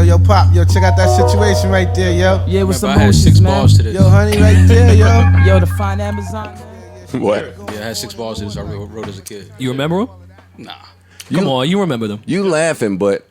Yo, Pop, yo, check out that situation right there, yo. Yeah, with some I had 6 man. balls to this. Yo, honey, right there, yo. Yo, the fine Amazon. What? Yeah, I had 6 balls to this. I wrote as a kid. You remember them? Nah. Come on, you remember them. You laughing, but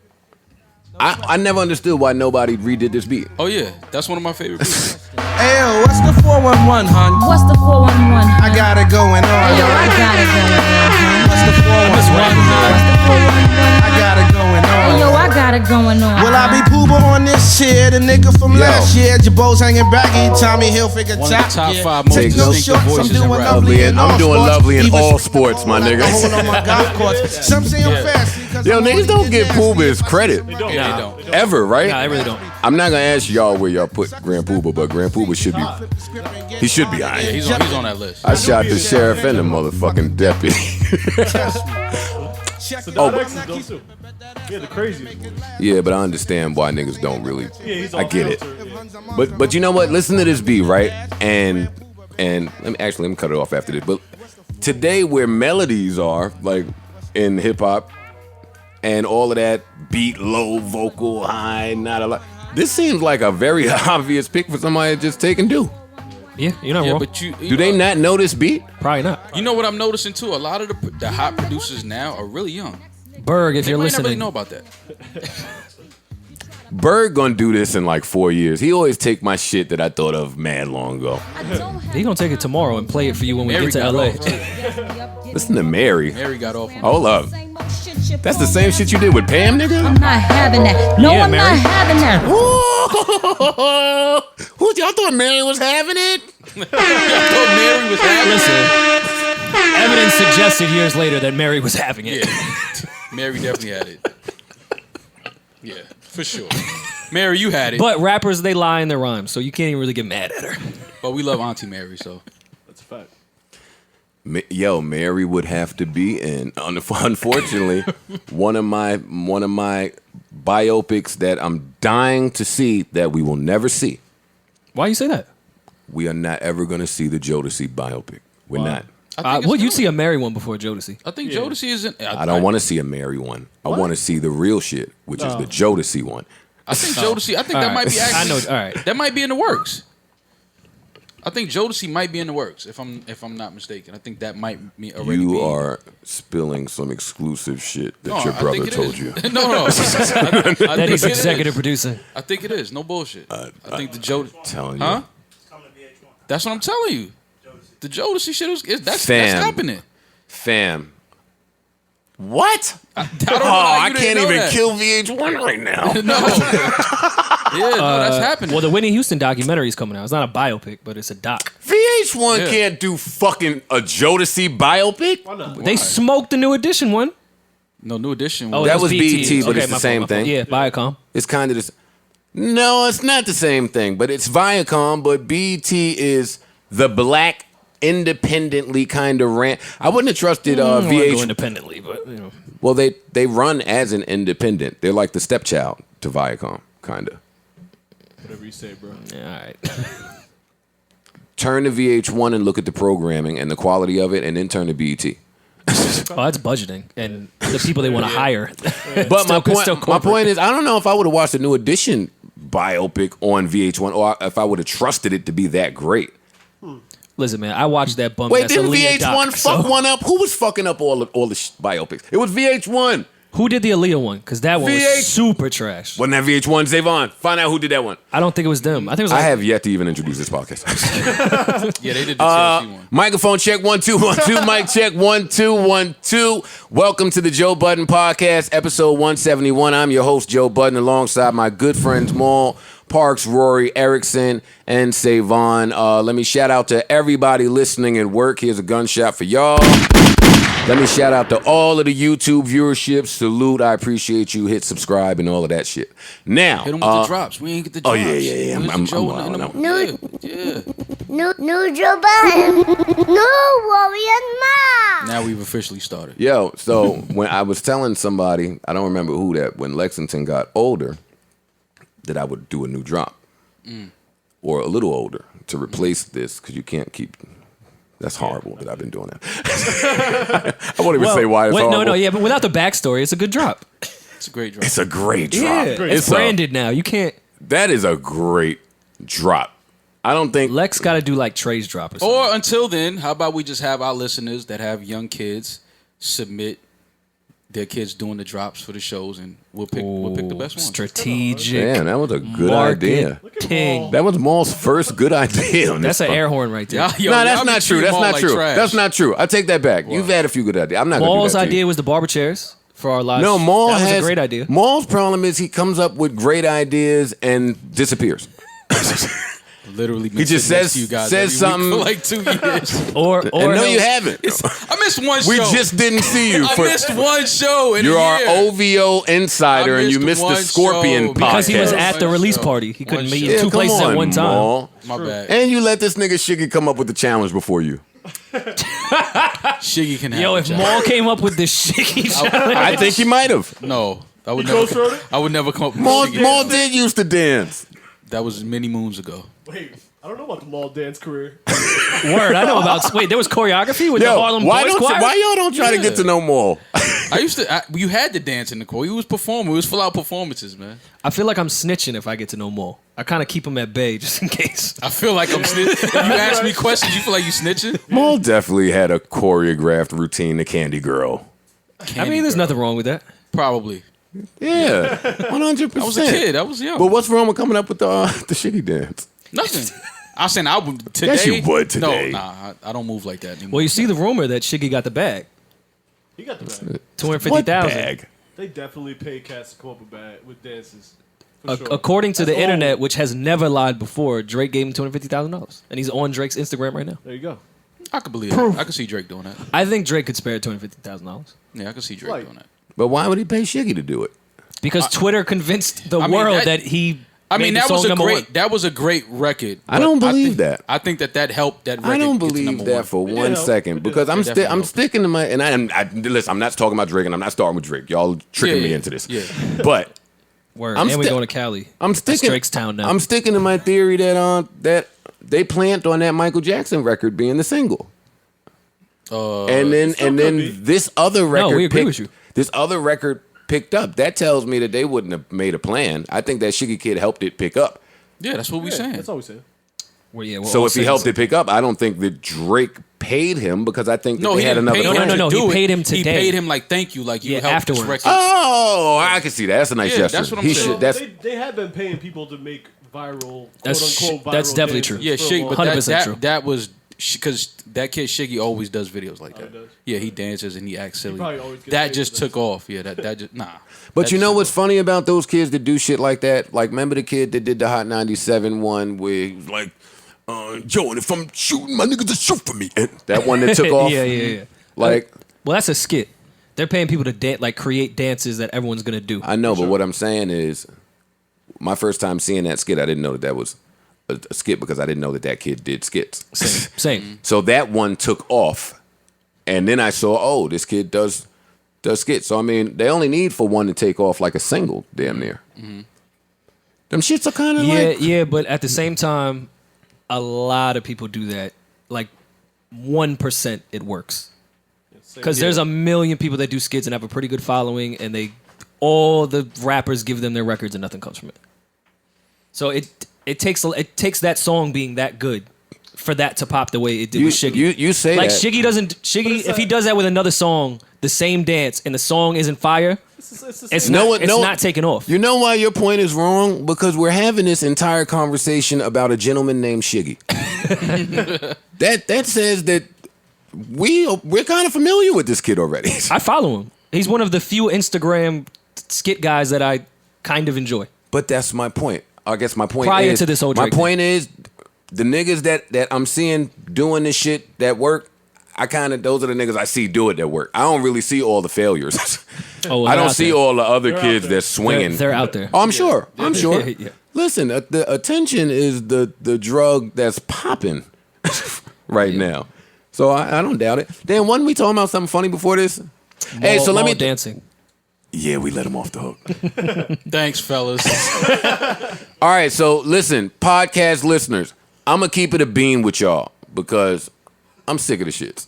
I never understood why nobody redid this beat. Oh yeah, that's one of my favorite beats. Ayo, what's the 411, hun? What's the 411? I got it going on. Yo, I got it going on. What's the 411? What's the 411? I got it going on. Yo, I got it going on. Will I be Pooba on this chair? The nigga from last year, Jabos hanging baggy, Tommy Hilfiger One of the top 5 most Take no distinctive shorts, I'm voices in doing rap. lovely in all I'm doing sports. lovely in Even all sports, my nigga. Hold on my golf course. Some say I'm fast. because Yo, I'm niggas only don't give nasty. Pooba his credit. Yeah, they don't. Ever, right? Nah, I really don't. I'm not gonna ask y'all where y'all put Grand Pooba, but Grand Pooba should be. He should be Yeah, high. he's on that list. I shot the sheriff and the motherfucking deputy. Yeah, the craziest one. Yeah, but I understand why niggas don't really. Yeah, he's I get it. filter. But you know what? Listen to this beat, right? And let me cut it off after this. But today, where melodies are like in hip hop, and all of that beat, low, vocal, high, not a lot. This seems like a very obvious pick for somebody to just take and do. Yeah, you're not Yeah, wrong. but you Do they not know this beat? Probably not. You know what I'm noticing too? A lot of the hot producers now are really young. Berg, if They you're might not really listening. know about that. Bird gonna do this in like 4 years. He always take my shit that I thought of mad long ago. He gonna take it tomorrow and play it for you when we Mary get to got LA. off. Listen to Mary. Mary got off. On Hold up. That's the same shit you did with Pam, nigga? I'm not having that. No, Yeah, I'm Mary. not having that. Who y'all thought Mary was having it? Mary was having Listen, evidence suggested years later that Mary was having it. Yeah. Mary definitely had it. Yeah, for sure. Mary, you had it. But rappers, they lie in their rhymes, so you can't even really get mad at her. But we love Auntie Mary, so. That's a fact. Yo, Mary would have to be in. Unfortunately, one of my biopics that I'm dying to see that we will never see. Why you say that? We are not ever gonna see the Jodeci biopic. We're not. Well, you'd see a Mary one before Jodeci. I think Jodeci isn't. I don't want to see a Mary one. I want to see the real shit, which is the Jodeci one. I think Jodeci. I think that might be actually. I know. All right. That might be in the works. I think Jodeci might be in the works. If I'm not mistaken, I think that might already be. You are spilling some exclusive shit that No, your I brother think it told is. you. No. I That he's think it executive is. producer. I think it is. No bullshit. I think the Jodeci. Telling you. Huh? That's what I'm telling you. The Jodeci shit that's Fam. happening. Fam. What? I don't know Oh, how I you can't didn't know even that. kill VH1 right now. No. That's happening. Well, the Whitney Houston documentary is coming out. It's not a biopic, but it's a doc. VH1 Yeah. can't do fucking a Jodeci biopic. Why not? They smoked the New Edition one. No, New Edition. Oh, That it was BET, but Okay, it's the my same fault, my fault. thing. Yeah, Viacom. It's kind of this. No, it's not the same thing, but it's Viacom. But BET is the black independently kind of ran. I wouldn't have trusted I wanna go VH. independently, but you know. Well, they run as an independent. They're like the stepchild to Viacom, kind of. Whatever you say, bro. Yeah, all right. Turn to VH1 and look at the programming and the quality of it, and then turn to BET. Oh, that's budgeting and the people they want to hire. But my Still point is, I don't know if I would have watched the New Edition biopic on VH1, or if I would have trusted it to be that great. Listen, man, I watched that bum. Wait, didn't Aaliyah VH1 doc, fuck so- one up? Who was fucking up all the biopics? It was VH1. Who did the Aaliyah one? Because that one VH. was super trash. Wasn't that VH1? Zavon, find out who did that one. I don't think it was them. I think it was like, I have yet to even introduce this podcast. Yeah, they did the TLC one. Microphone check 1 2 1 2. Mic check 1 2 1 2. Welcome to the Joe Budden Podcast, episode 171. I'm your host, Joe Budden, alongside my good friends Mal, Parks, Rory, Erickson, and Savon. Let me shout out to everybody listening at work. Here's a gunshot for y'all. Let me shout out to all of the YouTube viewership. Salute, I appreciate you. Hit subscribe and all of that shit. Now, Hit them with the drops. We ain't get the drops. oh, yeah. I'm Joe wild in now. the- Yeah. New Joe Budden. New Rory and Mal. Now we've officially started. Yo, so when I was telling somebody, I don't remember who, that when Lexington got older, that I would do a new drop. Or a little older to replace this, because you can't keep... That's horrible that I've been doing that. I won't even say why it's horrible. No, but without the backstory, it's a good drop. It's a great drop. It's a great drop. Yeah, it's branded now. You can't. That is a great drop. I don't think Lex got to do like Trey's drop or something. Or until then, how about we just have our listeners that have young kids submit their kids doing the drops for the shows, and we'll pick the best one. Strategic. Man, that was a good idea. Marketing. That was Maul's first good idea. On That's this an air horn right there. Yo, No, y'all that's be not true. treating That's Maul not like true. trash. That's not true. I take that back. You've had a few good ideas. I'm not going to do Maul's that to idea you. was the barber chairs for our lives. No, Maul that was has a great idea. Maul's problem is he comes up with great ideas and disappears. Literally, He just to you guys says every something. week for like 2 years. Or And no, he'll- you haven't. I missed one show. We just didn't see you. I missed one show in You're a our year. OVO insider, I and you missed missed the one Scorpion show podcast. because he was Podcast. at the release One party. He show. couldn't One meet show. in two come places at on, one time. Maul. My bad. And you let this nigga Shiggy come up with the challenge before you. Shiggy can have Yo, the if challenge. Maul came up with this shiggy challenge, I think he might have. No, I would Ghost never. Road? I would never come up with Maul Shiggy. did used to dance. That was many moons ago. Wait, I don't know about the Maul dance career. word, I know about. Wait, there was choreography with the Yo, Harlem why Boys don't Choir? why y'all don't try to get to know Maul? I used to. You had to dance in the choir. You was performing. It was full out performances, man. I feel like I'm snitching if I get to know Maul. I kind of keep him at bay just in case. I feel like I'm snitching. If you ask me questions, you feel like you snitching. Maul definitely had a choreographed routine to Candy Girl. I mean, there's nothing wrong with that. Probably. Yeah, 100%. I was a kid. I was young. But what's wrong with coming up with the Shiggy dance? Nothing. I said I would today. Yes, you would today. No, nah, I don't move like that anymore. Well, you see the rumor that Shiggy got the bag, He got the bag. What 250,000. bag? They definitely pay cats to come up with dances. For sure. According to the That's internet, old. which has never lied before, Drake gave him $250,000, and he's on Drake's Instagram right now. There you go. I could believe it. I could see Drake doing that. I think Drake could spare $250,000 Yeah, I could see Drake Like- doing that. But why would he pay Shiggy to do it? because Twitter convinced the I mean, world that- that he. I mean, made the that was song a number great. one. That was a great record. I don't but believe think- that. I think that helped that record. I don't get to believe number that one. for did one help. second It did because help. I'm It definitely I'm helped. sticking to my listen. I'm not talking about Drake and I'm not starting with Drake. Y'all tricking me Yeah, into this. yeah. But Word. I'm and we're sti- going to Cali. I'm That's sticking. Drake's town now. I'm sticking to my theory that they planned on that Michael Jackson record being the single, and then still could be. this other record. we agree with you. This other record picked up. That tells me that they wouldn't have made a plan. I think that Shiggy Kid helped it pick up. Yeah, that's what we saying. That's all we saying. Well, yeah, we're So all if he saying helped so. it pick up, I don't think that Drake paid him because I think that No, they he had didn't another pay plan. him No, to he do paid it. him He today. paid him like thank you, like you Yeah, helped this afterwards. record. Oh, I can see that. That's a nice Yeah, gesture. that's what I'm He saying. should. That's They have been paying people to make viral, That's quote unquote, viral that's definitely dances true. Yeah, for a Shiggy, long but time. 100% true. that was because that kid Shiggy always does videos like that. he does? Yeah, he dances and he acts silly. probably always gets That paid just for took that. off. Yeah, that just nah. But That you just know took what's off. funny about those kids that do shit like that? Like, remember the kid that did the Hot 97 one where he was like, Joe, and if I'm shooting, my niggas just shoot for me. And that one that took off. yeah. Like, Well, that's a skit. They're paying people to create dances that everyone's gonna do. I know, but what I'm saying is, my first time seeing that skit, I didn't know that was a skit because I didn't know that kid did skits. Same. So that one took off, and then I saw, oh, this kid does skits. So I mean, they only need for one to take off like a single, damn near. Them shits are kind of like Yeah, but at the same time, a lot of people do that. Like 1% it works. Because there's a million people that do skits and have a pretty good following, and all the rappers give them their records and nothing comes from it. So it takes that song being that good for that to pop the way it did with Shiggy. you say Like that. Shiggy, if he does that with another song, the same dance, and the song isn't fire, it's No, not taking off. You know why your point is wrong? Because we're having this entire conversation about a gentleman named Shiggy. that says that we're kind of familiar with this kid already. I follow him. He's one of the few Instagram skit guys that I kind of enjoy. But that's my point. I guess my point Prior is to this whole my Drake point is the niggas that I'm seeing doing this shit that work. Those are the niggas I see do it that work. I don't really see all the failures. Oh, well, I they're don't out see there. all the other They're out kids there. that's swinging. They're out there. Oh, I'm sure. I'm sure. Yeah. Listen, the attention is the drug that's popping right now. So I don't doubt it. Then wasn't we talking about something funny before this? Hey, so let me dancing. Yeah, we let him off the hook. Thanks, fellas. All right, so listen, podcast listeners, I'm gonna keep it a bean with y'all because I'm sick of the shits.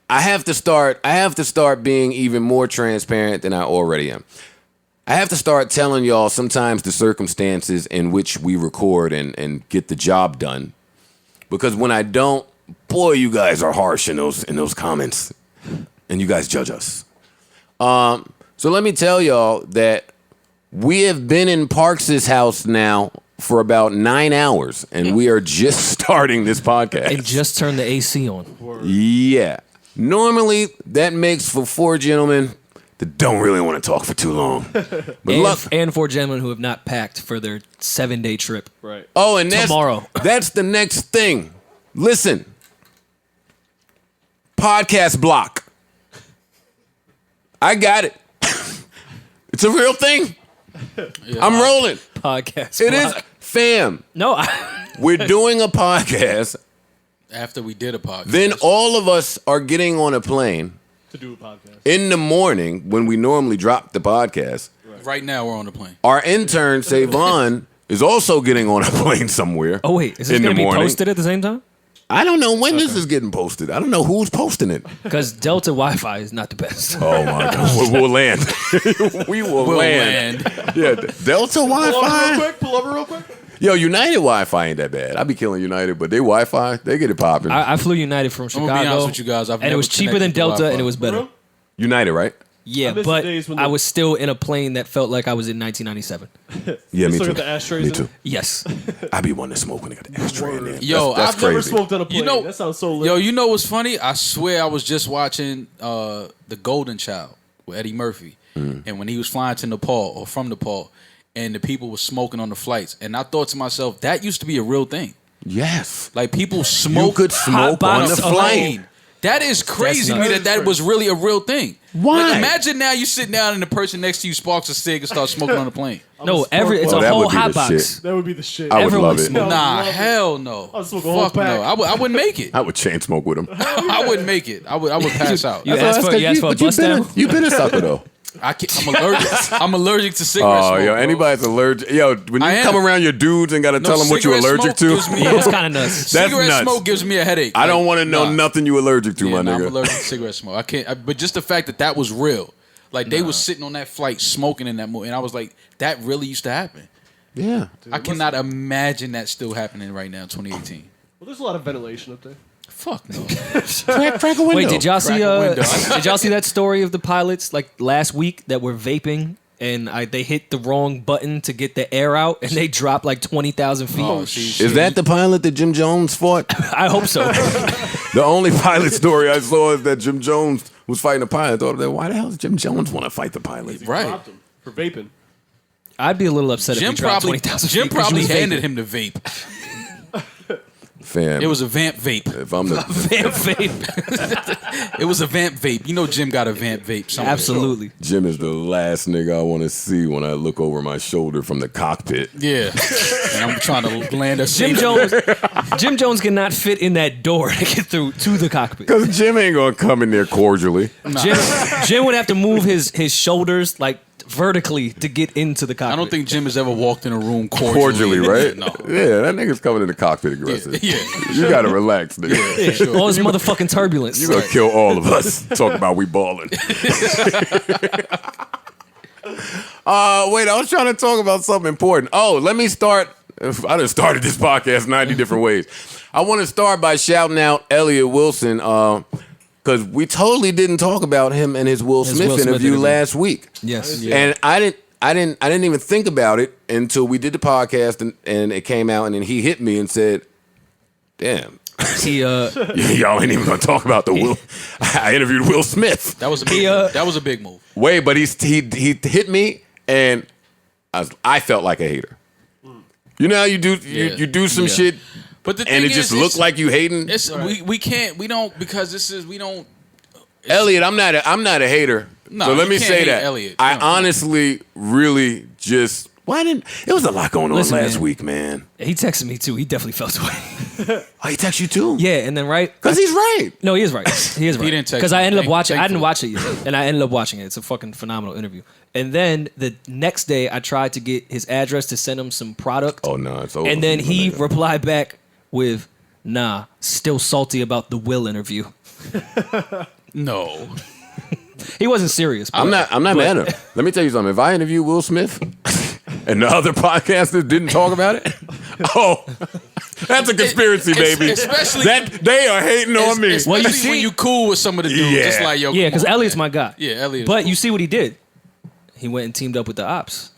I have to start being even more transparent than I already am. I have to start telling y'all sometimes the circumstances in which we record and get the job done. Because when I don't, boy, you guys are harsh in those comments. And you guys judge us. So let me tell y'all that we have been in Parks' house now for about 9 hours, and we are just starting this podcast. And just turned the AC on. Yeah. Normally, that makes for 4 gentlemen that don't really want to talk for too long. But and 4 gentlemen who have not packed for their 7-day trip. Right. Oh, and tomorrow. That's the next thing. Listen. Podcast block. I got it. It's a real thing. Yeah. I'm rolling. Podcast It block. is. Fam. No. We're doing a podcast. After we did a podcast. Then all of us are getting on a plane. To do a podcast. In the morning when we normally drop the podcast. Right now we're on the plane. Our intern, Savon, is also getting on a plane somewhere. Oh, wait. Is this going to be posted at the same time? I don't know when this is getting posted. I don't know who's posting it. Because Delta Wi-Fi is not the best. Oh, my God. We'll land. We'll land. Yeah, Delta Wi-Fi. Pull over real quick. Yo, United Wi-Fi ain't that bad. I be killing United, but they Wi-Fi, they get it popping. I flew United from Chicago. I'm gonna be honest with you guys. And it was cheaper than Delta, and it was better. United, right? Yeah, but I was still in a plane that felt like I was in 1997. Yeah, me still too. got the ashtrays Me in too. it? Yes. I be wanting to smoke when they got the ashtray in there. Yo, that's I've never crazy. smoked on a plane. You know, that sounds so lit. Yo, you know what's funny? I swear I was just watching The Golden Child with Eddie Murphy. And when he was flying to Nepal or from Nepal, and the people were smoking on the flights. And I thought to myself, that used to be a real thing. Yes. Like people smoke. You could smoke on the flight. That is crazy to me that was really a real thing. Why? Like, imagine now you sit down and the person next to you sparks a cig and starts smoking on the plane. No, it's Well, a that whole would be hot the box. shit. That would be the shit. I would Everyone love it. smokes. Nah, love it. hell no. I'll smoke a whole Fuck no. pack. I wouldn't make it. I would chain smoke with him. I wouldn't make it. I would pass out. You asked for a bust down? You been a sucker though. I'm allergic. I'm allergic to cigarette Oh, smoke. yo, bro. anybody's allergic. Yo, when you I come am. around your dudes and gotta tell them what you're cigarette allergic smoke to. gives me- Yeah, it's kind of nuts. That's cigarette nuts. smoke gives me a headache. I don't Like, want to know nah. nothing you allergic to, Yeah, my nah, I'm nigga. allergic to cigarette smoke. I can't. But just the fact that was real, like they was sitting on that flight smoking in that movie, and I was like, that really used to happen. Yeah. I cannot imagine that still happening right now in 2018. Well, there's a lot of ventilation up there. Fuck no. Crack a window. Wait, did y'all see? Crack a window. Did y'all see that story of the pilots like last week that were vaping and they hit the wrong button to get the air out and they dropped like 20,000 feet? Oh, see, Is that the pilot that Jim Jones fought? I hope so. The only pilot story I saw is that Jim Jones was fighting a pilot. I thought, why the hell does Jim Jones want to fight the pilot? He Right. dropped him for vaping. I'd be a little upset if Jim he dropped probably 20,000 feet. Jim 'cause probably you was handed vaping. him the vape. Fam. It was a vamp vape. If I'm the Vamp vape. It was a vamp vape. You know Jim got a vamp vape somewhere. Absolutely. Jim is the last nigga I want to see when I look over my shoulder from the cockpit. Yeah. And I'm trying to land a Jim Jones cannot fit in that door to get through to the cockpit. Because Jim ain't gonna come in there cordially. Jim would have to move his shoulders like vertically to get into the cockpit. I don't think Jim has ever walked in a room cordially. Right? No. Yeah, that nigga's coming in the cockpit aggressive. Yeah. You gotta relax, nigga. Sure. all his motherfucking turbulence. You gonna kill all of us. Talk about we balling. Wait, I was trying to talk about something important. Oh, let me start. I done started this podcast 90 different ways. I want to start by shouting out Elliott Wilson, because we totally didn't talk about him and his Will Smith interview last week. Yes. Yeah. And I didn't even think about it until we did the podcast and it came out, and then he hit me and said, "Damn, He y'all ain't even gonna talk about the Will." I interviewed Will Smith. That was a big move. That was a big move. Wait, but he hit me, and I felt like a hater. You know how you do you do some shit, But the thing and it is, just looked like you hating. it's, we don't because this is we don't. Elliot, I'm not a hater. No, so let you me can't say hate that. Elliot. I No. honestly, really just it was a lot going on Listen, last man. week, man. he texted me too. He definitely felt away. Oh, he text you too? Yeah, and then Because he's right. No, he is right. He is right. didn't text Because I me. ended up watching. I didn't Thankfully. watch it yet, and I ended up watching it. It's a fucking phenomenal interview. And then the next day, I tried to get his address to send him some product. Oh no, it's over. And then for he you, my nigga. replied back with, "Nah, still salty about the Will interview." No. He wasn't serious. I'm not mad at him. Let me tell you something. If I interview Will Smith and the other podcasters didn't talk about it, that's a conspiracy, baby. Especially that they are hating on me. Well, you see when you cool with some of the dudes, just like yo. Yeah, because Elliot's my guy. Yeah, Elliot. But you see what he did? He went and teamed up with the Ops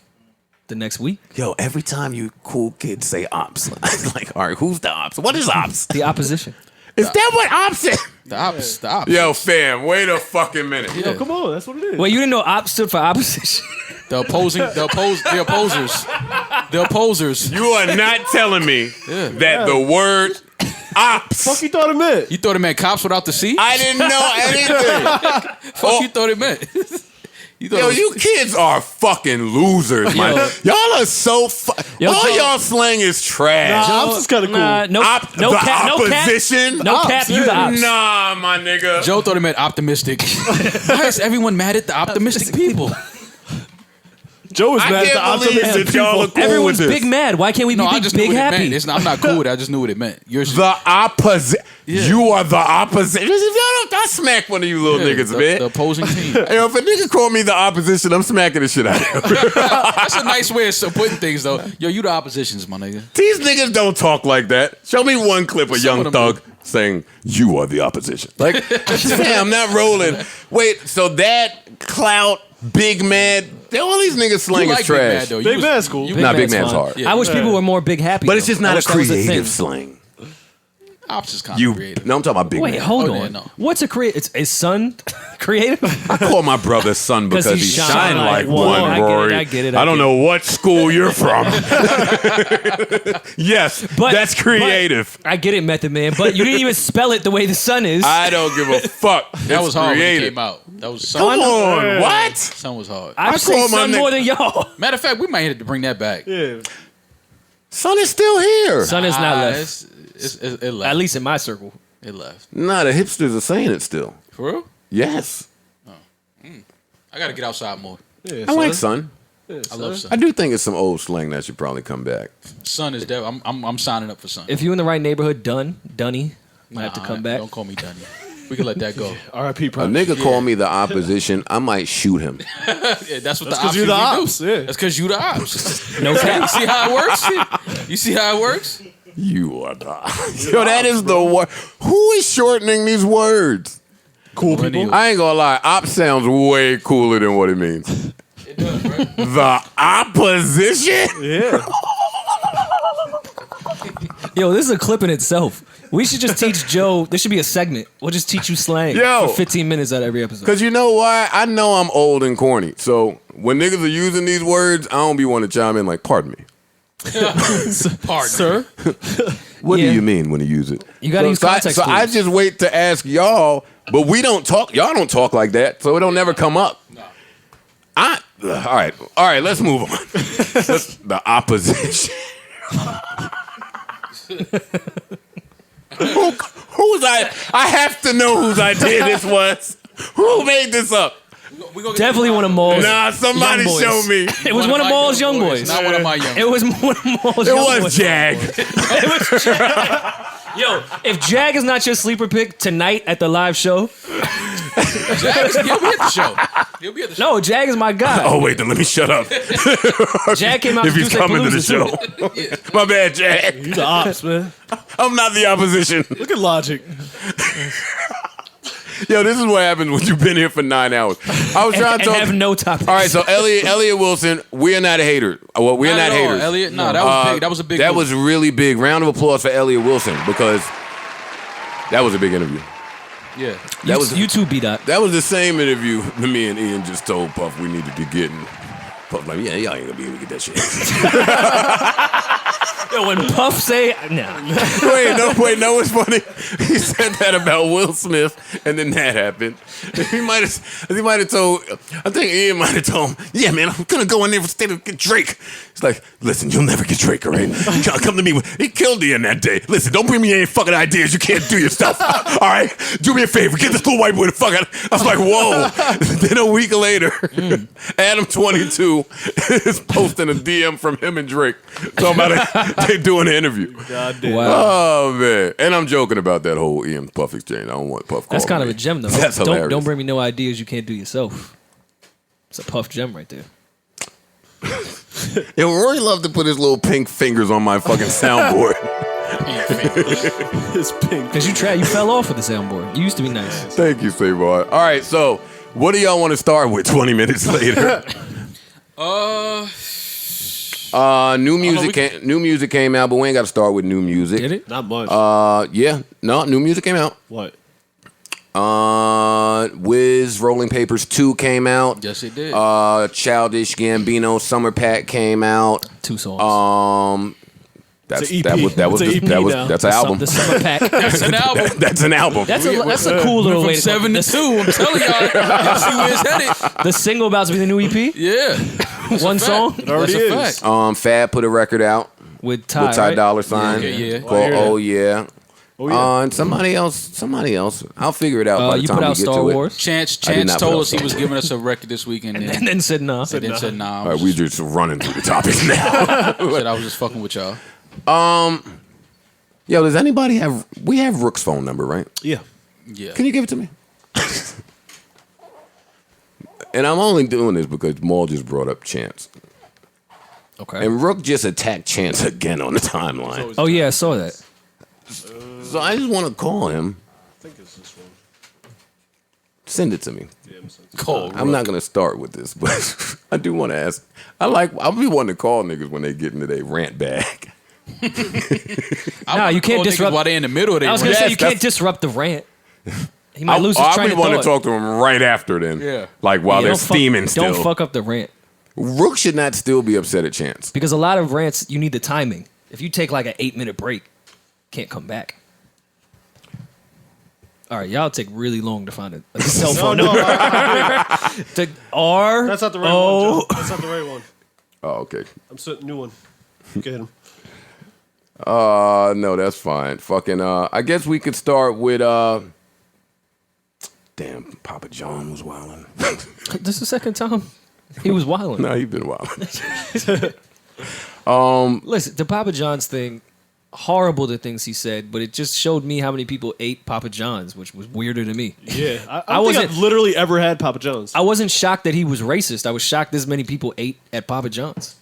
the next week. Yo, every time you cool kids say ops, like, all right, who's the ops? What is ops? The opposition. Is that what ops is? The ops. Yo, fam, wait a fucking minute. Yo, come on, that's what it is. Wait, you didn't know Ops stood for opposition? The opposers. You are not telling me that the word ops. Fuck you thought it meant? You thought it meant cops without the C? I didn't know anything. Fuck you thought it meant? Yo, you kids are fucking losers, man. Y'all are so all y'all slang is trash. Nah, ops is kind of cool. Opposition? No cap, you the Ops. Nah, my nigga. Joe thought it meant optimistic. Why is everyone mad at the optimistic people? Joe is mad at the can't believe optimistic that y'all are people. cool Everyone's with this. big mad. Why can't we be I just knew big what it happy? meant. I'm not cool with it. I just knew what it meant. The opposite. Yeah. You are the opposite. I smack one of you little niggas, man. The opposing team. Hey, if a nigga call me the opposition, I'm smacking the shit out of him. That's a nice way of putting things, though. Yo, you the oppositions, my nigga. These niggas don't talk like that. Show me one clip of Some Young of them Thug saying, you are the opposition. Like, damn, I'm not rolling. Wait, so that clout, big mad, all these niggas slang is trash. Big Man's cool. Big Man's hard. I wish people were more big happy. But it's though. just I not a wish that was thing. creative slang. Ops is kind of creative. No, I'm talking about big Wait, man. hold Oh, on. yeah, no. What's a creative? It's his son creative? I call my brother son because he shine like one, I Rory. get it. I don't know what school you're from. Yes, But that's creative. I get it, Method Man, but you didn't even spell it the way the son is. I don't give a fuck. That was hard when it creative. came out. That was Come on, Yeah. what? Son was hard. I say call my son nigga- more than y'all. Matter of fact, we might have to bring that back. Yeah. Son is still here. Son is not left. It left. At least in my circle. It left. Nah, the hipsters are saying it still. For real? Yes, I gotta get outside more. Yeah, I like son. I love son. I do think it's some old slang that should probably come back. Son is dead. I'm signing up for son. If you in the right neighborhood, Dunny might have to come back. Don't call me Dunny. We can let that go. R.I.P. A Prime. nigga call me the opposition, I might shoot him. Yeah, that's what the 'cause ops you the usually ops, do. yeah. That's because you the ops. No You cap. see how it works? You see how it works? You are the Yo, that is the word. Who is shortening these words? Cool people. I ain't gonna lie, op sounds way cooler than what it means. It does, right? The opposition? Yeah. Yo, this is a clip in itself. We should just teach Joe. This should be a segment. We'll just teach you slang Yo. for 15 minutes out of every episode. Because you know why? I know I'm old and corny. So when niggas are using these words, I don't be wanting to chime in like, pardon me. Pardon, Sir. What Yeah. do you mean when you use it? You gotta use context So I clues. just wait to ask y'all, but we don't talk. Y'all don't talk like that, so it don't never come up. No. All right. Let's move on. The opposition. Who's I have to know whose idea this was. Who made this up? We gonna get Definitely one of Maul's. Nah, somebody young boys. show me. It was one of my Maul's young young boys. Not one of my young. It was one of Maul's It young was boys. Jag. Yo, if Jag is not your sleeper pick tonight at the live show, He'll be at the show. He'll be at the show. no, Jag is my guy. Oh wait, then let me shut up. Jag came out If to he's do coming to the Palooza, show, my bad, Jag. You the ops, man. I'm not the opposition. Look at logic. Yo, this is what happens when you've been here for 9 hours. I was trying and to talk. have no topics. All right, so Elliot Wilson, we are not a hater. Well, we're not at all, haters. Elliot. No, that was big. That was a big. That move. was really big. Round of applause for Elliot Wilson because that was a big interview. Yeah. That was you too, B-Dot. that was the same interview that me and Ian just told Puff we needed to get. And Puff like, yeah, y'all ain't gonna be able to get that shit. Yo, when Puff say, nah. Wait, no, it's funny. He said that about Will Smith, and then that happened. He might have told, I think Ian might have told him, yeah, man, I'm gonna go in there instead of get Drake. He's like, listen, you'll never get Drake, all right? Come to me. He killed Ian that day. Listen, don't bring me any fucking ideas. You can't do your stuff, all right? Do me a favor, get this little white boy the fuck out. I was like, whoa. Then a week later, Adam 22 is posting a DM from him and Drake. Talking about They're doing an interview. God damn. Wow. Oh man, and I'm joking about that whole Ian Puff exchange. I don't want Puff. That's calling kind of me. a gem, though. That's hilarious. Don't bring me no ideas you can't do yourself. It's a Puff gem right there. Yeah, Rory loved to put his little pink fingers on my fucking soundboard. It's pink. Because you fell off with the soundboard. You used to be nice. Thank you, Savor. All right, so what do y'all want to start with 20 minutes later? New music came out, but we ain't got to start with new music. Did it? Not much. Yeah, no, new music came out. What? Wiz Rolling Papers 2 came out. Yes, it did. Childish Gambino Summer Pack came out. 2 songs. That's It's an EP. It's an EP now. that's an album. The Summer Pack. That's an album. That's an album. That's a cool little way From to 7 to 2. I'm telling y'all see where it's headed. The single about to be the new EP? Yeah. One song? It already That's a is. fact. Fab put a record out With Ty, with Ty right? Dolla $ign. Yeah. Called Oh Yeah. Oh, yeah. And somebody else. I'll figure it out by the You time put we out get Star to Wars? Chance I did not told put us he out was giving us a record this weekend. And then said nah. And then said nah. it. All right, we just running through the topics now. Said I was just fucking with y'all. Yo, does anybody have? We have Rook's phone number, right? Yeah. Yeah. Can you give it to me? And I'm only doing this because Maul just brought up Chance. Okay. And Rook just attacked Chance again on the timeline. Oh, yeah, I saw that. So I just want to call him. I think it's this one. Send it to me. Yeah, I'm sorry. Cold. I'm not going to start with this, but I do want to ask. I'll be wanting to call niggas when they get into their rant bag. Nah, you can't disrupt. while they in the middle of their I was going to rant. say, you can't disrupt the rant. He might lose his I train really of want thought. to talk to him right after then. Yeah. Like while Yeah, they're don't fuck- steaming still. Don't fuck up the rant. Rook should not still be upset at Chance. Because a lot of rants, you need the timing. If you take like an 8-minute break, can't come back. All right, y'all take really long to find a cell phone number. The R. That's not the right O. one, Joe. That's not the right one. Oh, okay. I'm setting a new one. Get him. No, that's fine. Fucking, I guess we could start with, damn, Papa John was wilding. This is the second time he was wilding. No, he been wilding. Listen, the Papa John's thing, horrible the things he said, but it just showed me how many people ate Papa John's, which was weirder to me. Yeah. I I don't think wasn't- I've literally ever had Papa John's. I wasn't shocked that he was racist. I was shocked this many people ate at Papa John's.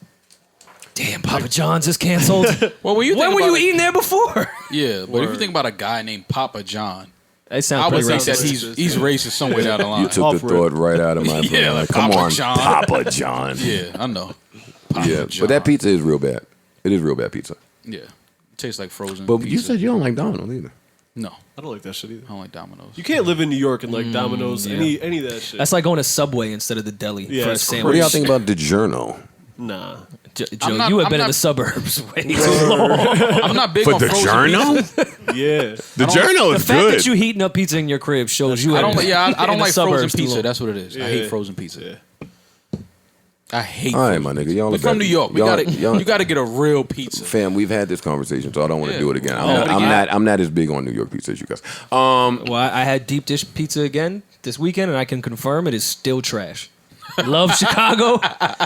Damn, Papa John's is canceled. Well, when you When think were about you it- eating there before? Yeah, but if you think about a guy named Papa John, It I sounds would pretty think that racist. he's racist somewhere down the line. You took Off the rip. thought right out of my brain. Yeah, like Come Papa on, John. Papa John. Yeah, I know. Papa Yeah, John. but that pizza is real bad. It is real bad pizza. Yeah, it tastes like frozen. But pizza. you said you don't like Domino's either. no. I don't like that shit either. I don't like Domino's. You can't live in New York and like Domino's, yeah. any of that shit. That's like going to Subway instead of the deli Yeah, for a it's sandwich. What do y'all think about DiGiorno? nah. Joe, not- you have I'm been in not- the suburbs way too long. I'm not big For on frozen DiGiorno? pizza. Yeah. DiGiorno The is fact good. that you heating up pizza in your crib shows you. I don't. have Yeah, I been don't in the like frozen suburbs too pizza. long. That's what it is. I Yeah. hate frozen pizza. Yeah. I hate. All right, frozen my nigga. pizza. Y'all We're are from bad. New York. Y'all- You got to get a real pizza. Fam, we've had this conversation, so I don't want to Yeah. do it again. Oh, I'm not as big on New York pizza as you guys. Well, I had deep dish pizza again this weekend, and I can confirm it is still trash. Love Chicago.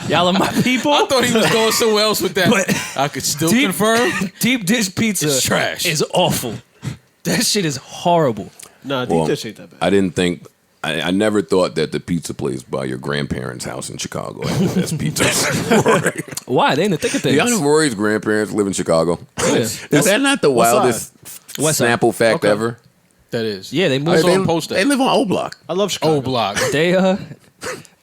Y'all are my people. I thought he was going somewhere else with that. But I could still deep, confirm. deep dish pizza It's trash. is awful. That shit is horrible. Nah, deep Well, dish ain't that bad. I didn't think. I never thought that the pizza place by your grandparents' house in Chicago had the best pizza. Rory. Why? They in the thick of Do y'all know things. Rory's grandparents live in Chicago? Yeah. Is that not the West wildest West side. Snapple fact Okay. ever? That is. Yeah, they I moved saw him on. post They that. live on O Block. I love Chicago. O Block. They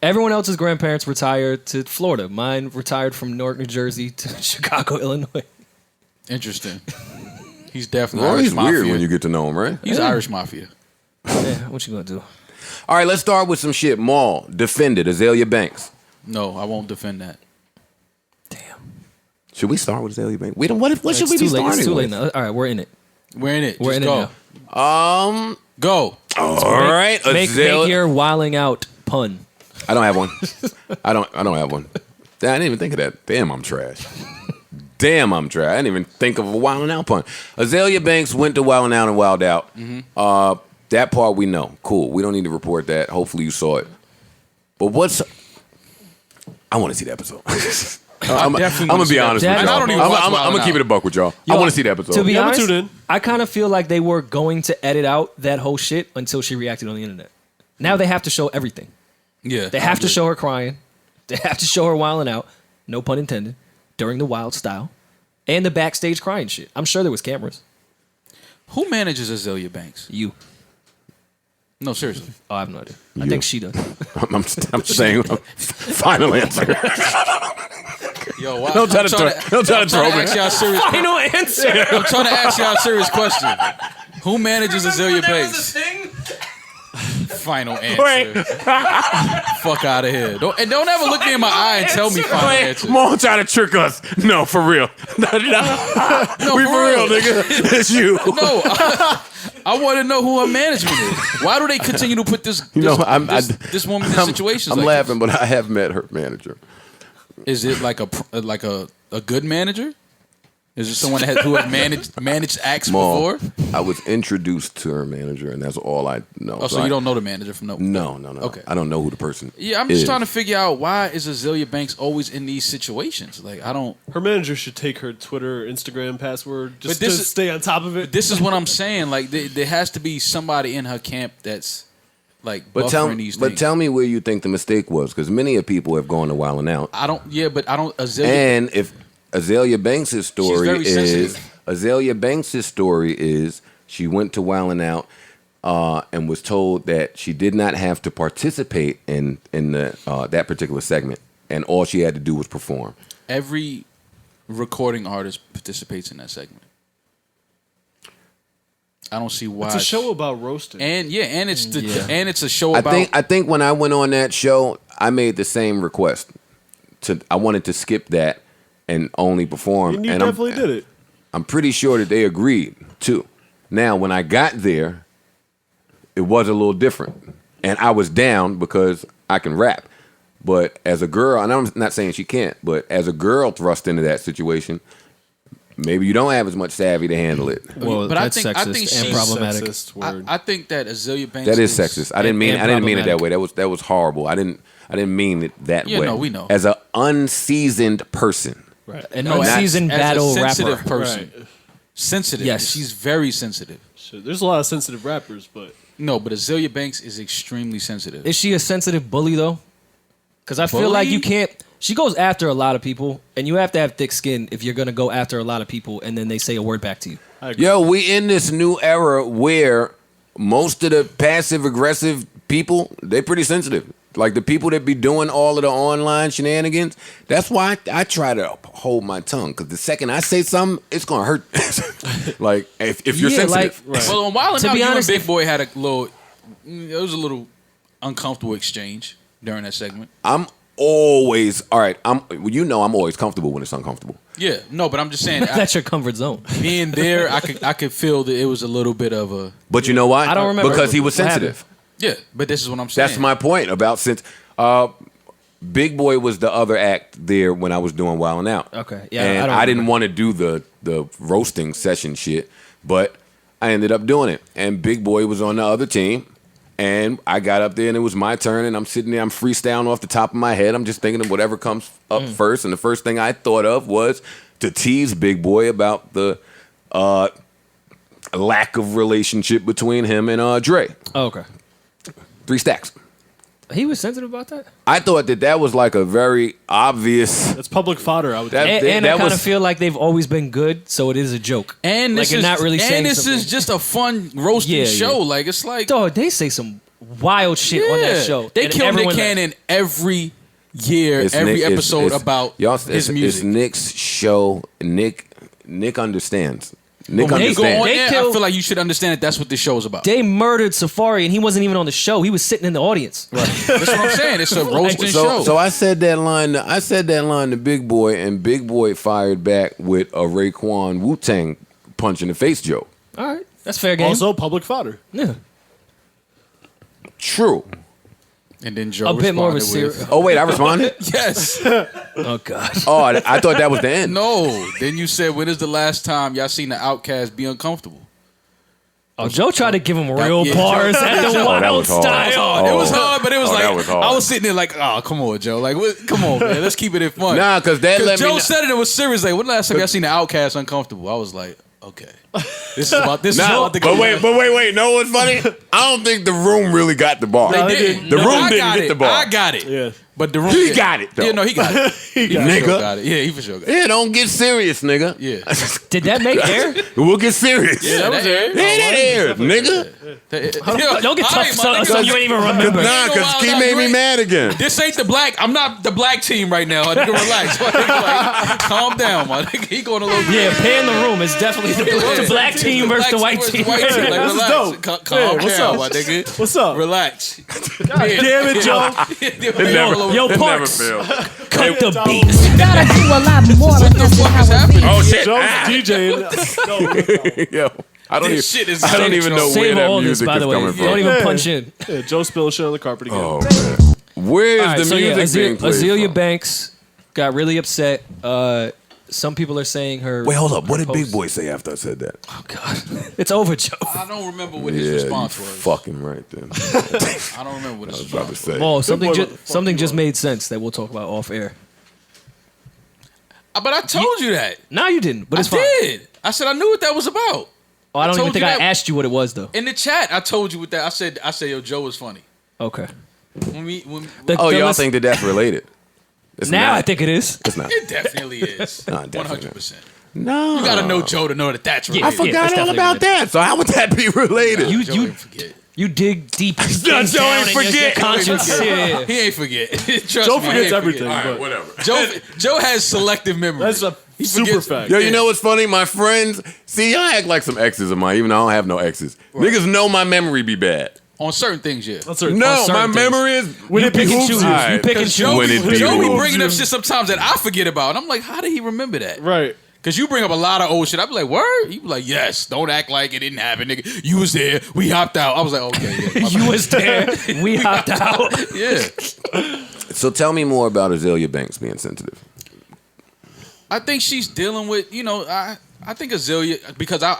everyone else's grandparents retired to Florida. Mine retired from Newark, New Jersey to Chicago, Illinois. Interesting. He's definitely Rory's Irish mafia. weird when you get to know him, right? He's Irish mafia. Yeah, what you gonna do? All right, let's start with some shit. Maul defended Azealia Banks. No, I won't defend that. Damn. Should we start with Azealia Banks? We don't. What should It's we be too late. starting It's too late with? now. All right, we're in it. We're in it. We're Just in go. it now. Go. All right, Make Azealia. your wilding out pun. I don't have one. I don't have one. Damn, I didn't even think of that. Damn, I'm trash. Damn, I'm trash. I didn't even think of a Wild 'N Out pun. Azealia Banks went to Wild 'N Out and Wild Out. That part we know. Cool. We don't need to report that. Hopefully you saw it. But I want to see the episode. I'm gonna be honest with y'all. I don't even watch I'm Wild 'N gonna keep Out. it a buck with y'all. I want to see the episode. To be Yeah, I'm honest, tuned in. I kind of feel like they were going to edit out that whole shit until she reacted on the internet. Now they have to show everything. Yeah, They have to show her crying. They have to show her wilding out. No pun intended. During the wild style, and the backstage crying shit. I'm sure there was cameras. Who manages Azealia Banks? You. No, seriously. Oh, I have no idea. I think she does. I'm saying final answer. Yo, why, Don't try to throw me. ask y'all a serious. Final answer. I'm trying to ask y'all a serious question. Who manages Azealia Banks? Final answer. Fuck out of here. Don't ever look me in my eye and tell me final answer. Maul trying to trick us. No, for real. No, we for real, nigga. It's you. No, I want to know who her management is. Why do they continue to put this woman in situations? I'm like laughing, but I have met her manager. This? Is it like a good manager? Is it someone who has managed acts Maul, before? I was introduced to her manager, and that's all I know. Oh, so you don't know the manager from no? No. Okay. I don't know who the person. Yeah, I'm just trying to figure out why is Azealia Banks always in these situations? Like, I don't. Her manager should take her Twitter, Instagram password just But to this is- stay on top of it. This is what I'm saying. Like, there has to be somebody in her camp that's like buffering these things. But tell me where you think the mistake was, because many of people have gone to Wild 'N Out. I don't. Yeah, but I don't. Azealia. And if Azealia Banks' story very sensitive. is she went to Wild 'N Out and was told that she did not have to participate in that particular segment, and all she had to do was perform. Every recording artist participates in that segment. I don't see why. It's a show about roasting. and it's a show about. I think when I went on that show, I made the same request. I wanted to skip that and only perform. and you and definitely did it. I'm pretty sure that they agreed too. Now, when I got there, it was a little different, and I was down because I can rap. But as a girl, and I'm not saying she can't, but as a girl thrust into that situation, maybe you don't have as much savvy to handle it. Well, But that's I think sexist she's and problematic. Sexist word. I think that Azealia Banks. That is sexist. I didn't mean it that problematic. way. That was horrible. I didn't mean it that Yeah, way. no, we know. As an unseasoned person. An No, unseasoned as battle a sensitive rapper. person. Right. Sensitive. Yes. She's very sensitive. Shit, there's a lot of sensitive rappers, but No, but Azealia Banks is extremely sensitive. Is she a sensitive bully though? Because I feel Bully? like you can't. She goes after a lot of people, and you have to have thick skin if you're gonna go after a lot of people, and then they say a word back to you. I agree. Yo, we in this new era where most of the passive aggressive people, they pretty sensitive. Like the people that be doing all of the online shenanigans. That's why I try to hold my tongue, because the second I say something, it's gonna hurt. Like if you're Yeah, sensitive. like- Well, on Wild 'N To Out, be you honest, and Big Boy had a little. It was a little uncomfortable exchange during that segment. I'm always all right. I'm always comfortable when it's uncomfortable. Yeah, no, but I'm just saying. That's your comfort zone. Being there, I could feel that it was a little bit of a. But you know why? I don't remember because he was what sensitive. Yeah, but this is what I'm saying. That's my point about since Big Boy was the other act there when I was doing Wild 'N Out. Okay, yeah, and I don't didn't remember. want to do the roasting session shit, but I ended up doing it. And Big Boy was on the other team, and I got up there and it was my turn, and I'm sitting there, I'm freestyling off the top of my head. I'm just thinking of whatever comes up first, and the first thing I thought of was to tease Big Boy about the lack of relationship between him and Dre. Oh, okay. 3 Stacks. He was sensitive about that. I thought that was like a very obvious. That's public fodder, I would That- think. And I kind was- of feel like they've always been good, so it is a joke. And like this you're is not really saying and this something. is just a fun roasting Yeah, show. yeah. Like it's like Dog, they say some wild shit on that show. They And kill Nick everyone- Cannon every year, It's every Nick- episode it's- about y'all, his it's music. Nick's show. Nick understands. Nick When you go on understands. They there, I kill- feel like you should understand that that's what this show is about. They murdered Safaree, and he wasn't even on the show. He was sitting in the audience. That's what I'm saying. It's a roasting show. So I said that line. I said that line to Big Boy, and Big Boy fired back with a Raekwon Wu-Tang punch in the face joke. All right, that's fair game. Also, public fodder. yeah. True. and then Joe A bit more of a responded serious. with, Oh wait, I responded. yes. Oh God. Oh, I thought that was the end. No. Then you said, when is the last time y'all seen the Outcast be uncomfortable? Oh, Joe tried to give him real yeah, bars Joe- at the Joe- that wild was hard. style. It was hard, but it was Oh, like that was hard. I was sitting there like, oh, come on, Joe. Like, come on, man. Let's keep it in fun. Nah, because that let me Joe know. said it was serious. Like, when the last time I seen the Outcast uncomfortable? I was like, okay, this is about this. is Nah, about the but wait. Know what's funny? I don't think the room really got the bar. They they did. didn't. The room I didn't got get it. the bar. I got it. Yeah. But the room. He got it, though. Yeah, no, he got it. He for Nigga. sure got it. Yeah, he for sure got it. Yeah, don't get serious, nigga. Yeah. Did that make air? We'll get serious. Yeah, that was Yeah, that aired, nigga. Don't get tough All right, my so nigga. you ain't even remember. Nah, because Wild Ski Out made me Great. mad again. This ain't the black. I'm not the black team right now. Nigga, relax. My nigga, like, calm down, my nigga. He going a little. Yeah, pan the room. It's definitely the black team versus the white team. Like, This is relax. dope. Calm Yeah, what's down, up? my nigga. What's up? Relax. God damn it, Joe. Yo, It never Parks, failed. cut the beats. Gotta do a lot more What than the this is fuck how is it happening? be. Oh shit! Joe's DJing. Yo, I don't This even. shit is I don't even know where Save that all this, music by is the way. coming Don't from. even punch in. Yeah, Joe spilled shit on the carpet again. Oh man, where's All right, the so yeah, music being played Azealia from? Banks got really upset. Some people are saying her. Wait, hold up. What did her Big post- Boy say after I said that? Oh God, it's over, Joe. I don't remember what his Yeah, response you was. fucking right then. I don't remember what his I was about to response say. was. Well, something boy, just what the fuck something you just on? made sense that we'll talk about off air. But I told you that. No, you didn't, but it's I fine. did. I said I knew what that was about. Oh, I don't even told think you I that- asked you what it was though. In the chat, I told you what that. I said, yo, Joe was funny. Okay. When The- Oh, the y'all list- think that that's related? It's now not. I think it is. It's not. it definitely is. Nah, definitely 100%. No. You gotta know Joe to know that that's Yeah, related. I forgot that's all definitely about that. So how would that be related? You Joe you ain't forget. you dig deep. Joe down ain't in your forget. conscience. Yeah. He ain't forget. Trust Joe me, he forgets ain't everything. forget. but whatever. Joe has selective memory. That's a He super forgets- fact. Yo, you know what's funny? My friends, see, y'all act like some exes of mine, even though I don't have no exes. Niggas know my memory be bad. On certain things, yeah. That's certain- No, certain my things. memory is When You it pick and behooves choose. you. You pick and Because Joe, When it Joe be behooves bringing up you. shit sometimes that I forget about. And I'm like, how did he remember that? Right. Because you bring up a lot of old shit. I be like, word? You be like, yes. Don't act like it didn't happen, nigga. You was there. We hopped out. I was like, okay, yeah. my You bad. was there. We hopped out. Yeah. So tell me more about Azealia Banks being sensitive. I think she's dealing with, I think Azealia, because I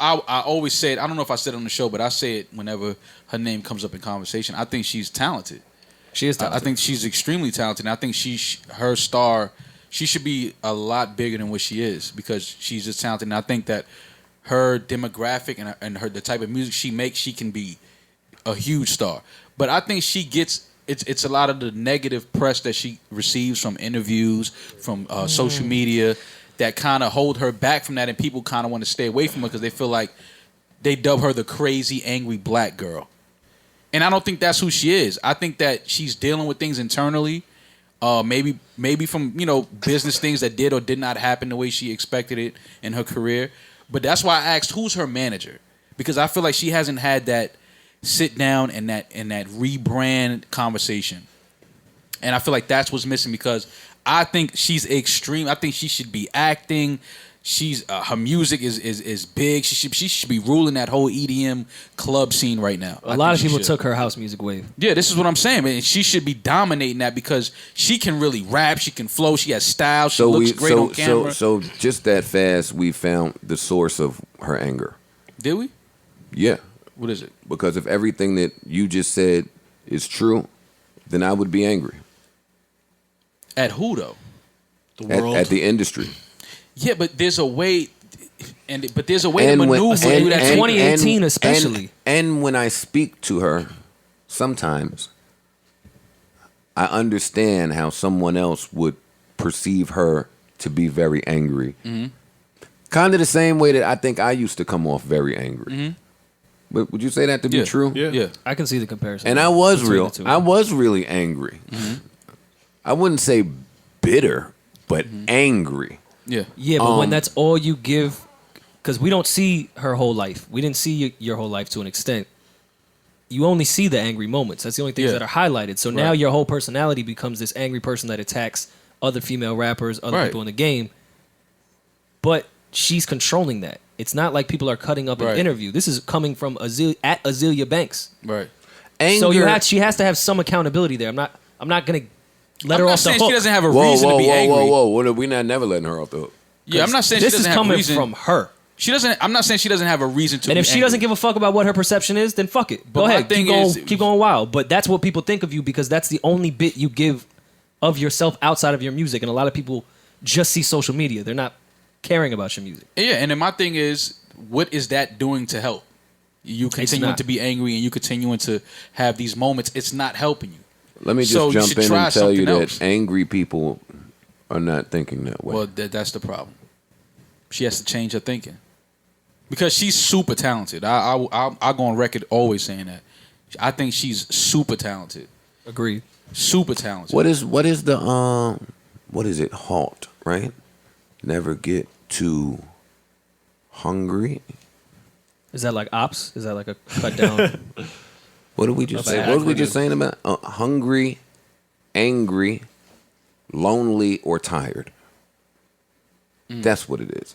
always say it, I don't know if I said it on the show, but I say it whenever her name comes up in conversation. I think she's talented. She is. I think she's extremely talented. And I think her star, she should be a lot bigger than what she is because she's just talented. And I think that her demographic and the type of music she makes, she can be a huge star. But I think she gets it's a lot of the negative press that she receives from interviews, from social media, that kind of hold her back from that, and people kind of want to stay away from her because they feel like they dub her the crazy, angry black girl. And I don't think that's who she is. I think that she's dealing with things internally, maybe from business things that did or did not happen the way she expected it in her career. But that's why I asked, who's her manager? Because I feel like she hasn't had that sit down and that rebrand conversation. And I feel like that's what's missing because I think she's extreme. I think she should be acting. She's her music is big. She should be ruling that whole EDM club scene right now. A lot of people took her house music wave. Yeah, this is what I'm saying, man. She should be dominating that because she can really rap. She can flow. She has style. She looks great on camera. So just that fast, we found the source of her anger. Did we? Yeah, What is it? because if everything that you just said is true, then I would be angry At who though? The world. at the industry. Yeah, but there's a way, but there's a way to maneuver through that. 2018 especially. And when I speak to her, sometimes I understand how someone else would perceive her to be very angry. Mm-hmm. Kind of the same way that I think I used to come off very angry. Mm-hmm. But would you say that to be Yeah. true? Yeah. Yeah. I can see the comparison. And I was between real. the two. I was really angry. Mm-hmm. I wouldn't say bitter, but angry. Yeah. Yeah, but when that's all you give, because we don't see her whole life. We didn't see your whole life to an extent. You only see the angry moments. That's the only things Yeah. that are highlighted. So now Right. your whole personality becomes this angry person that attacks other female rappers, other Right. people in the game. But she's controlling that. It's not like people are cutting up an Right. interview. This is coming from Azealia Banks. Right. Anger. So she has to have some accountability there. I'm not gonna let I'm her not off the saying hook. she doesn't have a whoa, reason whoa, to be whoa, angry. whoa, whoa! We're not never letting her off the hook. Yeah, I'm not saying This she is doesn't have a coming reason. from her. She doesn't. I'm not saying she doesn't have a reason to. And be if she angry. doesn't give a fuck about what her perception is, then fuck it. But Go my ahead, thing keep going wild. But that's what people think of you because that's the only bit you give of yourself outside of your music. And a lot of people just see social media. They're not caring about your music. Yeah, and then my thing is, what is that doing to help? You continuing to be angry and you continuing to have these moments. It's not helping you. Let me just So you jump should in try and tell you something that else. angry people are not thinking that way. Well, that's the problem. She has to change her thinking because she's super talented. I go on record always saying that. I think she's super talented. Agreed. Super talented. What is the what is it? Halt, right? Never get too hungry. Is that like ops? Is that like a cut down? What did we just say? Bad What was we just acronym. saying about hungry, angry, lonely, or tired? That's what it is.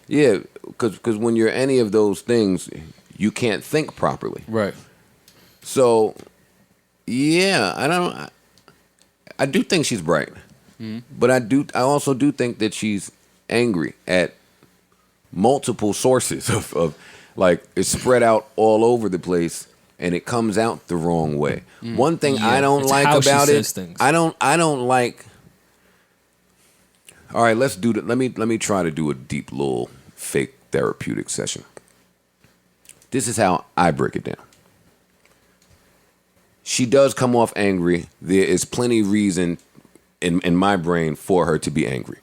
Yeah, because when you're any of those things, you can't think properly. Right. So, yeah, I do think she's bright, but I also do think that she's angry at multiple sources of like it's spread out all over the place and it comes out the wrong way. One thing I don't it's like how she about says it, things. I don't like. All right, let's do that. Let me try to do a deep little fake therapeutic session. This is how I break it down. She does come off angry. There is plenty reason in my brain for her to be angry.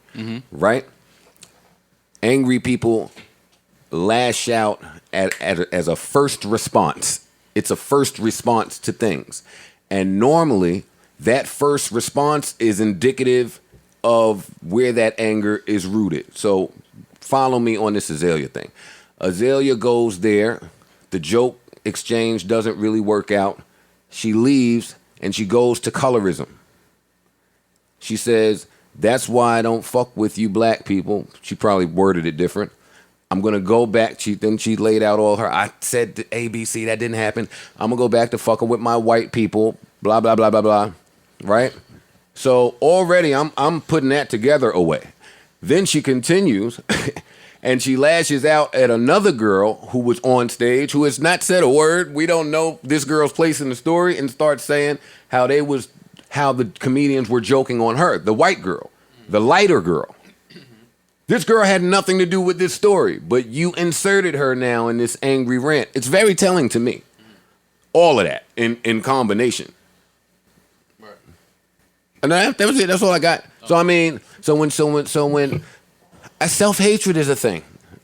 Right? Angry people lash out as a first response. It's a first response to things. And normally, that first response is indicative of where that anger is rooted. So follow me on this Azealia thing. Azealia goes there. The joke exchange doesn't really work out. She leaves and she goes to colorism. She says, that's why I don't fuck with you black people. She probably worded it different. I'm going to go back. Then she laid out all her, I said to ABC, that didn't happen. I'm going to go back to fucking with my white people, blah, blah, blah, blah, blah. Right? So already I'm putting that together away. Then she continues and she lashes out at another girl who was on stage who has not said a word. We don't know this girl's place in the story and starts saying how the comedians were joking on her, the white girl, the lighter girl. This girl had nothing to do with this story, but you inserted her now in this angry rant. It's very telling to me. All of that in combination. And that was it. That's all I got. So I mean, so when self-hatred is a thing.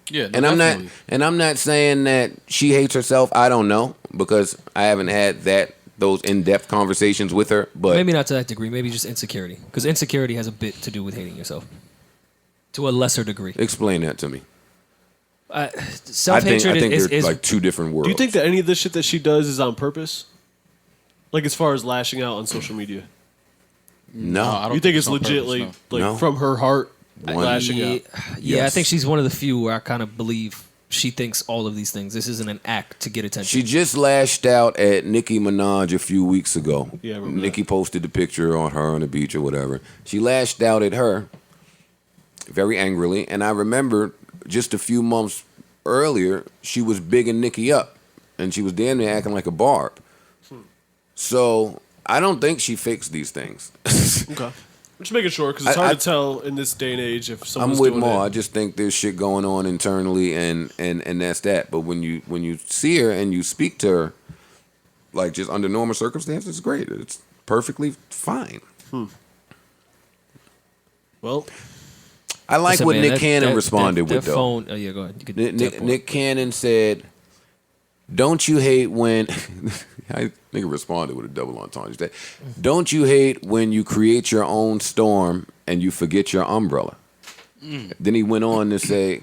Yeah, no, and definitely. I'm not saying that she hates herself. I don't know because I haven't had those in-depth conversations with her. But Maybe not to that degree. Maybe just insecurity. Because insecurity has a bit to do with hating yourself. To a lesser degree. explain that to me. Self-hatred I think is they're like two different worlds. Do you think that any of this shit that she does is on purpose? Like as far as lashing out on social media? No. I don't You think it's on legit purpose, like No. from her heart One- lashing out? Yeah, I Yes. think she's one of the few where I kind of believe she thinks all of these things. This isn't an act to get attention. She just lashed out at Nicki Minaj a few weeks ago. Yeah, I remember Nicki posted the picture on her on the beach or whatever. She lashed out at her very angrily, and I remember just a few months earlier, she was bigging Nicki up, and she was damn near acting like a barb. So I don't think she fixed these things. Okay. I'm just making sure because it's hard to tell in this day and age if I'm someone's with doing Maul. I it. just think there's shit going on internally, and that's that. But when you see her and you speak to her, like just under normal circumstances, it's great. It's perfectly fine. Well, I like Listen, what man, Nick that- Cannon that- responded that with though. phone, oh yeah, go ahead. You could, Nick Cannon said, "Don't you hate when?" I think responded with a double entendre. He said, "Don't you hate when you create your own storm and you forget your umbrella?" Then he went on to say,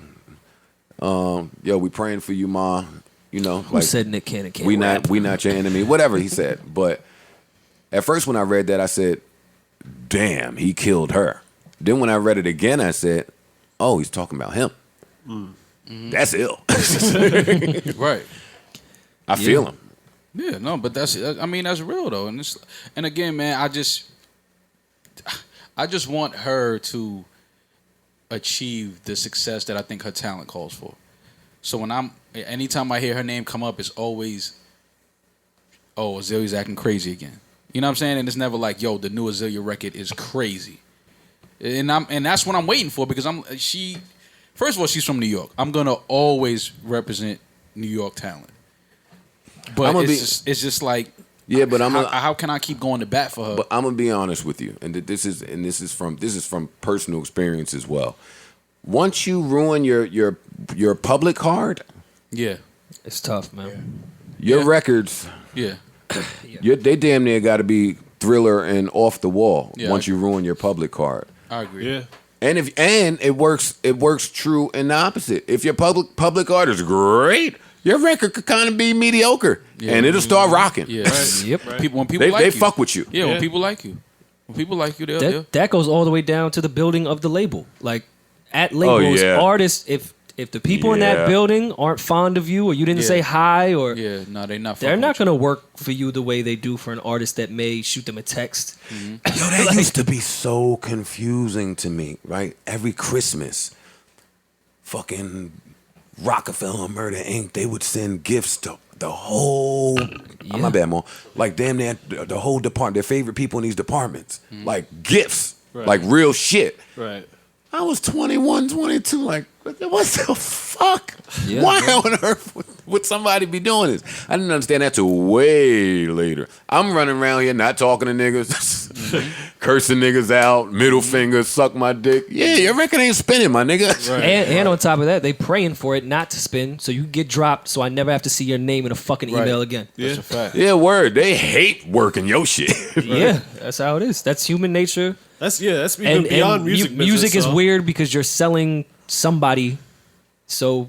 "Yo, we praying for you, ma. You know, Who said Nick Cannon can't we rap? not your enemy." Whatever he said. But at first, when I read that, I said, "Damn, he killed her." Then when I read it again, I said, "Oh, he's talking about him. That's ill." Right. I feel him. Yeah, no, but that's real though, and again, man, I just want her to achieve the success that I think her talent calls for. So anytime I hear her name come up, it's always, oh, Azealia's acting crazy again. You know what I'm saying? And it's never like, yo, the new Azealia record is crazy. And that's what I'm waiting for because first of all, she's from New York. I'm gonna always represent New York talent. But it's just like, yeah, but how can I keep going to bat for her? But I'm gonna be honest with you, and this is from personal experience as well. Once you ruin your public card, yeah, it's tough, man. Your records, yeah, they damn near got to be Thriller and Off the Wall. Yeah, once you ruin your public card, I agree. Yeah. and it works true in the opposite. If your public art is great, your record could kind of be mediocre, and it'll start rocking. Yeah, Right. Yep. Right. When people They like you, fuck with you. Yeah, Yeah. when people like you, they'll. That goes all the way down to the building of the label. Like at labels, yeah. artists, if the people in Yeah. that building aren't fond of you or you didn't say hi or Yeah, no, they're not. they're not gonna work for you the way they do for an artist that may shoot them a text. Yo, that used to be so confusing to me, right? Every Christmas, fucking Rockefeller and Murder Inc., they would send gifts to the whole, oh, my bad, Mo. Like, damn near the whole department, their favorite people in these departments. Like, gifts. Right. Like, real shit. Right. I was 21, 22, like, what the fuck? Yeah. Why on earth would somebody be doing this? I didn't understand that till way later. I'm running around here not talking to niggas, cursing niggas out, middle fingers, suck my dick. Yeah, your record ain't spinning, my nigga. Right. And on top of that, they praying for it not to spin, so you get dropped, so I never have to see your name in a fucking email again. That's a fact. Yeah, word. They hate working your shit. Yeah, that's how it is. That's human nature. That's even beyond music. Music business, is so. weird because you're selling somebody, so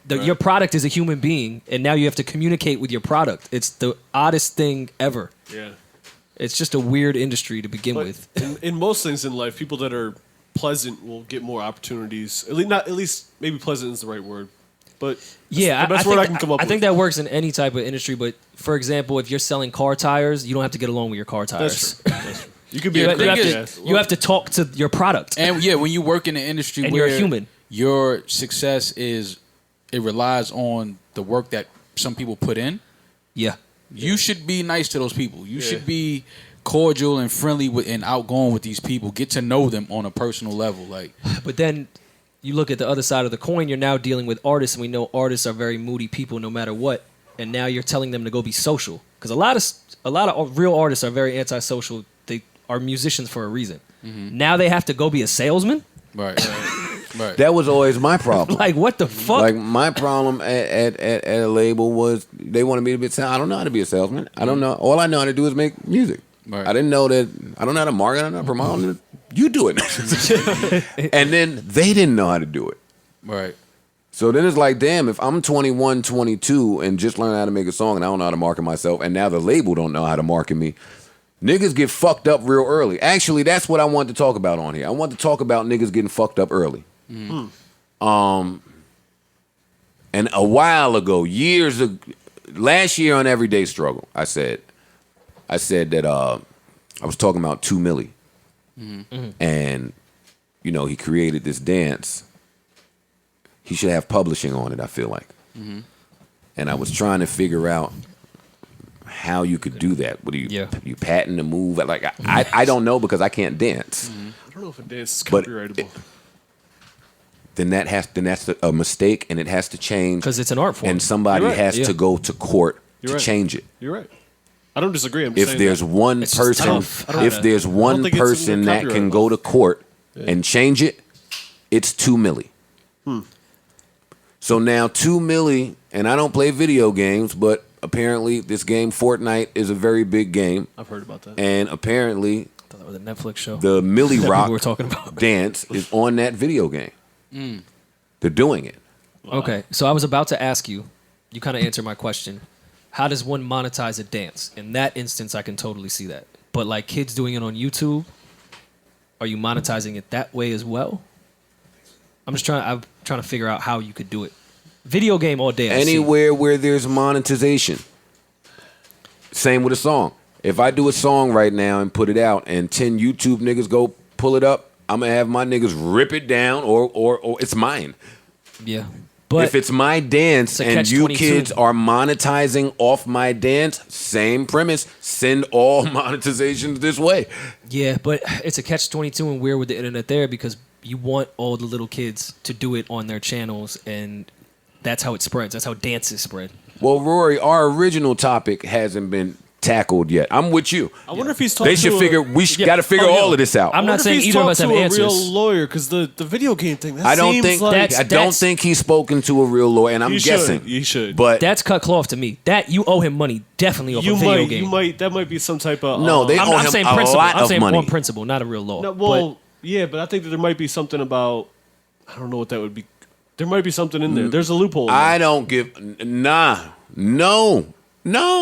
your product is a human being, and now you have to communicate with your product. It's the oddest thing ever. Yeah. It's just a weird industry to begin But with. in most things in life, people that are pleasant will get more opportunities. At least maybe pleasant is the right word. But Yeah, the best I word think, I can come up I with. think that works in any type of industry. But for example, if you're selling car tires, you don't have to get along with your car tires. That's true. That's true. You could be You, a you have critic. to, you have to talk to your product. And yeah, when you work in the industry And where you're a human. your success relies on the work that some people put in. Yeah. You should be nice to those people. You should be cordial and friendly and outgoing with these people. Get to know them on a personal level. Like, But then you look at the other side of the coin, you're now dealing with artists, and we know artists are very moody people no matter what. And now you're telling them to go be social. Because a lot of real artists are very antisocial. They are musicians for a reason. Now they have to go be a salesman? right. That was always my problem. Like, what the fuck? Like, my problem at a label was they wanted me to be a salesman. I don't know how to be a salesman. I don't know. All I know how to do is make music. Right. I didn't know that. I don't know how to market. I don't know how to promote. You do it. And then they didn't know how to do it. Right. So then it's like, damn, if I'm 21, 22 and just learning how to make a song and I don't know how to market myself, and now the label don't know how to market me, niggas get fucked up real early. Actually, that's what I want to talk about on here. I want to talk about niggas getting fucked up early. And a while ago, last year on Everyday Struggle, I said that I was talking about 2 Milli. And, you know, he created this dance. He should have publishing on it, I feel like. And I was trying to figure out how you could do that. What do you patent a move? Like, I don't know because I can't dance. I don't know if a dance is But copyrightable. then that's a mistake, and it has to change. Because it's an art form. And somebody You're right. has to go to court You're to right. change it. You're right. I don't disagree. I'm just If saying there's that. one It's just person, tough. I don't if there's one think it's person that can copyrightable. go to court and change it, it's 2 Milli. So now 2 Milli, and I don't play video games, but apparently this game Fortnite is a very big game, I've heard about that. and apparently I thought that was a Netflix show. the Milli That Rock we were talking about. dance is on that video game. They're doing it. Okay, so I was about to ask you, you kind of answered my question. How does one monetize a dance? In that instance, I can totally see that. But like kids doing it on YouTube, are you monetizing it that way as well? I'm trying to figure out how you could do it. Video game all day. I see. Anywhere where there's monetization. Same with a song. If I do a song right now and put it out and 10 YouTube niggas go pull it up, I'm going to have my niggas rip it down or it's mine. Yeah. But if it's my dance it's a and you catch-22. kids are monetizing off my dance, same premise. Send all monetizations this way. Yeah, but it's a catch-22 and weird with the internet there because you want all the little kids to do it on their channels, and that's how it spreads. That's how dances spread. Well, Rory, our original topic hasn't been tackled yet. I'm with you. I wonder if he's talking. They should figure. We got to figure all of this out. I'm not saying he's either of us talked have to answers. a real lawyer because the video game thing. That I don't seems think. like I don't think he's spoken to a real lawyer, and I'm guessing. You should. But That's cut cloth to me. That you owe him money definitely off you a video might. game. You might. That might be some type of. No, they owe I'm him saying a principle. lot I'm of saying money. on principle, not a real law. No, well, yeah, but I think that there might be something about. I don't know what that would be. There might be something in there. There's a loophole. In I there. don't give. No.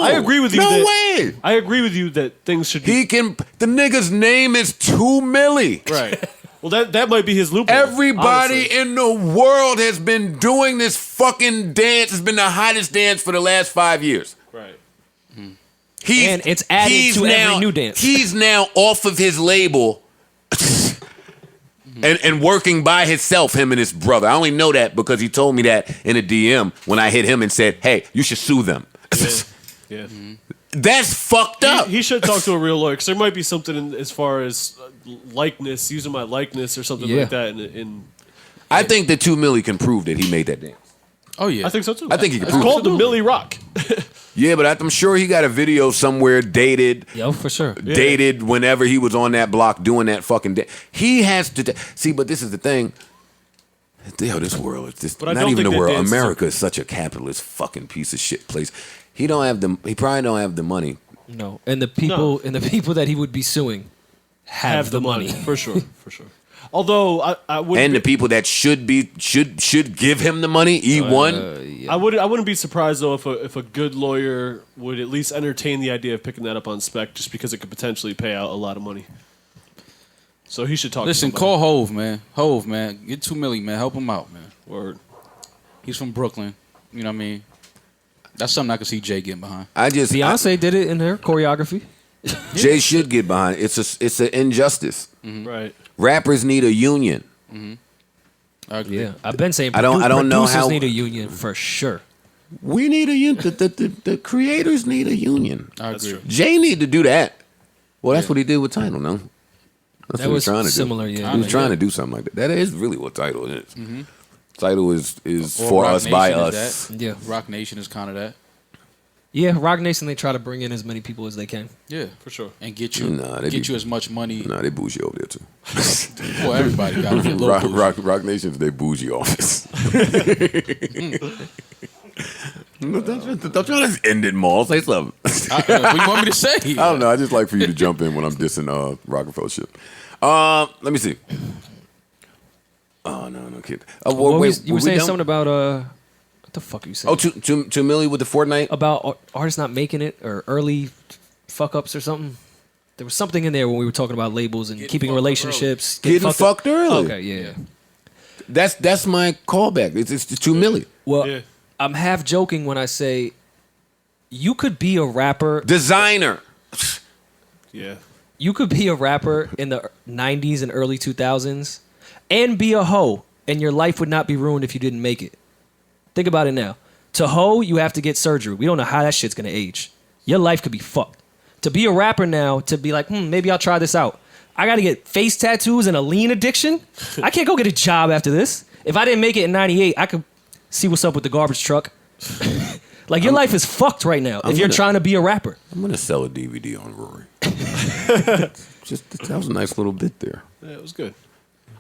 I agree with you. No that, way. I agree with you that things should be He can. The nigga's name is 2 Milli. right. Well, that might be his loophole. Everybody honestly. in the world has been doing this fucking dance. It's been the hottest dance for the last 5 years. Right. And it's added to every new dance. He's now off of his label and working by himself, him and his brother. I only know that because he told me that in a DM when I hit him and said, hey, you should sue them. Yeah. That's fucked up. He should talk to a real lawyer because there might be something in, as far as likeness, using my likeness or something like that. I think that 2 Milli can prove that he made that dance. Oh yeah, I think so too. I think he can It's prove called it. the Millie Rock. Yeah, but I'm sure he got a video somewhere dated. Yo, for sure. Dated whenever he was on that block doing that fucking dance. He has to see, but this is the thing. Yo, this world is just But I not don't even think the that world. dances America is such a capitalist fucking piece of shit place. He probably don't have the money. No, and the people that he would be suing have the money. for sure. Although I would, And the people that should give him the money, E1. I wouldn't be surprised though if a good lawyer would at least entertain the idea of picking that up on spec, just because it could potentially pay out a lot of money. So he should talk. Listen, to somebody. call Hove, man. Hove, man, get 2 Milli, man. Help him out, man. Word. He's from Brooklyn. You know what I mean? That's something I could see Jay getting behind. Beyonce did it in her choreography. Jay should get behind it. It's an injustice. Right. Rappers need a union. I agree. Yeah, I've been saying I don't know producers how- need a union for sure. We need a union. The creators need a union. I agree. Jay need to do that. Well, that's what he did with Tidal, no? That's That what was he's trying to similar, do. yeah. He was trying to do something like that. That is really what Tidal is. Tidal is Or for Rock us, by Nation is us. that. Yeah. Rock Nation is kind of that. Yeah, Rock Nation, they try to bring in as many people as they can. Yeah, For sure. and get you Nah, they get be- you as much money. Nah, they bougie over there too. Well, everybody got to get a little bougie. Rock Nation's they bougie office. Don't try to end it, Maul. Say something. What do you want me to say? I don't know. I just like for you to jump in when I'm dissing Rockefeller shit. Let me see. Oh no, kid. You were saying something about what the fuck are you saying? Oh, 2 Milli with the Fortnite. About artists not making it or early fuck ups or something. There was something in there when we were talking about labels and keeping relationships. Getting fucked early. Okay, yeah. That's my callback. It's the 2 Milli. Well, Yeah. I'm half joking when I say you could be a rapper. Designer. Yeah. You could be a rapper in the 90s and early 2000s and be a hoe, and your life would not be ruined if you didn't make it. Think about it now. To hoe, you have to get surgery. We don't know how that shit's going to age. Your life could be fucked. To be a rapper now, to be like, maybe I'll try this out. I got to get face tattoos and a lean addiction. I can't go get a job after this. If I didn't make it in 98, I could see what's up with the garbage truck. Like, your life is fucked right now if you're trying to be a rapper. I'm gonna sell a DVD on Rory. That was a nice little bit there. Yeah, it was good.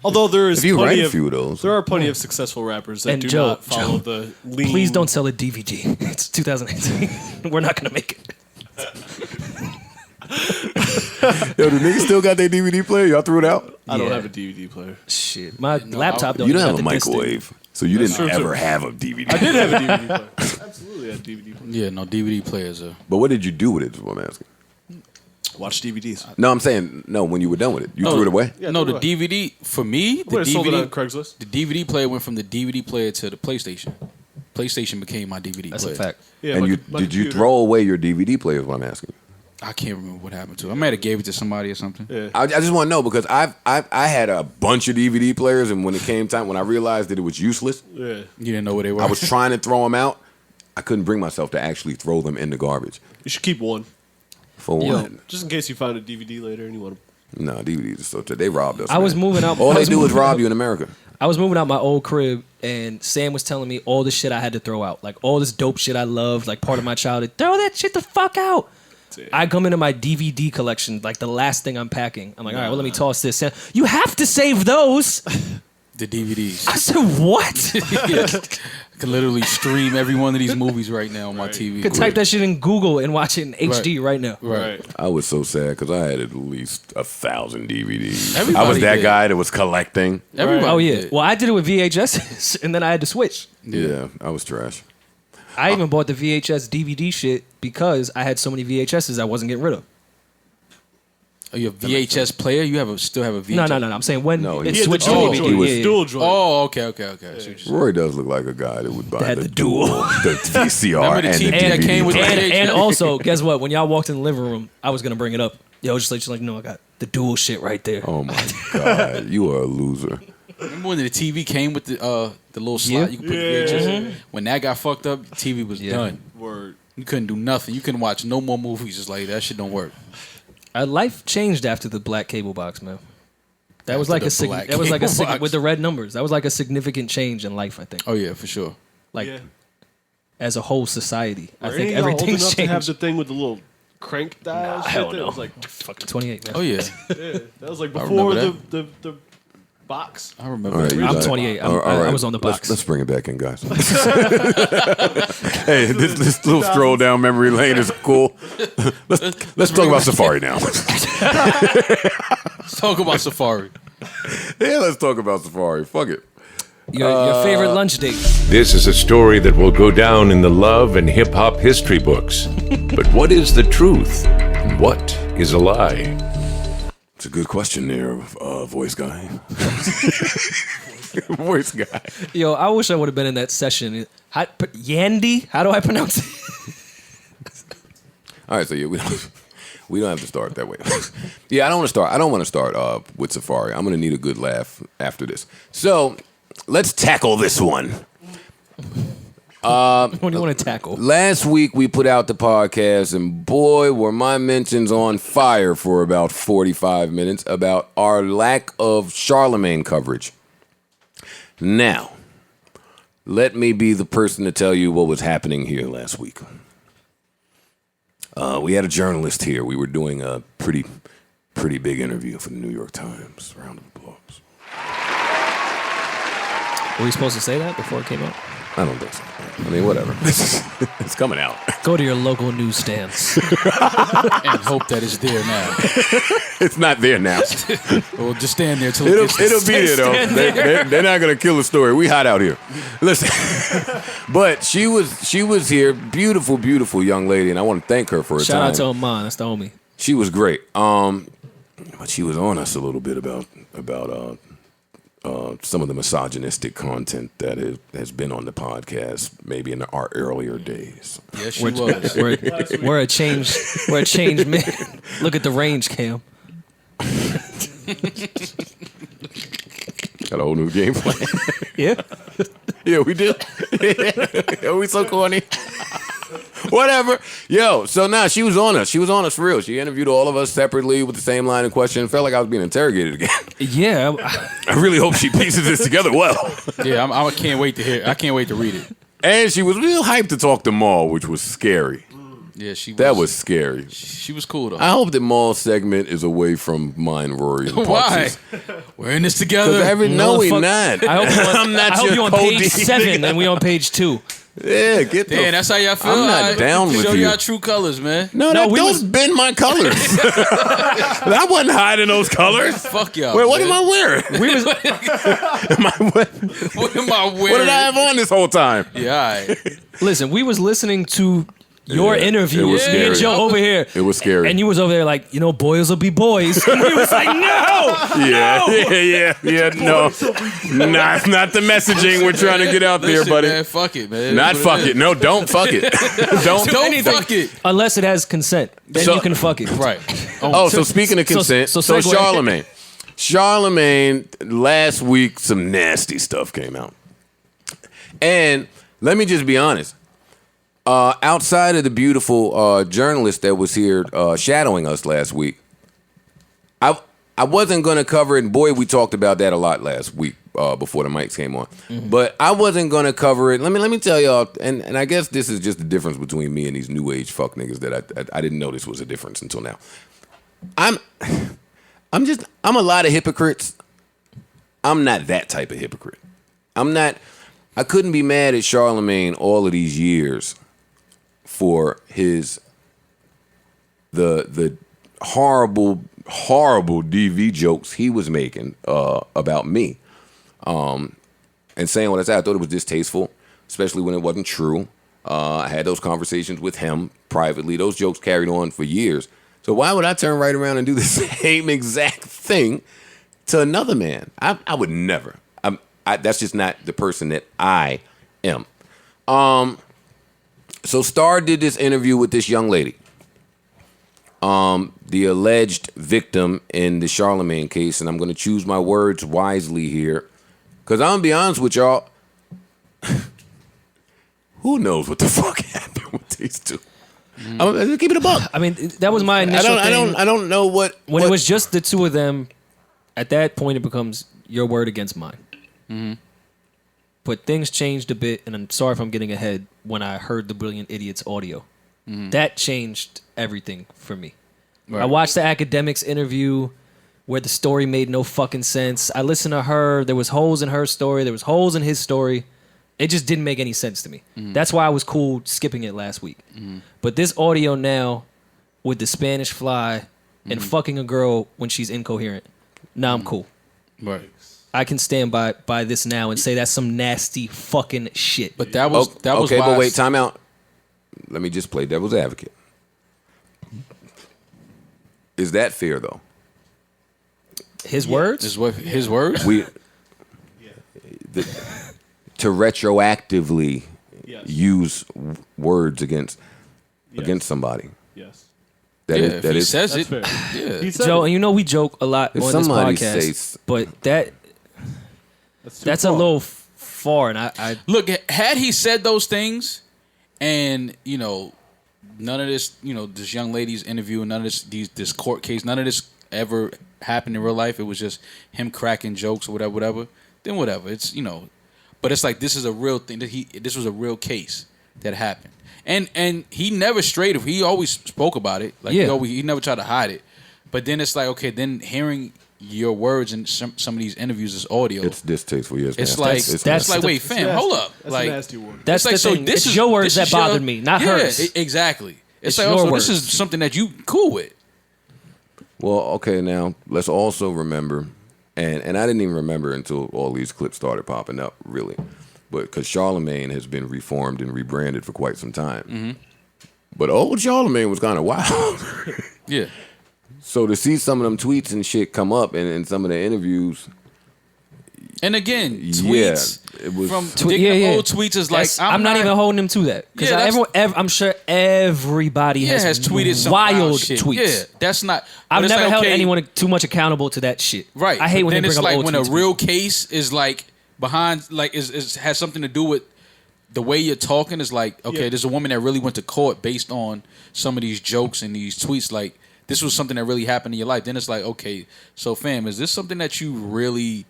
Although there is If you plenty write a of, few of those. there are plenty of successful rappers that And do Joe, not follow the lean. Please don't sell a DVD. It's 2018. We're not going to make it. Yo, the niggas still got their DVD player? Y'all threw it out? I don't Yeah. have a DVD player. Shit. My laptop don't You don't even have a the disc in it. microwave, so you didn't true, ever too. have a DVD. I did have a DVD player. Absolutely had a DVD player. Yeah, no DVD players are. But what did you do with it? Is what I'm asking. Watch DVDs. No, I'm saying no. When you were done with it, you threw it away. Yeah, no, threw the it away. DVD for me, the Would have sold it on DVD, Craigslist. the DVD player went from the DVD player to the PlayStation. PlayStation became my DVD That's player. a fact. Yeah, And my you co- my did you computer. throw away your DVD player? Is what I'm asking. I can't remember what happened to it. I might have gave it to somebody or something. Yeah. I just want to know because I had a bunch of DVD players, and when it came time, when I realized that it was useless, Yeah. You didn't know where they were. I was trying to throw them out. I couldn't bring myself to actually throw them in the garbage. You should keep one. For Yo. what? Just in case you find a DVD later and you want to. No, DVDs are so they robbed us. I was man. moving out. All I they was do is moving rob out- you in America. I was moving out my old crib, and Sam was telling me all the shit I had to throw out, like all this dope shit I loved, like part of my childhood. Throw that shit the fuck out. I come into my DVD collection, like the last thing I'm packing. I'm like, all right, well, let me toss this. Sam, you have to save those. The DVDs. I said, what? I can literally stream every one of these movies right now on my TV. You could type that shit in Google and watch it in HD right now. Right. I was so sad because I had at least 1,000 DVDs. I Everybody was that did. guy that was collecting. Everybody. Oh, yeah. did. Well, I did it with VHS, and then I had to switch. Yeah, I was trash. I even bought the VHS DVD shit because I had so many VHSs I wasn't getting rid of. Oh, you have VHS player? You still have a VHS? No. I'm saying when No, it he had switched to dual DVD. joint. was yeah, yeah. Dual joint. Oh, okay. I see what you're saying. Rory does look like a guy that would buy Had the the dual. the VCR Remember the and TV the that DVD came with the player. And also, guess what? When y'all walked in the living room, I was gonna bring it up. Yo, just like no, I got the dual shit right there. Oh my God, you are a loser. Remember when the TV came with the little slot Yeah. you could put the VHS? When that got fucked up, the TV was done. Word. You couldn't do nothing. You couldn't watch no more movies. Just like that shit don't work. Life changed after the black cable box, man. That was After like the a black that was like a cable box. with the red numbers. That was like a significant change in life, I think. Oh yeah, for sure. Like Yeah. as a whole society, I Are think any of y'all old everything's enough to have changed. the thing with the little crank dial shit? hell That no. was like, fuck, 28, man. Oh yeah, yeah. That was like I before remember the box. I remember. All right, that. you I'm guys- 28. all I was on the box. Let's bring it back in, guys. Hey, this little stroll down memory lane is cool. Let's talk about Safaree now. Let's talk about Safaree. Yeah, let's talk about Safaree. Fuck it. Your favorite lunch date? This is a story that will go down in the love and hip hop history books. But what is the truth? And what is a lie? It's a good question there, voice guy. Voice guy. Yo, I wish I would have been in that session. Yandy? How do I pronounce it? All right, so yeah, we don't have to start that way. Yeah, I don't want to start with Safaree. I'm gonna need a good laugh after this. So let's tackle this one. What do you want to tackle? Last week we put out the podcast, and boy, were my mentions on fire for about 45 minutes about our lack of Charlamagne coverage. Now, let me be the person to tell you what was happening here last week. We had a journalist here. We were doing a pretty big interview for the New York Times. Round of applause. Were we supposed to say that before it came out? I don't think so. I mean, whatever. It's coming out. Go to your local newsstands. And hope that it's there now. It's not there now. Well, just stand there till It'll gets be there though. They're not gonna kill the story. We hot out here. Listen, but she was here, beautiful young lady, and I want to thank her for her Shout time. out to Oman. That's the homie. She was great. But she was on us a little bit about some of the misogynistic content that has been on the podcast, maybe in our earlier days. Yes, she was. We're a change man. Look at the range, Cam. Got a whole new game plan. Yeah. Yeah, we did. Yeah, we so corny. Whatever. Yo, so now she was on us. She was on us for real. She interviewed all of us separately with the same line of question. It felt like I was being interrogated again. Yeah. I really hope she pieces this together well. Yeah, I can't wait to hear. I can't wait to read it. And she was real hyped to talk to Mal, which was scary. Yeah, she. That was scary. She was cool though. I hope that Mal's segment is away from mine, Rory, and Why? Parks'. We're in this together. No, we Motherfucker. not. I hope I'm not I hope your you on page Cody. 7 and we on page 2. Yeah, get the. Damn, that's how y'all feel. I'm not Alright. down with Show you. y'all true colors, man. No, those been my colors. I wasn't hiding those colors. Fuck y'all. Wait, what am man. I wearing? What am I wearing? What did I have on this whole time? Yeah, all right. Listen, we was listening to your interview. It was Me and scary. Joe over here. It was scary. And you was over there like, boys will be boys. And we was like, no. Yeah. No, not the messaging we're trying to get out there, Listen, buddy. man, fuck it, man. Not That's what fuck is. it. No, don't fuck it. Don't. Don't fuck it. Unless it has consent. Then So- you can fuck it. Right. Oh, so speaking of consent, so segue. Charlamagne, last week some nasty stuff came out. And let me just be honest. Outside of the beautiful journalist that was here shadowing us last week, I wasn't going to cover it. And boy, we talked about that a lot last week before the mics came on. Mm-hmm. But I wasn't going to cover it. Let me tell y'all, and I guess this is just the difference between me and these new age fuck niggas that I didn't know this was a difference until now. I'm a lot of hypocrites. I'm not that type of hypocrite. I couldn't be mad at Charlamagne all of these years for the horrible DV jokes he was making about me, and saying what I said. I thought it was distasteful, especially when it wasn't true. I had those conversations with him privately. Those jokes carried on for years. So why would I turn right around and do the same exact thing to another man? I would never. That's just not the person that I am. So Star did this interview with this young lady, the alleged victim in the Charlamagne case, and I'm going to choose my words wisely here, because I'm going to be honest with y'all, who knows what the fuck happened with these two? I'm gonna keep it a buck. I mean, that was my initial thing. I don't know what When it was just the two of them, at that point it becomes your word against mine. Mm-hmm. But things changed a bit, and I'm sorry if I'm getting ahead, when I heard the Brilliant Idiots audio. Mm-hmm. That changed everything for me. Right. I watched the academics interview where the story made no fucking sense. I listened to her. There was holes in her story. There was holes in his story. It just didn't make any sense to me. Mm-hmm. That's why I was cool skipping it last week. But this audio now with the Spanish fly and fucking a girl when she's incoherent, now I'm cool. Right. I can stand by this now and say that's some nasty fucking shit. But that was okay. why But wait, time out. Let me just play devil's advocate. Is that fair though? His words? his words. To retroactively Yes. use words against somebody. Yes. That yeah, is if that he is says That's it. fair. Yeah. He said Joe, it. and you know we joke a lot If on this somebody podcast, says- but that's too a far. little far, and I Look, had he said those things, and none of this, this young lady's interview, and none of this court case, none of this ever happened in real life. It was just him cracking jokes or whatever. Then whatever. It's but it's like this is a real thing this was a real case that happened, and he never strayed. He always spoke about it. Like Yeah. he never tried to hide it. But then it's like, okay, then hearing your words in some of these interviews, this audio, It's distasteful. Yes, it's nasty. like It's that's nasty. like, wait, It's fam, nasty. hold up, That's like a nasty word. that's it's the like, thing. so It's your words that your- bothered me, not hers. Exactly. It's It's like, your also, words. this is something that you cool with. Well, okay, now let's also remember, and I didn't even remember until all these clips started popping up, really, but because Charlamagne has been reformed and rebranded for quite some time. Mm-hmm. But old Charlamagne was kind of wild. Yeah. So to see some of them tweets and shit come up in some of the interviews, And again, tweets it was from Tweet- digging yeah, up yeah. old tweets is like That's- I'm not even holding him to that because Yeah, that's- I'm sure everybody has tweeted some wild shit. tweets. Yeah, that's not. I've but it's never like, held okay, anyone too much accountable to that shit. Right. I hate but when then they it's bring like up old when tweets. a real case is like behind, like is has something to do with the way you're talking. Is like, okay, Yeah. there's a woman that really went to court based on some of these jokes and these tweets. Like this was something that really happened in your life. Then it's like, okay, so fam, is this something that you really?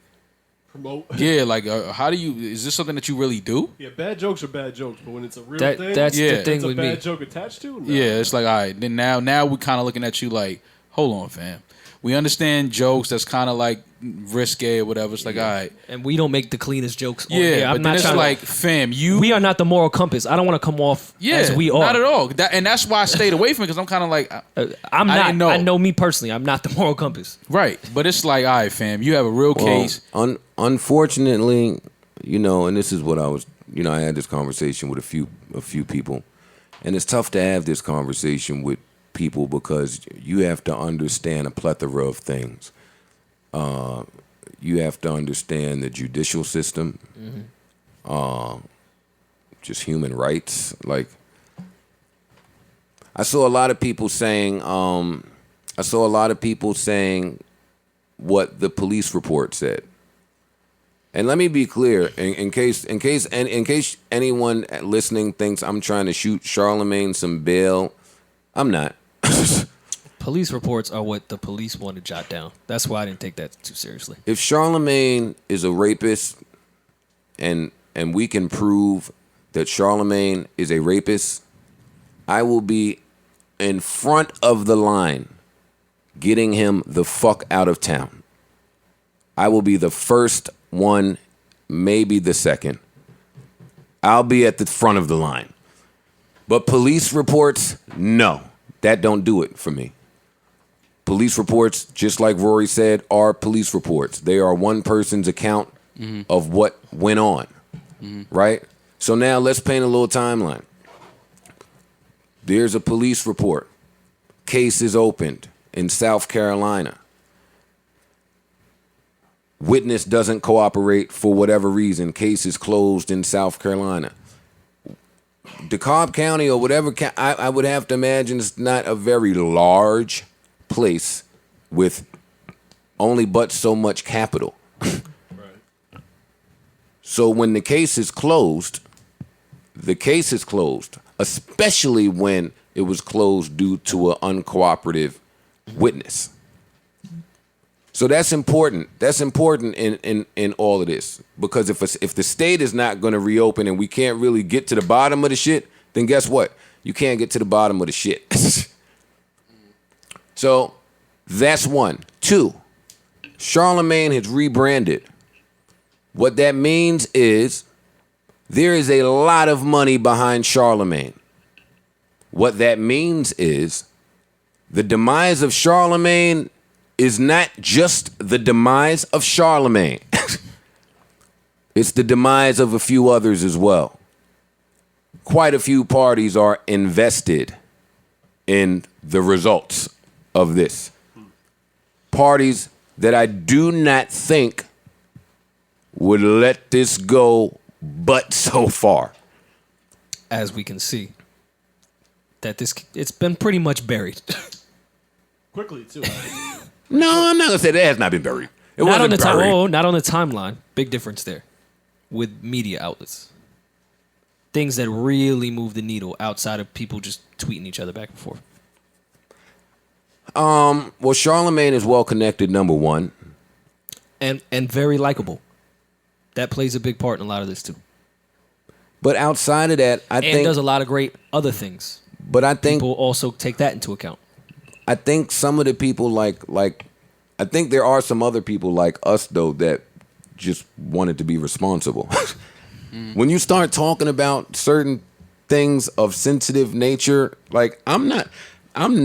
Promote. Yeah, like how do you? Is this something that you really do? Yeah, bad jokes are bad jokes, but when it's a real That- thing, that's the it's thing a with bad me. joke attached to. No. Yeah, it's like, all right, then now we're kind of looking at you like, hold on, fam. We understand jokes that's kind of like risque or whatever. It's like, all right, And we don't make the cleanest jokes. On yeah, here. I'm but then not it's trying like, fam, you. we are not the moral compass. I don't want to come off as we are. not at all. And that's why I stayed away from it because I'm kind of like, I'm I not. didn't know. I know me personally. I'm not the moral compass. right. But it's like, all right, fam, you have a real case. Unfortunately, and this is what I was, I had this conversation with a few people, And it's tough to have this conversation with people because you have to understand a plethora of things. You have to understand the judicial system, just human rights. Like, I saw a lot of people saying what the police report said. And let me be clear, in case anyone listening thinks I'm trying to shoot Charlamagne some bail, I'm not. Police reports are what the police want to jot down. That's why I didn't take that too seriously. If Charlamagne is a rapist, and we can prove that Charlamagne is a rapist, I will be in front of the line getting him the fuck out of town. I will be the first one, maybe the second. I'll be at the front of the line. But police reports, no, that don't do it for me. Police reports, just like Rory said, are police reports. They are one person's account of what went on, right? So now let's paint a little timeline. There's a police report. Case is opened in South Carolina. Witness doesn't cooperate for whatever reason. Case is closed in South Carolina. DeKalb County or whatever, I would have to imagine it's not a very large place with only but so much capital. Right. So when the case is closed, especially when it was closed due to an uncooperative witness. So that's important. That's important in all of this. Because if the state is not going to reopen and we can't really get to the bottom of the shit, then guess what? You can't get to the bottom of the shit. So that's one. Two, Charlamagne has rebranded. What that means is there is a lot of money behind Charlamagne. What that means is the demise of Charlamagne is not just the demise of Charlamagne. It's the demise of a few others as well. Quite a few parties are invested in the results of this. Parties that I do not think would let this go but so far. As we can see, that it's been pretty much buried. Quickly, too. No, I'm not going to say that has not been buried. It not wasn't on the buried. not on the timeline. Big difference there with media outlets. Things that really move the needle outside of people just tweeting each other back and forth. Well, Charlamagne is well connected, number one. And very likable. That plays a big part in a lot of this too. But outside of that, I think does a lot of great other things. But I think people also take that into account. I think some of the people like I think there are some other people like us though that just wanted to be responsible. When you start talking about certain things of sensitive nature, like I'm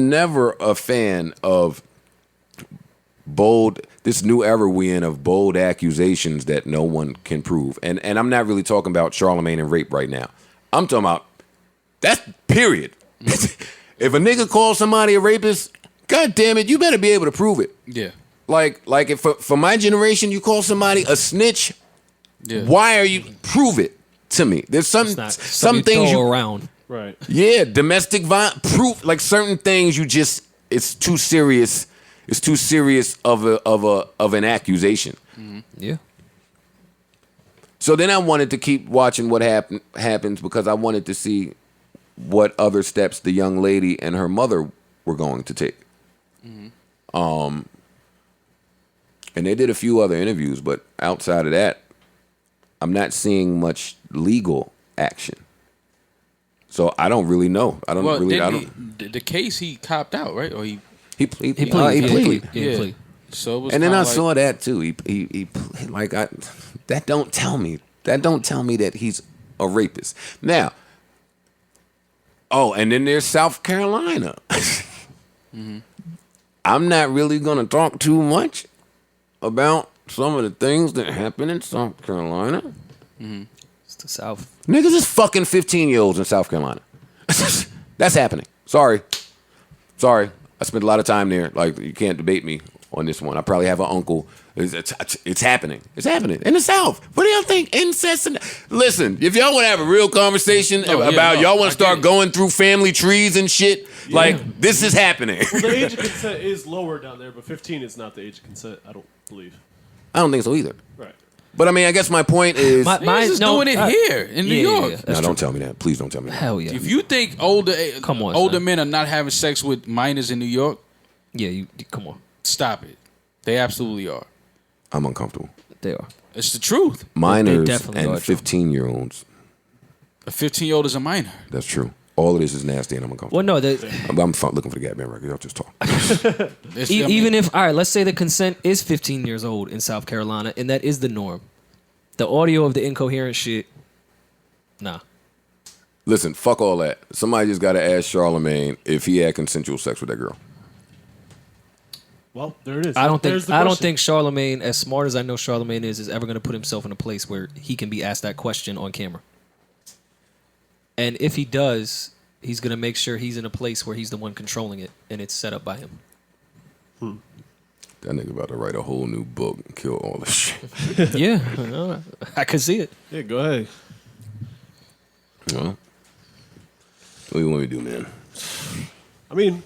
never a fan of this new era we in of bold accusations that no one can prove. And I'm not really talking about Charlamagne and rape right now. I'm talking about that's period. If a nigga calls somebody a rapist, God damn it, you better be able to prove it. Yeah. Like if for my generation, you call somebody a snitch, why are you prove it to me? There's some things you around. Right. Yeah, domestic violence proof, like certain things you just it's too serious. It's too serious of an accusation. Mm-hmm. Yeah. So then I wanted to keep watching what happens because I wanted to see what other steps the young lady and her mother were going to take. Mm-hmm. And they did a few other interviews, but outside of that, I'm not seeing much legal action. So I don't really know. The case he copped out, right? Or he pleaded. Yeah. So it was and then I like, saw that too. He like that don't tell me that he's a rapist. Now, and then there's South Carolina. Mm-hmm. I'm not really gonna talk too much about some of the things that happen in South Carolina. Mm-hmm. It's the South. Niggas is fucking 15-year-olds in South Carolina. That's happening. Sorry. I spent a lot of time there. Like, you can't debate me on this one. I probably have an uncle. It's happening. It's happening in the South. What do y'all think? Incest and listen. If y'all want to have a real conversation y'all want to start going through family trees and shit, like this is happening. Well, the age of consent is lower down there, but 15 is not the age of consent. I don't believe. I don't think so either. Right. But I mean, I guess my point is, Mine's doing it here in New York. No, don't tell me that. Please don't tell me that. Hell yeah. If you think older men are not having sex with minors in New York, you come on. Stop it. They absolutely are. I'm uncomfortable. They are. It's the truth. Minors definitely and are 15-year-olds. A 15-year-old is a minor. That's true. All of this is nasty and I'm uncomfortable. Well, no, I'm looking for the Gap Band record. Y'all just talk. even if, all right, let's say the consent is 15 years old in South Carolina, and that is the norm. The audio of the incoherent shit, nah. Listen, fuck all that. Somebody just got to ask Charlamagne if he had consensual sex with that girl. Well, there it is. I don't think Charlamagne, as smart as I know Charlamagne is ever going to put himself in a place where he can be asked that question on camera. And if he does, he's going to make sure he's in a place where he's the one controlling it, and it's set up by him. That nigga about to write a whole new book and kill all this shit. Yeah, I could see it. Yeah, go ahead. Well, what do you want me to do, man? I mean,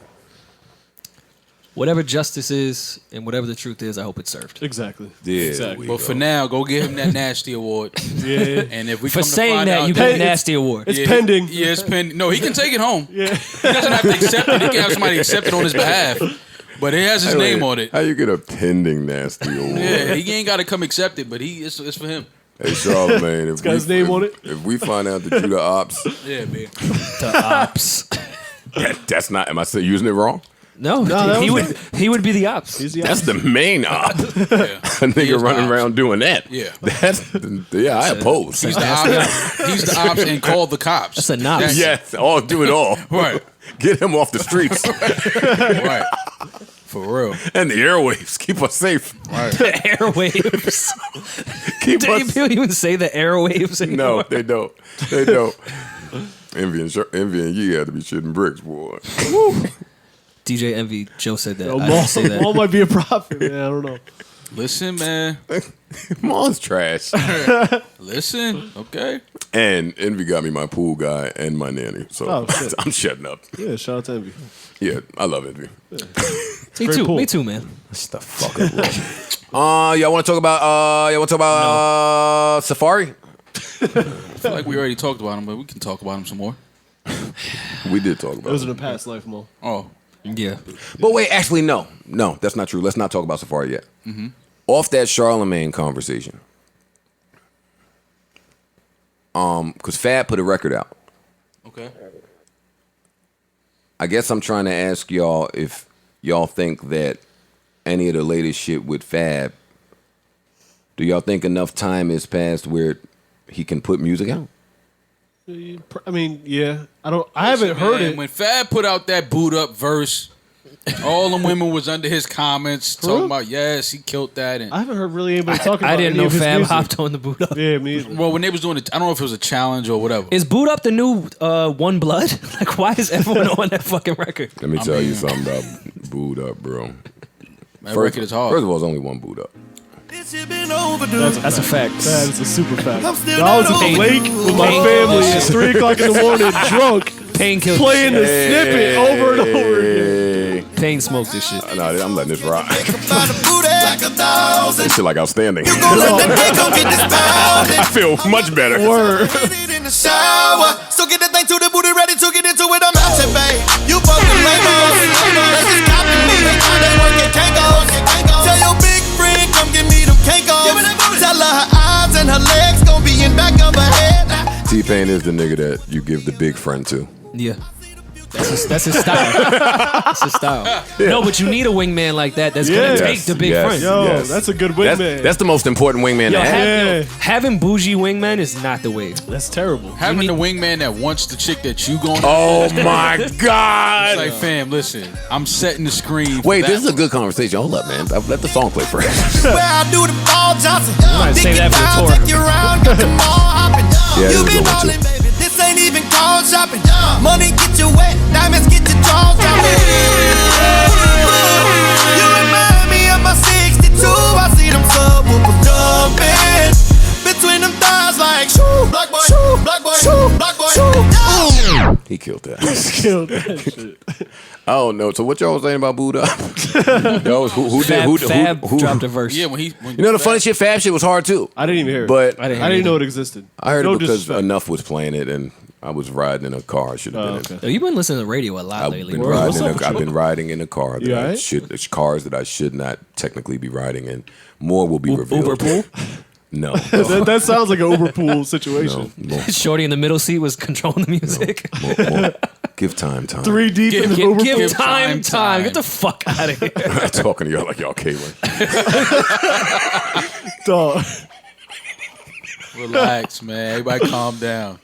whatever justice is and whatever the truth is, I hope it's served. Exactly. Yeah, exactly. But for now, go give him that nasty award. Yeah. And if we For come to saying find that, out you get a nasty award. It's pending. Yeah, it's pending. No, he can take it home. Yeah. He doesn't have to accept it. He can have somebody accept it on his behalf. But it has his name on it. How you get a pending nasty award? Yeah, he ain't got to come accept it, but it's for him. Hey, Charlamagne, It's got his name on it. If we find out that you the ops, Yeah, man. The ops. that's not. Am I still using it wrong? No, he would be the ops. He's the That's the main op. Yeah. A nigga running around doing that. Yeah. I oppose. He's the ops. He's the ops and call the cops. That's a knob. Yes, do it all. Right. Get him off the streets. Right. For real. And the airwaves. Keep us safe. Right. The airwaves. Keep Do us. people even say the airwaves anymore? No, they don't. They don't. Envy and Yee had to be shitting bricks, boy. DJ Envy, Joe said that. Oh, I didn't say that. Maul might be a prophet, man. I don't know. Listen, man. Maul's trash. Listen. Okay. And Envy got me my pool guy and my nanny. So shit. I'm shutting up. Yeah, shout out to Envy. Yeah, I love Envy. Me too. pool. Me too, man. Shut the fuck up. Y'all want to talk about Safaree? I feel like we already talked about him, but we can talk about him some more. We did talk It about was it. in a past life, Maul. Oh. Yeah. But wait, actually, no, that's not true. Let's not talk about Safaree yet. Mm-hmm. Off that Charlamagne conversation, because Fab put a record out. Okay. I guess I'm trying to ask y'all if y'all think that any of the latest shit with Fab, do y'all think enough time has passed where he can put music out? I mean, yeah. I haven't heard it. When Fab put out that boot up verse, all them women was under his comments talking about, yes, he killed that. And I haven't heard really anybody talking about I didn't any know of his Fab music. hopped on the boot up. Yeah, me either. well, when they was doing it, I don't know if it was a challenge or whatever. Is Boot Up the new One Blood? Like, why is everyone on that fucking record? Let me tell you something about Boot Up, bro. That record is hard. First of all, there's only one Boot Up. That's a fact. That is a super fact. I was at the lake with my family at 3 o'clock in the morning, drunk, Painkiller. playing the snippet over and over again. Pain smoked this shit. No, I'm letting this rock. This shit like outstanding. I feel much better. Word. So get the thing to the booty ready to get into it. I'm out here, babe. You fucking lame-os. They just copy me. They working Kankos. Tell your big friend, come give me them Kankos. Tell her her eyes and her legs gon' be in back of her head. T-Pain is the nigga that you give the big friend to. Yeah. That's his style. That's his style. Yeah. No, but you need a wingman like that that's gonna take the big friend. Yo, that's a good wingman. That's the most important wingman to have. Having bougie wingman is not the wave. That's terrible. Having the wingman that wants the chick that you going to Oh my God. It's like, fam, listen, I'm setting the screen. Wait, this is a good conversation. Hold up, man. Let the song play first. Where I do the ball Johnson. might say that for the tour. Take you around, got them all hopping. Yeah, You this is a been good one, too. ballin', baby. This ain't even called on shopping. Money get you wet, diamonds get your jaws dropping. You remind me of my 62. I see them subwoofers jumping between them thighs like shoo, black boy, shoo, black boy, shoo, black boy. He killed that. Killed that shit. I don't know. So what y'all was saying about Buddha? Yo, who Fab dropped a verse. Yeah, when You know the funny shit, Fab shit was hard too. I didn't even hear it. But I didn't know it existed. I heard No it because disrespect. Enough was playing it, and I was riding in a car. I should have been in. okay. Yo, you've been listening to the radio a lot I've lately. been bro. riding. I've been riding in a car that You I alright? should. It's cars that I should not technically be riding in. More will be revealed. Uber pool? No. That sounds like an Uber pool situation. No. Shorty in the middle seat was controlling the music. More. Give time. 3 deep in the Uber Give pool. time. time. Get the fuck out of here. I'm talking to y'all like y'all Caitlin. Dog. Relax, man. Everybody calm down.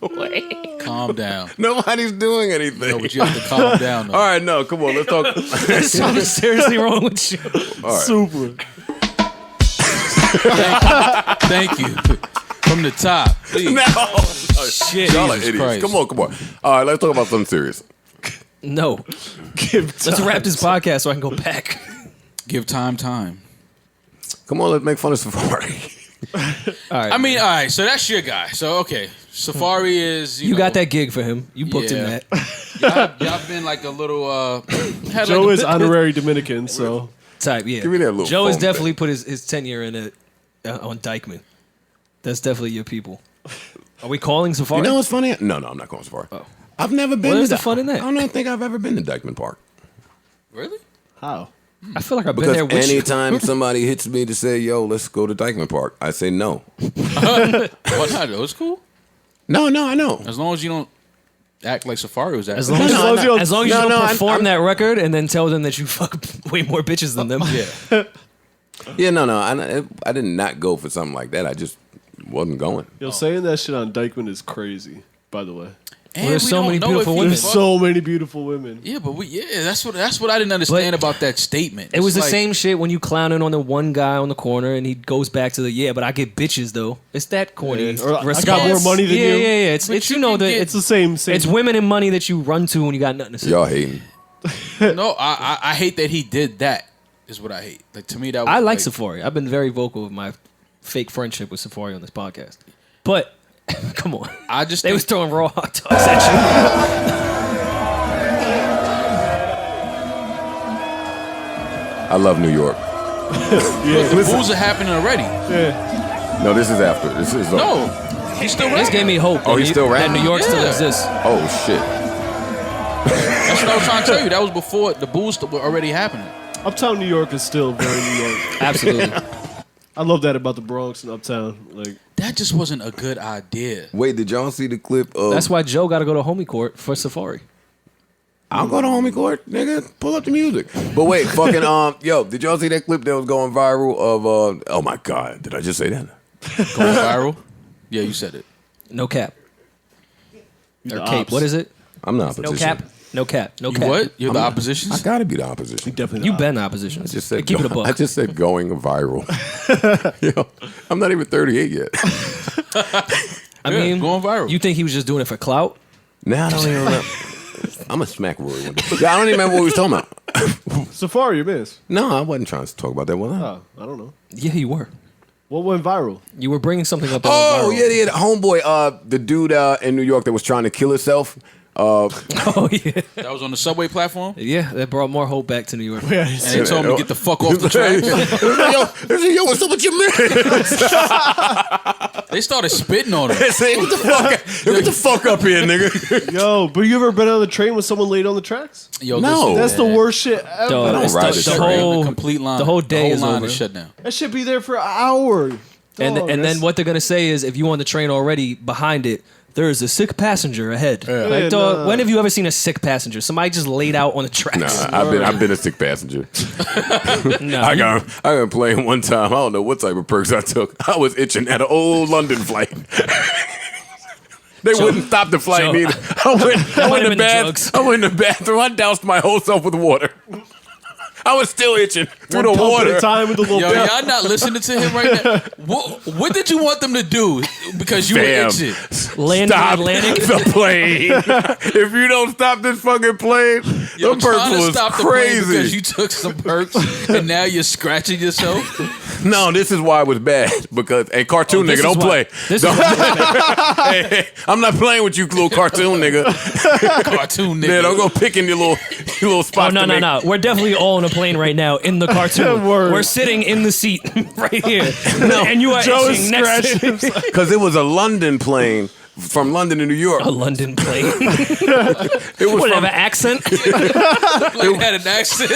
Calm down. Nobody's doing anything. No, but you have to calm down. Though. All right, no, come on, let's talk. There's something seriously wrong with you. Super. Thank you. From the top, please. No. Shit, Y'all are Jesus idiots. Christ. Come on. All right, let's talk about something serious. No. Let's wrap this podcast so I can go back. Give time. Come on, let's make fun of Safaree. All right. I mean, all right. So that's your guy. So okay, Safaree is you know, got that gig for him. You booked him Yeah. that. Y'all been like a little. Had Joe like a is bit- honorary Dominican, so Type, yeah. Give me that little Joe has foam definitely thing. put his tenure in it on Dykman. That's definitely your people. Are we calling Safaree? You know what's funny? No, I'm not going Safaree. Oh. I've never been. What to is the fun in that? I don't think I've ever been to Dykman Park. Really? how? I feel like I've been Because there with you. anytime somebody hits me to say, "Yo, let's go to Dykman Park," I say no. What not? It's cool. No, I know. As long as you don't act like Safaree was acting. As long as, No, no, as long as you no, don't no, perform I'm- that record and then tell them that you fuck way more bitches than them. Yeah. Yeah, no. I did not go for something like that. I just wasn't going. Yo, saying that shit on Dykman is crazy, by the way. And there's we so don't many know beautiful if he women. There's fucked- so many beautiful women. Yeah, but that's what I didn't understand But about that statement. It was It's the like, same shit when you clowning on the one guy on the corner and he goes back to the but I get bitches though. It's that corny. Yeah. Or, I response. got more money than yeah, you. Yeah. It's But you you know can that get- It's the same. it's women and money that you run to when you got nothing to say. Y'all hating. No, I hate that he did that. Is what I hate. Like to me, that was I like Safaree. I've been very vocal with my fake friendship with Safaree on this podcast. But come on, I just they think, was throwing raw hot dogs at I love New York. the bulls are happening already. Yeah. No, this is after. This is No, he's still you. This rapping. gave me hope. Oh, that he's still that rapping? New York still Yeah. exists. Oh shit. That's what I was trying to tell you. That was before the bulls were already happening. Uptown New York is still very New York. Absolutely. I love that about the Bronx and Uptown. Like, That just wasn't a good idea. Wait, did y'all see the clip of? That's why Joe got to go to homie court for Safaree. I'll go to homie court, nigga. Pull up the music. But wait, fucking yo, did y'all see that clip that was going viral of? Oh my god, did I just say that? Going viral. Yeah, you said it. No cap. the Or cape. ops. What is it? I'm the No opposition. cap. No cap. No You cap. what? You're the I opposition. gotta be the opposition. definitely. You been the opposition. I just said keep it a buck. I just said going viral. Yo, I'm not even 38 yet. I Yeah, mean, going viral. You think he was just doing it for clout? Now I don't even remember. I'm a smack Rory one day. Yeah, I don't even remember what we was talking about. Safari, you missed. No, I wasn't trying to talk about that, was I? Oh, I don't know. Yeah, you were. What went viral? You were bringing something up. That Oh was viral. yeah, the homeboy, the dude in New York that was trying to kill himself. Oh yeah. That was on the subway platform. Yeah, that brought more hope back to New York. Yeah, And they told him to get the fuck off the track. Yo, what's up with your man? They started spitting on him. Say, what the fuck? Get the fuck up here, nigga. Yo, but you ever been on the train with someone laid on the tracks? Yo, No. listen, That's the man. worst shit ever. Dog, don't it's ride the, the the train. whole The complete line. The whole day the is whole line over. is shut down. That should be there for an hour. And Dog, and that's- then what they're gonna say is, if you on the train already, behind it, there is a sick passenger ahead. Yeah, Like, dog, nah. when have you ever seen a sick passenger? Somebody just laid out on the tracks. Nah, I've been a sick passenger. No, I got a plane one time. I don't know what type of perks I took. I was itching at an old London flight. They wouldn't stop the flight Joe, neither. I went him in in the the drugs. bathroom. I went in the bathroom. I doused my whole self with water. I was still itching through One the pump water. at a time with the little Yo, y'all not listening to him right now. What did you want them to do? Because you were Damn. itching. Land in Stop Atlantic. the plane. If you don't stop this fucking plane, Yo, the perks trying to was stop the plane because crazy. you took some perks and now you're scratching yourself. No, this is why it was bad. Because, hey, cartoon this nigga, is don't why- play. This is Hey, I'm not playing with you, little cartoon nigga. Cartoon nigga. Yeah, don't go picking your little Oh, spots. no. We're definitely all on a plane right now in the cartoon. Word. We're sitting in the seat right here. And you are Joe is itching next to Because it was a London plane from London to New York. a London plane. It was Whatever from, accent. Like had an accent.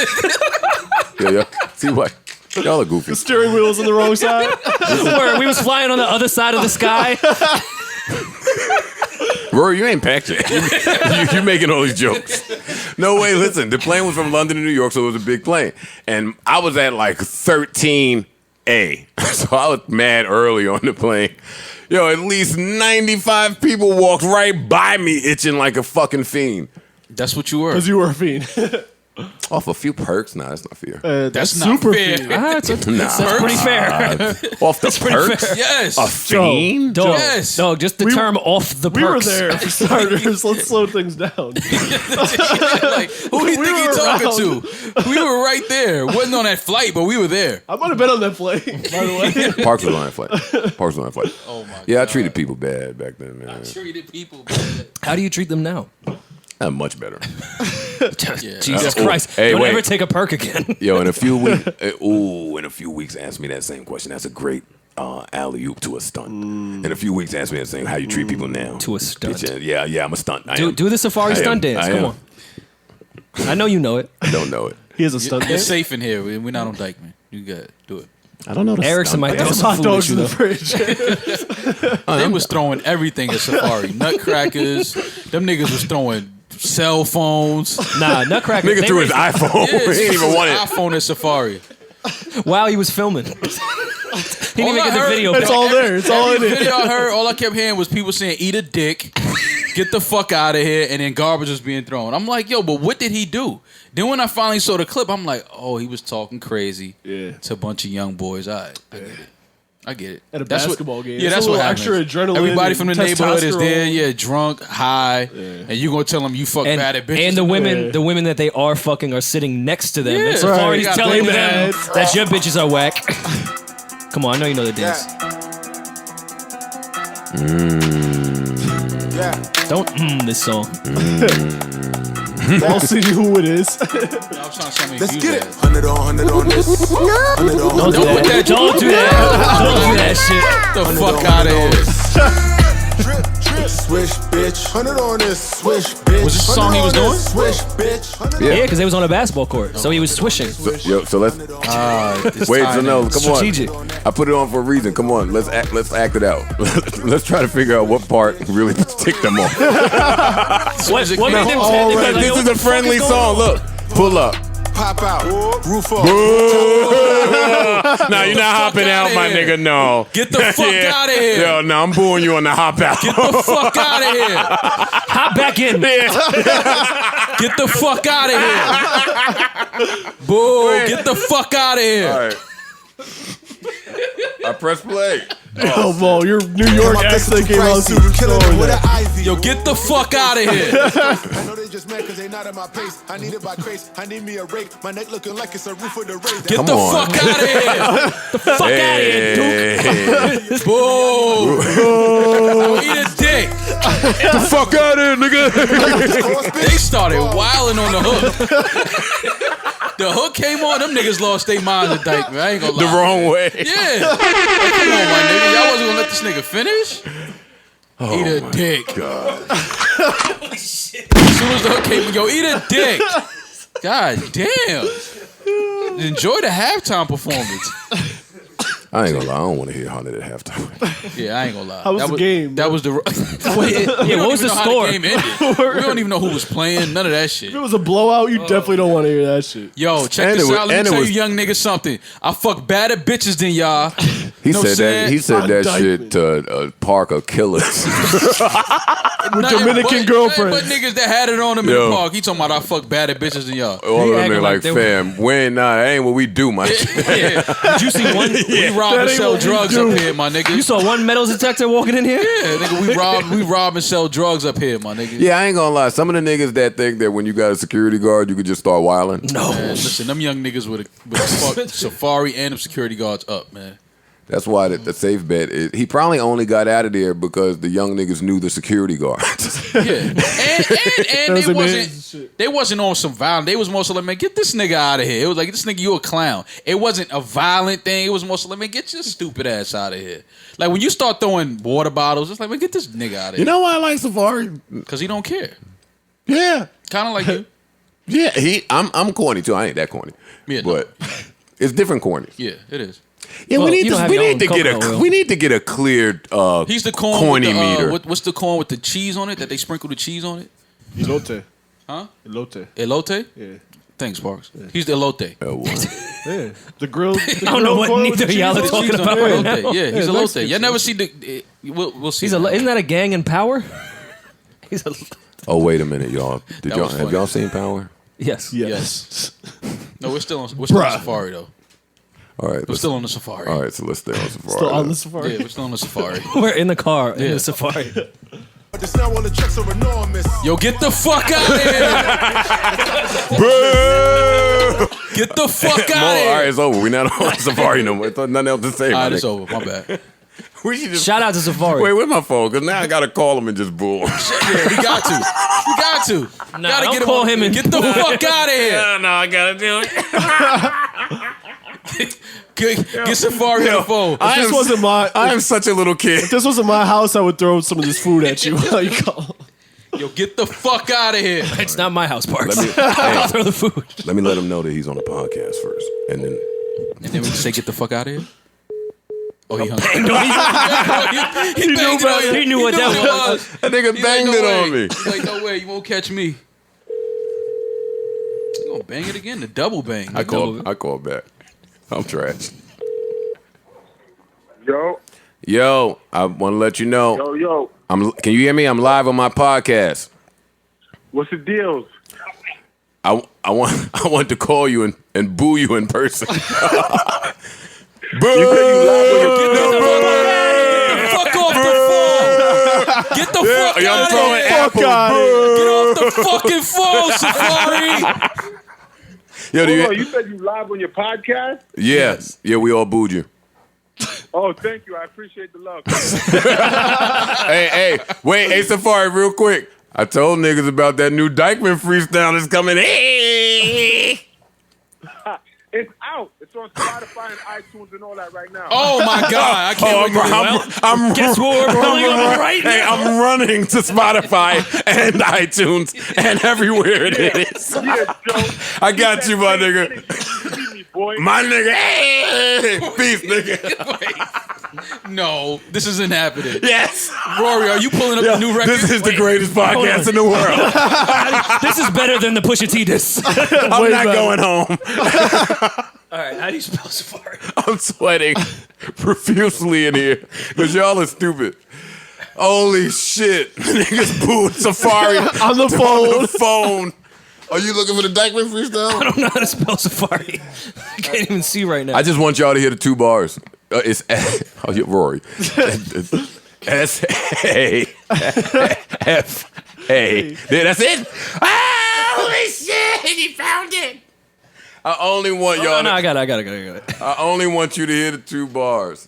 yeah. See what? Y'all are goofy. steering wheel's on the wrong side. Where we was flying on the other side of the sky. Rory, you ain't packed yet. You're making all these jokes. No way, listen. The plane was from London to New York, so it was a big plane. And I was at like 13A. So I was mad early on the plane. Yo, at least 95 people walked right by me itching like a fucking fiend. That's what you were. Because you were a fiend. Off a few perks? Nah, that's not fair. That's not super fair. fiend. That's Perks? pretty fair. Off the pretty perks? fair. Yes. A fiend? Dog, Yes. dog, just the term off the perks. We were there for starters. Let's slow things down. Like, who do you think were you talking around. to? We were right there. Wasn't on that flight, but we were there. I might have been on that plane, by the way. Parks was on that flight. Parks was on that flight. Oh my Yeah, I God. treated people bad back then, man. Treated people bad. How do you treat them now? Much better. Jesus Christ. Hey, Don't wait. ever take a perk again. Yo, in a few weeks, ask me that same question. That's a great alley-oop to a stunt. In a few weeks, ask me that same, how you treat people now. To a stunt. Bitch, yeah, I'm a stunt. I Do am. the Safaree I stunt am. dance. I Come am. on. I know you know it. I don't know it. He has a stunt You're dance. safe in here. We're not on Dykman. You got it. Do it. I don't know the Erickson stunt might I dance. got Some some hot food dogs in the issue, fridge. They was throwing everything at Safaree. Nutcrackers. Them niggas was throwing cell phones. Nah, Nutcracker. Nigga they threw his were- iPhone. Yeah, he ain't even want it. iPhone at Safari. While he was filming. He didn't even get the video. It's back. all there. It's all in Every it. video I heard, all I kept hearing was people saying, "Eat a dick, get the fuck out of here," and then garbage was being thrown. I'm like, yo, but what did he do? Then when I finally saw the clip, I'm like, oh, he was talking crazy to a bunch of young boys. All right, I get it. At a That's basketball game. Yeah, It's that's a what little happens. extra adrenaline Everybody and from the neighborhood is there, testosterone. yeah, drunk, high, and you gonna tell them you fuck And, bad at bitches. and the women, Yeah. the women that they are fucking are sitting next to them. Yeah. And Right. Safari's They got telling they them mad. that your bitches are whack. Come on, I know you know the dance. Don't this song. I'll see who it is. I'm trying to tell me Let's views get it. that. 100 on this. 100 on Don't do Don't put that. that- Don't do that. Don't do that shit. Get the fuck out of here. Drip, drip, swish, bitch. 100 on this, swish, bitch. Was this the song he was 100 on doing? this, Swish, bitch. Yeah, because they was on a basketball court, so he was swishing. So let's It's wait. So timing. no, come Strategic. on. I put it on for a reason. Come on, let's act it out. Let's try to figure out what part really ticked them off. What made them All like, right, yo, This what is the a fuck friendly is going song. on? Look, pull up. Pop out. Roof up. Nah, you're not hopping fuck out, outta my here. nigga. No. Get the fuck outta here. Yo, no, I'm booing you on the hop out. Get the fuck out of here. Hop back in. Get the fuck out of here. Boo. Get the fuck out of here. All right. I press play. Oh, Mo, your New York accent came out super strong. With there. an ivy. Yo, get the fuck out of here. I know they just mad because they not at my pace. I need it by grace. I need me a rake. My neck looking like it's a roof of the race. Get Come the on. fuck out of here. Fuck out of here, Duke. Boo. Yo, eat a dick. Get the fuck out of here, nigga. They started wilding on the hook. The hook came on, them niggas lost their minds at Dykman. I ain't gonna lie. The wrong way. Yeah. Like, come on, my nigga. Y'all wasn't gonna let this nigga finish? Eat a dick. God. As soon as the hook came, yo, eat a dick. God damn. Enjoy the halftime performance. I ain't gonna lie. I don't want to hear 100 at halftime. Yeah, I ain't gonna lie. How was the game, That was the. Yeah, what was the score? Game ended. We don't even know who was playing. None of that shit. If it was a blowout, you definitely don't want to hear that shit. Yo, check And this it was- out. Let and me it tell was- you young niggas something. I fuck badder bitches than y'all. He No, said Sad. that. He said that Dykman. shit to a park of killers. With Dominican girlfriend. But niggas that had it on him in Yo. the park. He talking about I fuck badder bitches than y'all. All He of them acting niggas like like, they- fam, that ain't what we do, my Yeah. Did you see one? We rob and ain't sell what we drugs do. up here, my nigga. You saw one metal detector walking in here? Yeah, nigga, we rob and sell drugs up here, my nigga. Yeah, I ain't gonna lie. Some of the niggas that think that when you got a security guard, you could just start wilding. No. Man, listen, them young niggas would have fucked Safaree and them security guards up, man. That's why the safe bet is. He probably only got out of there because the young niggas knew the security guards. Yeah, and was they amazing shit. wasn't on some violent. They was more so like, man, get this nigga out of here. It was like, this nigga, you a clown. It wasn't a violent thing. It was more so like, man, get your stupid ass out of here. Like when you start throwing water bottles, it's like, man, get this nigga out of here. You know why I like Safaree? Because he don't care. Yeah, Kind of like you. yeah. I'm corny too. I ain't that corny. Yeah, no. But it's different corny. Yeah, it is. Yeah, Well, we need you don't to have we your need own to get coconut a oil. we need to get a cleared He's the corn corny with the, meter. what's the corn with the cheese on it that they sprinkle the cheese on it? Elote. Huh? Elote. Elote? Yeah. Thanks, Parks. He's the elote. Yeah. The grilled. I don't know what neither of y'all are The talking cheese on about it. right Elote. now. Yeah, he's Yeah, elote. Mexican You never see the. We'll see. Isn't that a gang in power? He's a Oh wait a minute, y'all. That was Have funny. y'all seen Power? yes. Yes. No, we're still on Safari though. All right, We're still on the Safari. all right. So let's stay on Safari. Still on then. the safari. Yeah, we're still on the Safari. We're in the car in Yeah. the safari. But the sound on the checks are enormous. Yo, get the fuck out of here! Get the fuck Mo, out of all right, here! it's over. We're not on Safari no more. I thought nothing else to say. All my right, it's nigga. over. My bad. We should just Shout out to Safari. wait. Where's my phone? Because now I gotta call him and just bull. Yeah, we got to. We got to. Nah, Gotta don't get call on- him and get the fuck out of here. No, I gotta do it. Get Safari on the phone. This wasn't my. I am such a little kid. If this wasn't my house, I would throw some of this food at you while you call. Yo, get the fuck out of here. It's not my house, Parks. Let me, I'll hey, throw the food. let me let him know that he's on the podcast first, and then And then we just say, get the fuck out of here. Oh, he hung up. He banged it on you. He knew what that was. that nigga He's banged like, it no on way. me. He's like, no way, you won't catch me. You gonna bang it again? The double bang. I called back. I'm trash. Yo, Yo, I want to let you know. yo, Can you hear me? I'm live on my podcast. what's the deals? I want to call you and boo you in person. Boo! Fuck off the phone. Get the fuck I'm out throwing of here. apples. Get off the fucking phone, Safari. Yo, do Oh, you, you said you live on your podcast? yeah, yeah, we all booed you. Oh, thank you. I appreciate the love. Hey, wait, hey, Safari, real quick. I told niggas about that new Dykman freestyle that's coming. Hey! It's out. It's on Spotify and iTunes and all that right now. Oh my god, I can't wait. I'm Guess what we're pulling up right Hey, now. I'm running to Spotify and iTunes and everywhere it is. Yeah, Joe. I got you, my nigga. You see me, boy. My nigga, hey! Peace, nigga. No, this isn't happening. Yes. Rory, are you pulling up the new record? This is the greatest podcast in the world. This is better than the Pusha T disc. I'm not going home. All right, how do you spell Safari? I'm sweating profusely in here because y'all are stupid. Holy shit. Niggas booed Safari On the on phone. the phone. Are you looking for the Dykman freestyle? I don't know how to spell Safari. I can't even see right now. I just want y'all to hear the two bars. It's oh, yeah, Rory. S-A-F-A. Yeah, that's it. Holy shit, he found it. I only want y'all. no, I to, got it. I only want you to hear the two bars.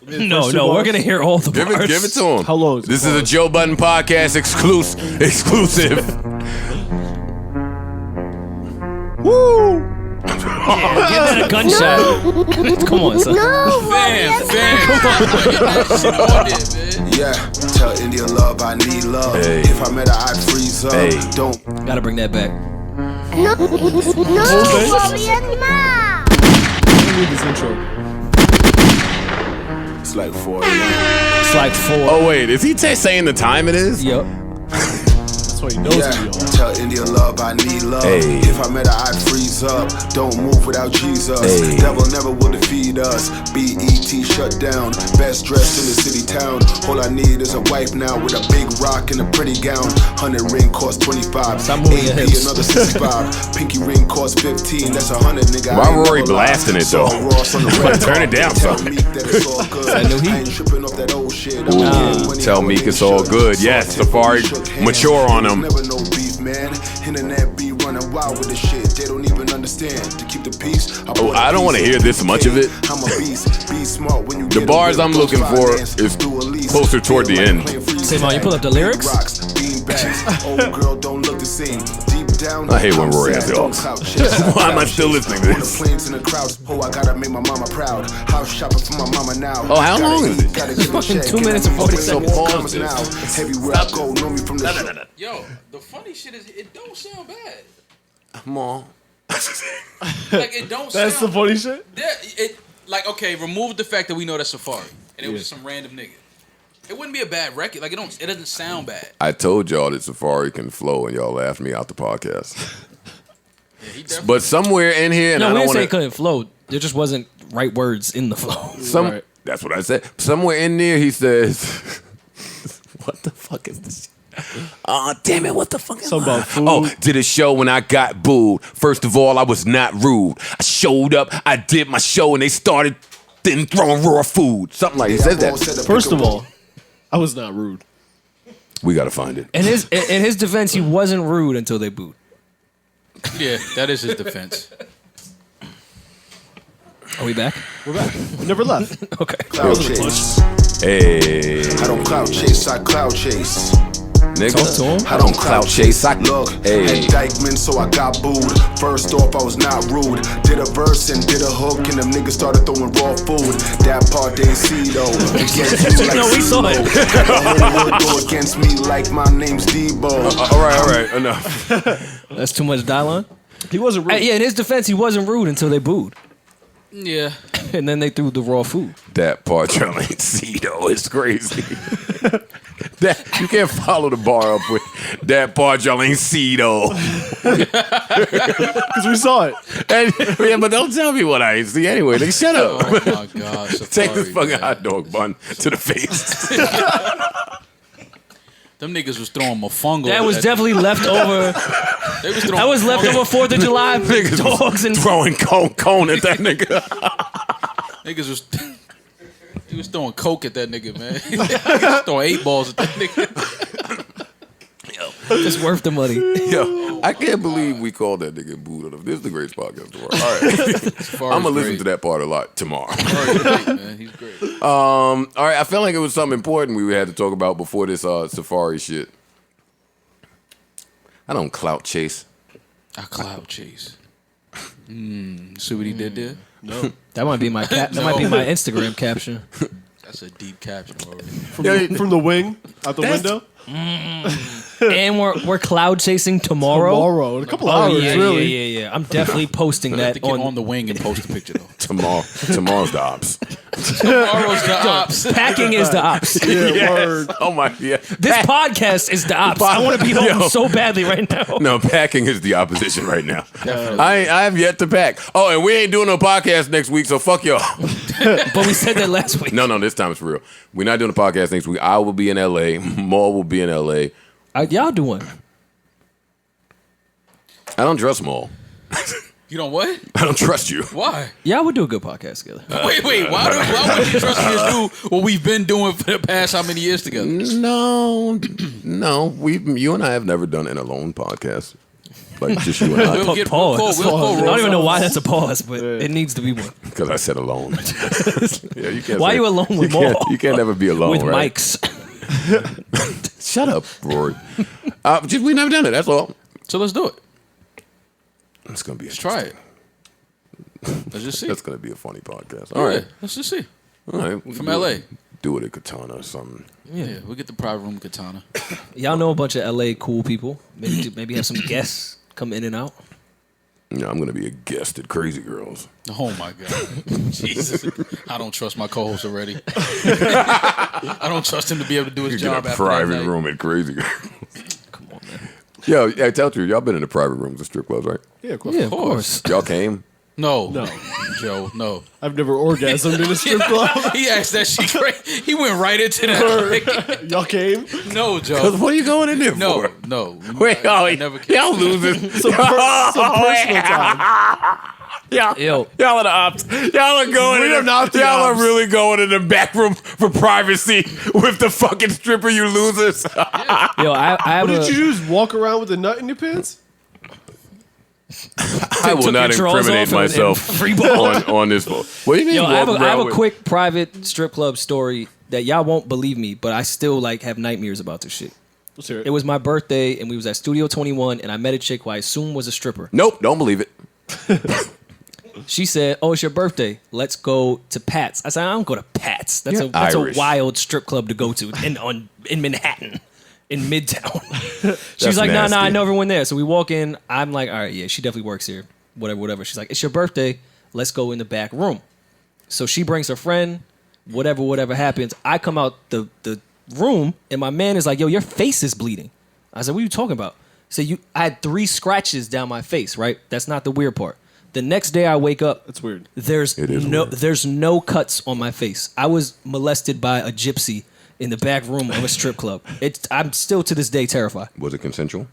No, First two we're bars? gonna hear all the Give bars. it to him. How long is it? This is a Joe Budden podcast exclusive. Woo! Give that a gunshot. Come on, son. No, Rory and Mal. Yeah, tell India love I need love. Hey. If I met her, I'd freeze up. Hey. Don't Gotta bring that back. No, Rory and Mal. Read this intro. it's like 4 It's like 4. Oh wait, is he saying the time it is? Yep. That's why he knows Yeah, who you are. tell India love, I need love. Hey. If I met her, I'd freeze up. Don't move without Jesus. Hey. Devil never will defeat us. BET shut down. Best dressed in the city town. All I need is a wife now with a big rock and a pretty gown. 100 ring cost 25. Stop moving your AP hips. another 65. Pinky ring cost 15. That's 100, nigga. Why I ain't Rory never lied. blasting it, though? Saw Ross on the red Turn it carpet. down, Tell son. Meek that it's all good. I knew he- ain't tripping off that old shit. I'm Ooh, getting money tell how Meek it it's all should. good. Yes, Saw Safaree shook hands. mature on him. Never no beef, man. Internet be running wild with the shit. They don't even understand. To keep the peace, Oh, I don't wanna hear this much of it. I'm a beast. Be smart when you The get bars a I'm bill, looking those for finance, is do a lease. closer toward the Feel like end. playing freeze Say, Mom, you tag. pull up the lyrics? Rocks, bean bags. Old girl don't look the same. Deep down, I hate when I'm Rory sad, has the don't aux. clout chase. Why am I still listening to On the this? planes and the crowds, oh, I gotta make my mama proud. House shopping for my mama now. Oh, how long is it? Gotta get a Fucking check. 2 minutes and 40 So seconds. pause now. Everywhere I go, know me from the show. Yo, the funny shit is it don't sound bad. Come on. Like it don't That's the sound funny shit. like okay, remove the fact that we know that's Safaree and it was just some random nigga. It wouldn't be a bad record. Like it doesn't sound bad. I told y'all that Safaree can flow, and y'all laughed me out the podcast. Yeah, he definitely But somewhere in here, and No, I we don't didn't say want it couldn't flow. There just wasn't right words in the flow. Right. That's what I said. Somewhere in there, he says, "What the fuck is this?" Oh, damn it, what the fuck is Something about food. Oh, did a show when I got booed. First of all, I was not rude. I showed up, I did my show, and they started then throwing raw food. Something like he says that. First of all, I was not rude. We got to find it. In his defense, he wasn't rude until they booed. Yeah, that is his defense. Are we back? We're back. We never left. Okay. Cloud chase. Hey, I don't cloud chase, I cloud chase. nigga. Talk to him. I don't clout chase. I Look, Hey. had Dykman, so I got booed. First off, I was not rude. Did a verse and did a hook, and them niggas started throwing raw food. That part they see though. Against you like No, we saw CeeLo. it. The whole world go against me like my name's Debo. all right, enough. That's too much dialogue. He wasn't rude. Yeah, in his defense, he wasn't rude until they booed. Yeah. And then they threw the raw food. That part y'all ain't see though. It's crazy. That you can't follow the bar up with that part y'all ain't see though. Because we saw it. And, yeah, but don't tell me what I ain't see anyway. Nigga, shut up. Oh my god. Take this Safaree, fucking man. hot dog bun to the face. Them niggas was throwing mofongo. That was at definitely left over. They was throwing That was left mofongo. over 4th of July Niggas dogs and throwing cone at that nigga. Niggas was. He was throwing coke at that nigga, man. He was throwing 8 balls at that nigga. it's worth the money. Yo, I can't believe we called that nigga booed. This is the greatest podcast in the world. All right. I'm gonna listen to that part a lot tomorrow. He's great, man. He's great. All right, I felt like it was something important we had to talk about before this Safaree shit. I don't clout chase. I cloud chase. See what he did there? No. That might be my that might be my Instagram caption. That's a deep caption already. From the wing out the window. And we're cloud chasing tomorrow. Tomorrow. In a couple Oh hours, yeah, really. yeah. I'm definitely posting I have that to get on on. the wing and post a picture though. Tomorrow's the ops. Tomorrow's the ops. Packing is the ops. Yeah, word. Oh my yeah. This podcast is the ops. I want to be home Yo. so badly right now. No, packing is the opposition right now. I have yet to pack. Oh, and we ain't doing no podcast next week, so fuck y'all. But we said that last week. No, this time it's for real. We're not doing a podcast next week. I will be in LA. Maul will be in LA. Y'all do one. I don't trust Maul. You know what? I don't trust you. Why? Y'all would do a good podcast together. Wait. Why would you trust me to do what we've been doing for the past how many years together? No. You and I have never done an alone podcast. Like just you and I. We'll get Pause. we'll call I don't Rory. even know why that's a pause, but it needs to be one. Because I said alone. Yeah, you can't Why say- you alone with you can't, Maul? you can't ever be alone, With right? mics. Shut up, Rory. Just we never done it. That's all. So let's do it. It's gonna be. Let's try it. Let's just see. That's gonna be a funny podcast. All right. Let's just see. All right. We From can do LA. it. Do it at Katana or something. Yeah, we'll get the private room katana. Y'all know a bunch of LA cool people. Maybe have some guests come in and out. Yeah, I'm gonna be a guest at Crazy Girls. Oh my god, Jesus! I don't trust my co-host already. I don't trust him to be able to do his You get job a after that private night. room at Crazy Girls. Come on, man. Yo, I tell you, y'all been in the private rooms of strip clubs, right? Yeah, of course. Yeah, of course. Y'all came. No, No. Joe, no. I've never orgasmed in a strip club. He asked that shit right. He went right into that. Y'all came? No, Joe. What are you going in there No, for? no. Wait, I never came. y'all losing. Some personal time. Y'all, Yo. y'all are the ops. Y'all are going. We are not the Y'all ops. are really going in the back room for privacy with the fucking stripper. You losers. Yo, I have What a. did you do? Just walk around with a nut in your pants? I will took not your drawers incriminate off and myself free ball. on this phone. What do you mean? Yo, I have walk a around with- quick private strip club story that y'all won't believe me, but I still like have nightmares about this shit. Let's hear It was my birthday, and we was at Studio 21, and I met a chick who I assumed was a stripper. Nope, don't believe it. She said, "Oh, it's your birthday. Let's go to Pat's." I said, "I don't go to Pat's. That's You're a Irish. wild strip club to go to in Manhattan, in Midtown." She was That's like, "Nah, I nasty. know everyone there." So we walk in. I'm like, "All right, yeah, she definitely works here. Whatever." She's like, "It's your birthday. Let's go in the back room." So she brings her friend. Whatever happens, I come out the room, and my man is like, "Yo, your face is bleeding." I said, "What are you talking about?" So I had 3 scratches down my face. Right? That's not the weird part. The next day I wake up. That's weird. There's It is no weird. there's no cuts on my face. I was molested by a gypsy in the back room of a strip club. I'm still to this day terrified. Was it consensual?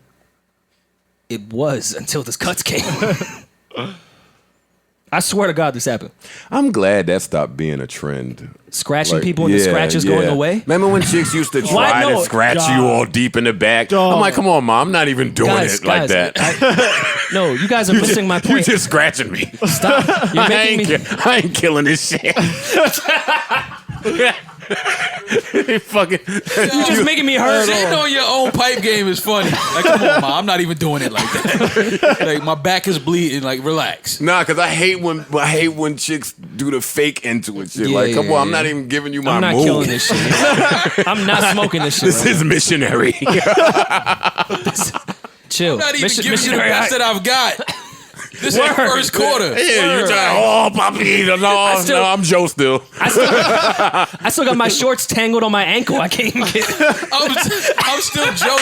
It was until the cuts came. I swear to God this happened. I'm glad that stopped being a trend. Scratching Like, people and the scratches going away. Remember when chicks used to Why try to no? scratch God. you all deep in the back? I'm like, come on, Mom, I'm not even doing it like that. No, you guys are missing my You're point. just scratching me. Stop. You're I making me. I ain't killing this shit. Fucking. You're just making me hurt. Shitting on your own pipe game is funny. Like, come on, Ma, I'm not even doing it like that. Like, my back is bleeding. Like, relax. Nah, because I hate when chicks do the fake intuit shit. Yeah, Like, come yeah, on, I'm yeah. not even giving you my I'm not move. killing this shit. I'm not smoking this shit. This is missionary. Chill. I'm not even giving you the Missionary, best that I've got. This is the first quarter. Yeah, you're trying. Oh, Poppy, no, I'm Joe still. I still got my shorts tangled on my ankle. I can't even get. I'm still Joe.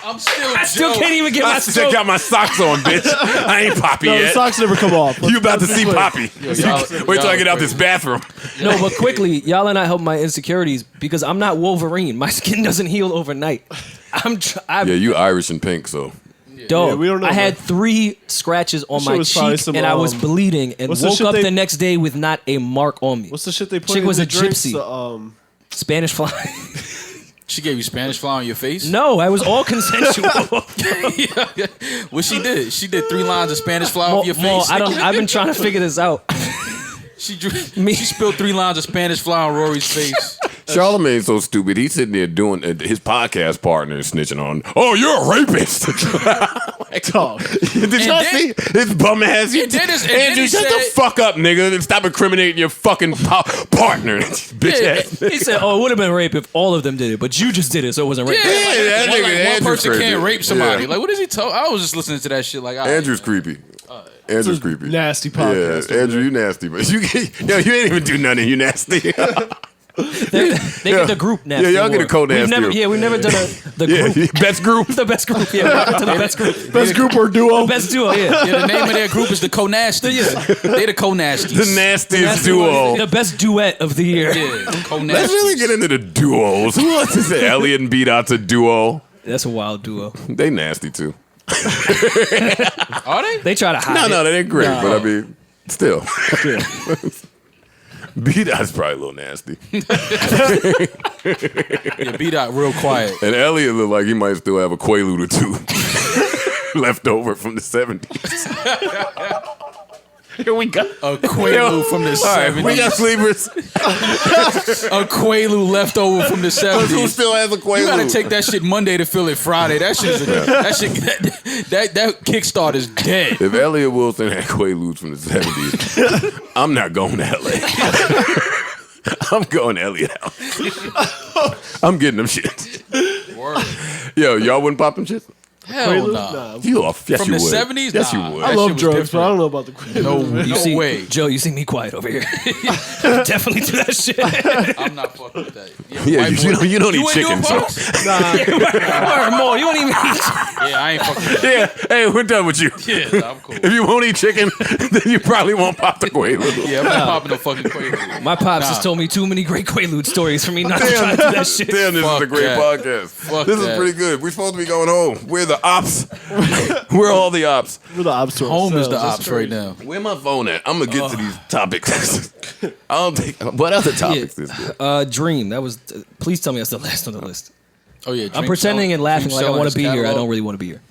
I'm still I still Joe. can't even get my I still got my socks on, bitch. I ain't Poppy No, the yet. socks never come off. You about to see Wait. Poppy. y'all- Wait till I y'all get out this bathroom. No, but quickly, y'all are not helping my insecurities because I'm not Wolverine. My skin doesn't heal overnight. I'm Yeah, you Irish and pink, so. dog. Yeah, we don't know, I had man. 3 scratches on That shit my was probably cheek, some, and I was bleeding, and what's the woke shit up they- the next day with not a mark on me. What's the shit they put Chick in was the a drinks? gypsy. Spanish fly. She gave you Spanish fly on your face? No, I was all consensual. Yeah. What she did? She did 3 lines of Spanish fly off your face. I've been trying to figure this out. She spilled 3 lines of Spanish fly on Rory's face. Charlamagne's so stupid. He's sitting there doing his podcast partner is snitching on. Oh, you're a rapist. Dog. Did y'all then- see his bum ass? And then this- and then Andrew, he shut the said- fuck up, nigga, and stop incriminating your fucking partner, bitch ass. He said, "Oh, it would have been rape if all of them did it, but you just did it, so it wasn't rape." Yeah, like, that one, nigga one Andrew's person crazy. can't rape somebody. Yeah. Like, what is he talking? I was just listening to that shit. Like, all right, Andrew's creepy. Andrew's creepy. Nasty podcast. Yeah, Andrew, you nasty, but you ain't even do nothing. You nasty. They get the group nasty. Yeah, y'all get a award. co-nasty award. We've never done the Yeah, group. best group. The best group. Yeah, we never done the best group. Best group or duo? Best duo. Yeah. Yeah, the name of their group is the Co-Nasties. They the Co-Nasties. The nastiest duo. The best duet of the year. Yeah, Co-Nasties. Let's really get into the duos. Who else is it? Elliot and B-Dot's a duo. That's a wild duo. They nasty too. Are they? They try to hide. No, it. they're great, but I mean, still. B-Dot's probably a little nasty. Yeah, B-Dot real quiet. And Elliot looked like he might still have a Quaalude or 2 left over from the 70s. Here we go. A Quaalude from the All right, 70s. we got sleepers. A Quaalude left over from the 70s. Who still has a Quaalude? You gotta take that shit Monday to feel it Friday. That shit is that kickstart is dead. If Elliot Wilson had Quaaludes from the 70s, I'm not going to LA. I'm going to Elliot House. I'm getting them shit. Word. Yo, y'all wouldn't pop them shit? Hell Quaalude? nah. Nah. Yes, From you the would. 70s? Yes, Nah. you would. I That love shit was drugs, but I don't different. know about the Quaalude. No man. You see, way. Joe, you see me quiet over here. Definitely do that shit. I'm not fucking with that. Yeah, white you boy- don't eat wouldn't do chicken, it, so. folks? Or more, you don't even eat. Yeah, I ain't fucking with that. Yeah, hey, we're done with you. Yeah, nah, I'm cool. If you won't eat chicken, then you probably won't pop the Quaalude. Yeah, I'm not popping no fucking Quaalude. My pops just told me too many great Quaalude stories for me not to try to do that shit. Damn, this Fuck is a great that. podcast. Fuck this that. is pretty good. We're supposed to be going home. We're the ops. We're all the ops. We're the ops to Home is ourselves. the That's ops crazy. right now. Where my phone at? I'm gonna get to these topics. I don't think. What other topics is there? Dream. That was. Please tell me that's the last on the list. Oh yeah, I'm pretending and laughing like I want to be here. I don't really want to be here.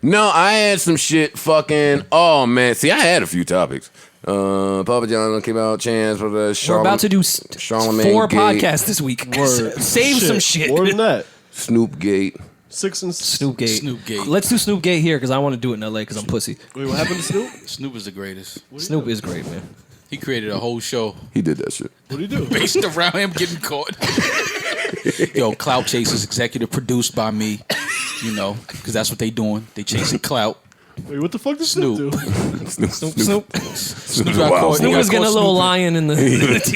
No, I had some shit. Fucking. Oh man, see, I had a few topics. Papa John came out. Chance for the We're about to do Charlamagne 4 Gate. podcasts this week. Word. Save some shit. More than that. Snoop Gate. 6 and Snoop Gate. Snoop Gate. Let's do Snoop Gate here because I want to do it in LA because I'm pussy. Wait, what happened to Snoop? Snoop is the greatest. Snoop is great, man. He created a whole show He did that shit. What did he do? based around him getting caught. Yo, Clout Chasers, executive produced by me. You know, because that's what they doing. They chasing clout. Wait, what the fuck did Snoop do? Snoop Snoop got caught. Snoop He was got getting a caught little snooping. lion in the.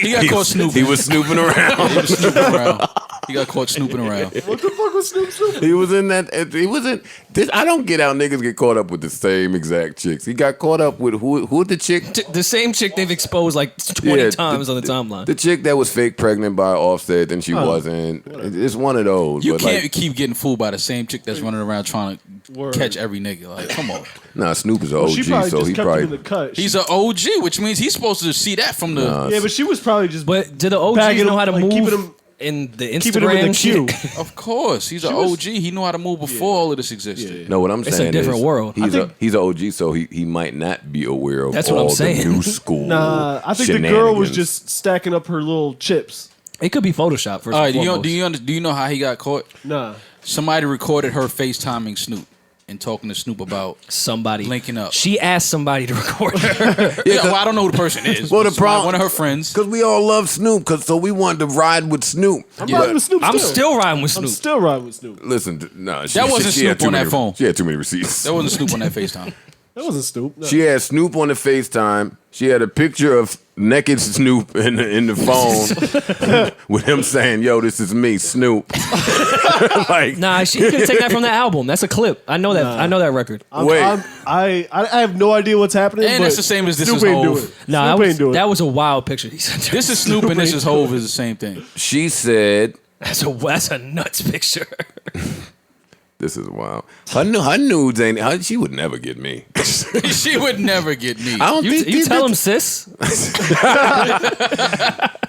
He got caught snooping. He was snooping around. He was snooping around. He got caught snooping around. What the fuck was Snoop Snoop? He was in that. He was in. This, I don't get how niggas get caught up with the same exact chicks. He got caught up with who the chick? The same chick they've exposed like 20 Yeah, times on the timeline. The chick that was fake pregnant by Offset, and she wasn't. It's one of those. You but can't like, keep getting fooled by the same chick that's running around trying to Word. catch every nigga. Like, come on. nah, Snoop is an OG, She probably so just he kept him in probably. the cut. He's an OG, which means he's supposed to see that from the. Yeah, but she was probably just But do the OGs bagging know him, how to like, move keeping him- in the keeping him in the Instagram queue. shit? Of course, he's an OG. He knew how to move before all of this existed. No, what I'm It's a saying different is world. He's an OG, so he might not be aware of That's all what I'm the saying. new school. Nah, I think the girl was shenanigans. just stacking up her little chips. It could be Photoshop. First All right, and foremost. do you know how he got caught? Nah. Somebody recorded her FaceTiming Snoop and talking to Snoop about Somebody linking up. She asked somebody to record her. Yeah, well, I don't know who the person is. Well, but the problem- one of her friends. Because we all love Snoop, so we wanted to ride with Snoop. I'm Yeah. riding with Snoop I'm still riding with I'm Snoop. still riding with Snoop. Listen, no, That wasn't she had Snoop too on many- that phone. She had too many receipts. That wasn't Snoop on that FaceTime. That wasn't Snoop. No. She had Snoop on the FaceTime. She had a picture of naked Snoop in the phone with him saying, "Yo, this is me, Snoop." Like, Nah, she could take that from the album. That's a clip. I know that. Nah. I know that record. wait. I have no idea what's happening. And but it's the same as This Snoop Is ain't do Hov. it. Nah, Snoop ain't do it. that was a wild picture. He sent her. This is Snoop and this is Hov is the same thing. she said, That's a nuts picture. "This is wild." Her nudes ain't. She would never get me. She would never get me. I don't think You tell him, sis.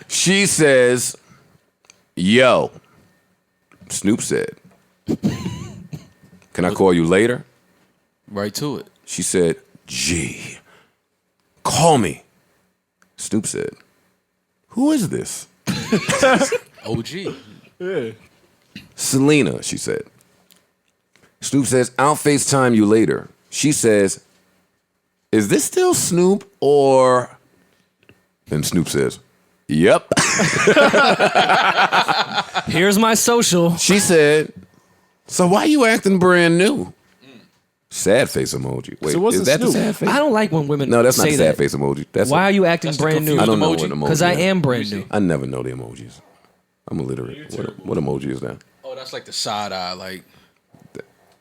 She says, "Yo," Snoop said, "Can I call you later?" Right to it. She said, "Gee, call me." Snoop said, "Who is this?" OG. Yeah. Selena, she said. Snoop says, "I'll FaceTime you later." She says, "Is this still Snoop or?" And Snoop says, "Yep." Here's my social. She said, "So why you acting brand new?" Sad face emoji. Wait, So what's is the that the Snoop? sad face? I don't like when women No, that's not say the sad that. face emoji. That's Why are you acting That's the brand new? I don't know emoji? what emoji. Because I is. am brand new. I never know the emojis. I'm illiterate. What emoji is that? Oh, that's like the side eye. Like,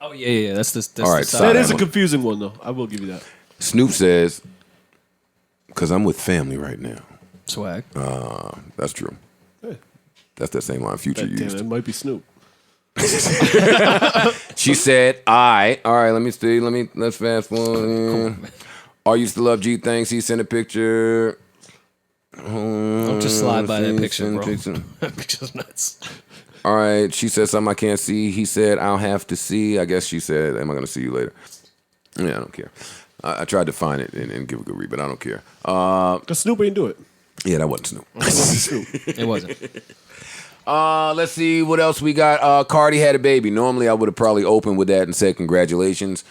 Oh yeah. That's the. That's All right, the side That eye is a emoji. confusing one, though. I will give you that. Snoop says, "Because I'm with family right now." swag. That's true. That's that same line Future Damn, used. it might be Snoop. She said, all right, let me see. Let's fast forward. Are you still love G Thanks? He sent a picture. Don't just slide by that picture, bro. Picture. That picture's nuts. All right. She said something I can't see. He said, I'll have to see. I guess she said, am I going to see you later? Yeah, I don't care. I tried to find it and give a good read, but I don't care. Because Snoop ain't do it. Yeah, that wasn't Snoop. It wasn't. Let's see what else we got. Cardi had a baby. Normally, I would have probably opened with that and said congratulations.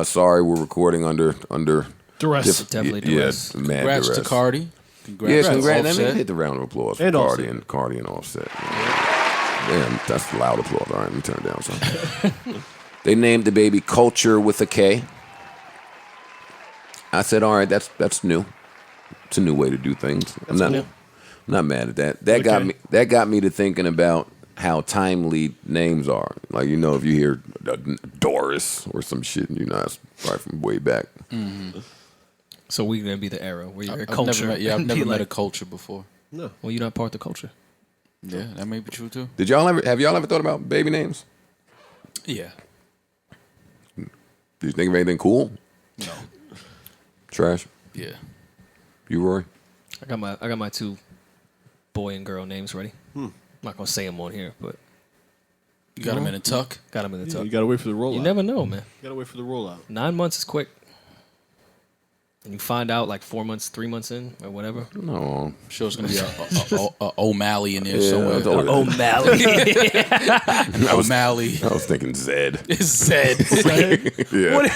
Sorry, we're recording under Duress. Definitely duress. mad congrats duress. to Cardi. Congrats Yeah, to congrats. Let me Offset. hit the round of applause for And Cardi Offset. and Cardi and Offset. Damn, that's loud applause. All right, let me turn it down. They named the baby Culture with a K. I said, all right, that's new. It's a new way to do things. I'm not mad at that. That got me to thinking about how timely names are. Like, you know, if you hear Doris or some shit, you know, that's probably from way back. Mm-hmm. So we're gonna be the era where you're a I've culture. I've never met a culture before. No. Well, you're not part of the culture. Yeah, that may be true too. Have y'all ever thought about baby names? Yeah. Do you think of anything cool? No. Trash? Yeah. You, Rory? I got my 2 boy and girl names ready. I'm not gonna say them on here, but You got him in a tuck. got them in the Yeah, tuck. you gotta wait for the rollout. You never know, man. You gotta wait for the rollout. 9 months is quick. And you find out like 4 months, 3 months in, or whatever. No. I'm sure it's gonna be a O'Malley in there Yeah, somewhere. that's all- O'Malley. O'Malley. I was thinking Zed. It's Zed. Yeah.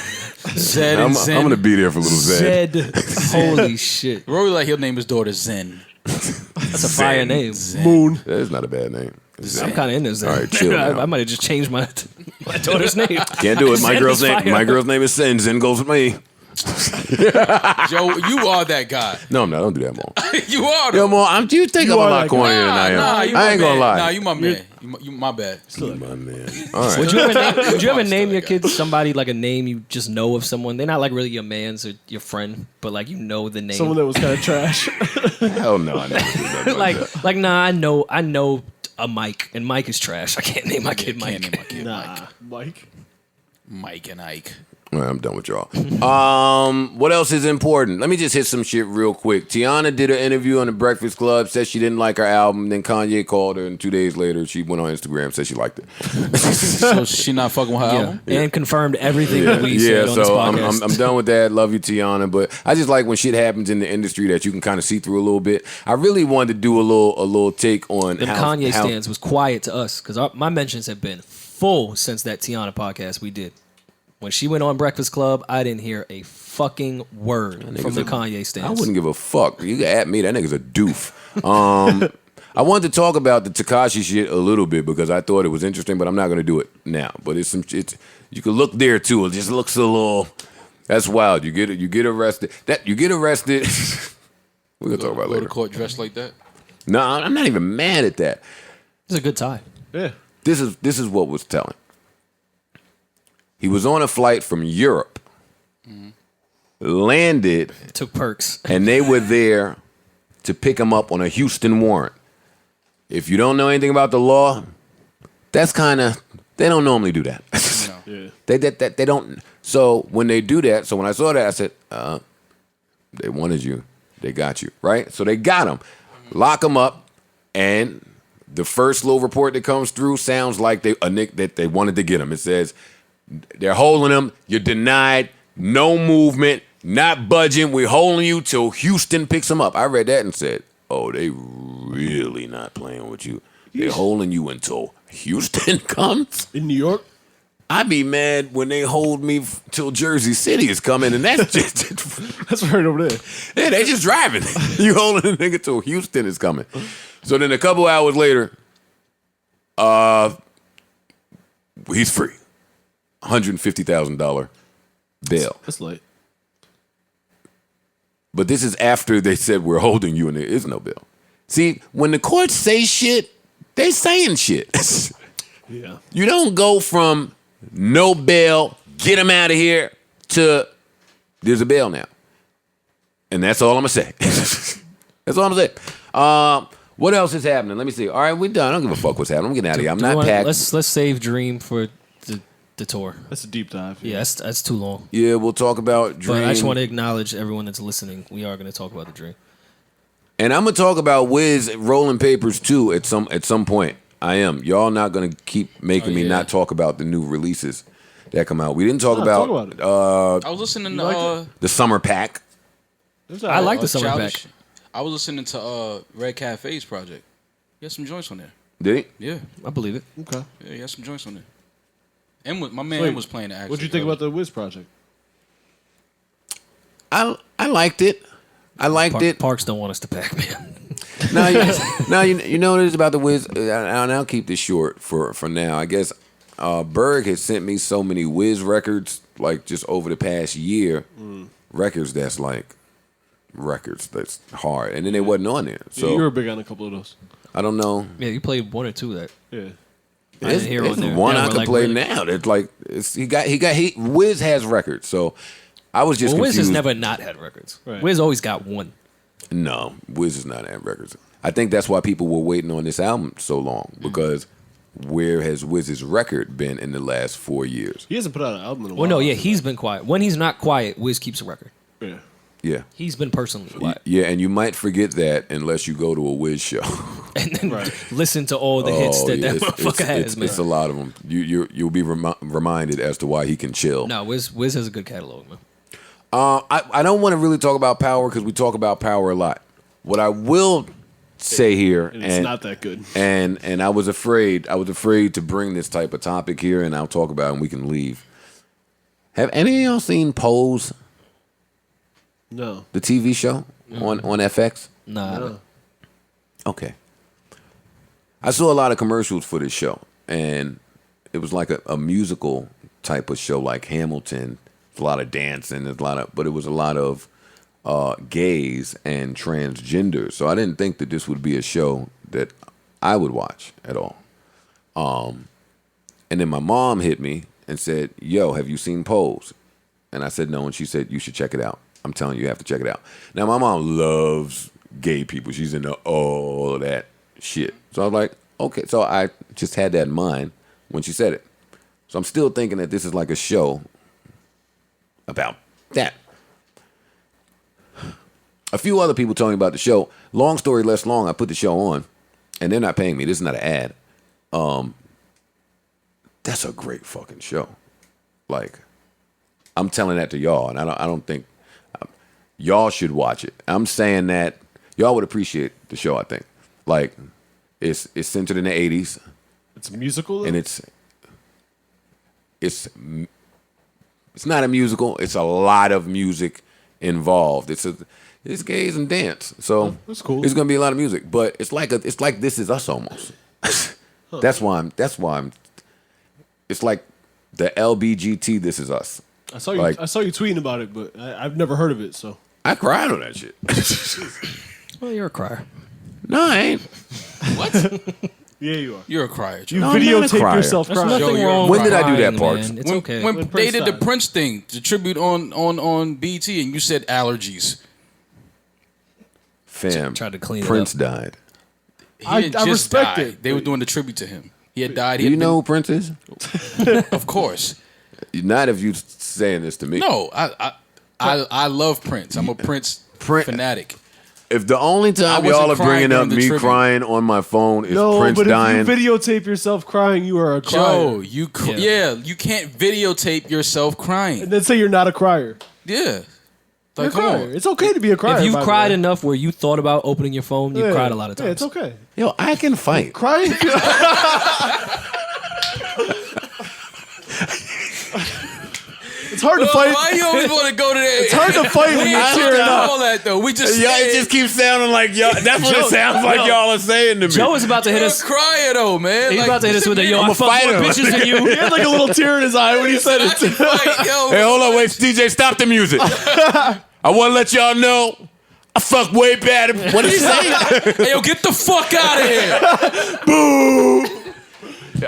Zed I'm and Zen. going to be there for little Zed. Zed. Holy shit. Rory like he'll name his daughter Zen. That's a fire name. Moon. That is not a bad name. I'm kind of into Zed. All right, chill now. I might have just changed my daughter's name. Can't do it. My Zen girl's is name. fire. My girl's name is Zen. Zen goes with me. Joe, you are that guy. No, I'm not. Don't do that, Mo. You are. Yo, though. Mo, you think I'm a are lot that cornier guy. than I am. Nah, you I my ain't gonna man. lie. Nah, you my man. You my bad. You my man. All right. Would you ever Still name your that guy. kids somebody like a name you just know of someone? They're not like really your man's or your friend, but like you know the name. Someone that was kind of trash. Hell no. I never did that like that. like nah, I know a Mike, and Mike is trash. I can't name my kid Mike. Can't name my kid Nah, Mike. Mike and Ike. All right, I'm done with y'all. What else is important? Let me just hit some shit real quick. Tiana did an interview on the Breakfast Club, said she didn't like her album. Then Kanye called her, and 2 days later, she went on Instagram, said she liked it. So she not fucking with her album? And confirmed everything that we said on this so podcast. I'm done with that. Love you, Tiana. But I just like when shit happens in the industry that you can kind of see through a little bit. I really wanted to do a little take on Them how Kanye stands was quiet to us because my mentions have been full since that Tiana podcast we did. When she went on Breakfast Club, I didn't hear a fucking word from the Kanye stands. I wouldn't give a fuck. You can at me. That nigga's a doof. I wanted to talk about the Tekashi shit a little bit because I thought it was interesting, but I'm not going to do it now. But it's you can look there too. It just looks a little. That's wild. You get arrested. We're gonna talk about it Go later. to court dressed like that? No, I'm not even mad at that. It's a good time. Yeah. This is what was telling. He was on a flight from Europe, landed, Took perks. and they were there to pick him up on a Houston warrant. If you don't know anything about the law, that's kind of they don't normally do that. Yeah. They don't. So when they do that, so when I saw that, I said, they wanted you, they got you, right? So they got him, lock him up, and the first little report that comes through sounds like that they wanted to get him. It says they're holding him. You're denied. No movement. Not budging. We're holding you till Houston picks him up. I read that and said, oh, they really not playing with you. They're holding you until Houston comes. In New York? I'd be mad when they hold me till Jersey City is coming, and that's just That's right over there. yeah, they just driving. You holding a nigga till Houston is coming. So then a couple hours later, he's free. $150,000 bail. That's light. But this is after they said we're holding you and there is no bail. See, when the courts say shit, they saying shit. Yeah. You don't go from no bail, get him out of here, to there's a bail now. And that's all I'm going to say. That's all I'm going to say. What else is happening? Let me see. All right, we're done. I don't give a fuck what's happening. I'm getting out of here. I'm not packed. Let's save Dream for the tour. That's a deep dive. Yeah, that's too long. Yeah, we'll talk about Dream. But I just want to acknowledge everyone that's listening. We are going to talk about the Dream. And I'm going to talk about Wiz rolling papers, too, at some point. I am. Y'all not going to keep making me not talk about the new releases that come out. We didn't talk about, talk about it. I was listening like to the summer pack. I like the summer Childish. pack. I was listening to Red Cafe's project. He had some joints on there. Did he? Yeah, I believe it. Okay. yeah, he had some joints on there. And my man Wait, was playing it. Actually, What'd you think about the Wiz project? I liked it. I liked it. Parks don't want us to pack, man. Now you know what it is about the Wiz, and I'll keep this short for now. I guess Berg had sent me so many Wiz records, like just over the past year, records that's hard, and then they wasn't on there. So you were big on a couple of those. I don't know. Yeah, you played one or two of that. Yeah. It's on there. one Yeah, I we're could like, play really- now. It's like Wiz has records, so I was just Wiz confused. has never not had records. Right. Wiz always got one. No, Wiz has not had records. I think that's why people were waiting on this album so long, because where has Wiz's record been in the last 4 years? He hasn't put out an album in a while. Well, no, yeah, he's been quiet. When he's not quiet, Wiz keeps a record. Yeah. Yeah. He's been personally quiet. Yeah, and you might forget that unless you go to a Wiz show. And then listen to all the hits that motherfucker has, man. It's a lot of them. You'll be reminded as to why he can chill. No, Wiz has a good catalog, man. I don't want to really talk about Power because we talk about Power a lot. What I will say here, And it's not that good. And I was afraid to bring this type of topic here, and I'll talk about it and we can leave. Have any of y'all seen Pose? No. The TV show on FX? Nah. No. Okay. I saw a lot of commercials for this show, and it was like a musical type of show, like Hamilton. There's a lot of dancing, but it was a lot of gays and transgenders. So I didn't think that this would be a show that I would watch at all. And then my mom hit me and said, "Yo, have you seen Pose?" And I said no, and she said, "You should check it out. I'm telling you, you have to check it out." Now, my mom loves gay people. She's into all of that shit. So I was like, okay. So I just had that in mind when she said it. So I'm still thinking that this is like a show about that. A few other people told me about the show. Long story less long, I put the show on, and they're not paying me. This is not an ad. That's a great fucking show. Like, I'm telling that to y'all, and I don't think y'all should watch it. I'm saying that y'all would appreciate the show, I think. Like, it's centered in the 80s. It's a musical, though? And it's not a musical. It's a lot of music involved. It's gays and dance. So that's cool. It's gonna be a lot of music. But it's like This Is Us almost. That's why I'm it's like the LBGT This Is Us. I saw you tweeting about it, but I've never heard of it, so. I cried on that shit. Well, you're a crier. No, I ain't. What? Yeah, you are. You're a crier, Joe. You No, I'm not a videotape crier. yourself There's crying. nothing you're wrong When with did I do that, crying, Parks? man. It's okay. When When they Prince did the died. Prince thing, the tribute on BT, and you said allergies. Fam, Tried to clean it Prince up. died. He I had just respect died. it. They were doing the tribute to him. He had died. Do you know who Prince is? Of course. Not if you saying this to me. No, I love Prince. I'm a Prince fanatic. If the only time I wasn't y'all are crying bringing up during the me tribute. crying on my phone is No, Prince but dying, if you videotape yourself crying, you are a Joe, crier. you can't videotape yourself crying. And then say you're not a crier. Yeah. You're Like, a come crier. on. It's okay to be a crier. If you've by the cried way. enough where you thought about opening your phone, you've Yeah. cried a lot of times. Yeah, it's okay. yo, I can fight. Crying. It's hard to fight. Why you always want to go to that? It's hard to fight when We you're ain't tearing talking up. all that though. We just Y'all, it just keeps sounding like y'all. That's what it sounds like y'all are saying to me. Joe is about to hit You're a us. crier though, man. He's Like, about to hit us with a yo. I'm I a fuck more fighter. bitches than you. He had like a little tear in his eye when he said I it. can fight, yo. Hey, hold on, wait, DJ, stop the music. I want to let y'all know I fuck way better. What did he say? Hey, yo, get the fuck out of here. Boo!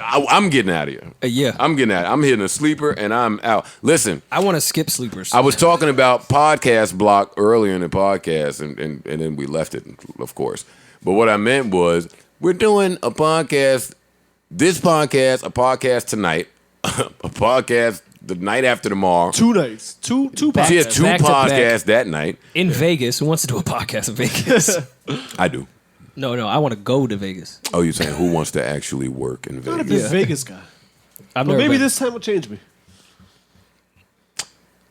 I'm getting out of here. Yeah. I'm getting out. I'm hitting a sleeper and I'm out. Listen, I want to skip sleepers. I was talking about podcast block earlier in the podcast, and then we left it, of course. But what I meant was we're doing a podcast, a podcast tonight, a podcast the night after tomorrow. 2 nights. Two podcasts. She had 2 Back to back. podcasts that night. in Vegas. Who wants to do a podcast in Vegas? I do. No, I want to go to Vegas. Oh, you're saying who wants to actually work in I'm not a Vegas? big Vegas guy. I've But never maybe been. this time will change me.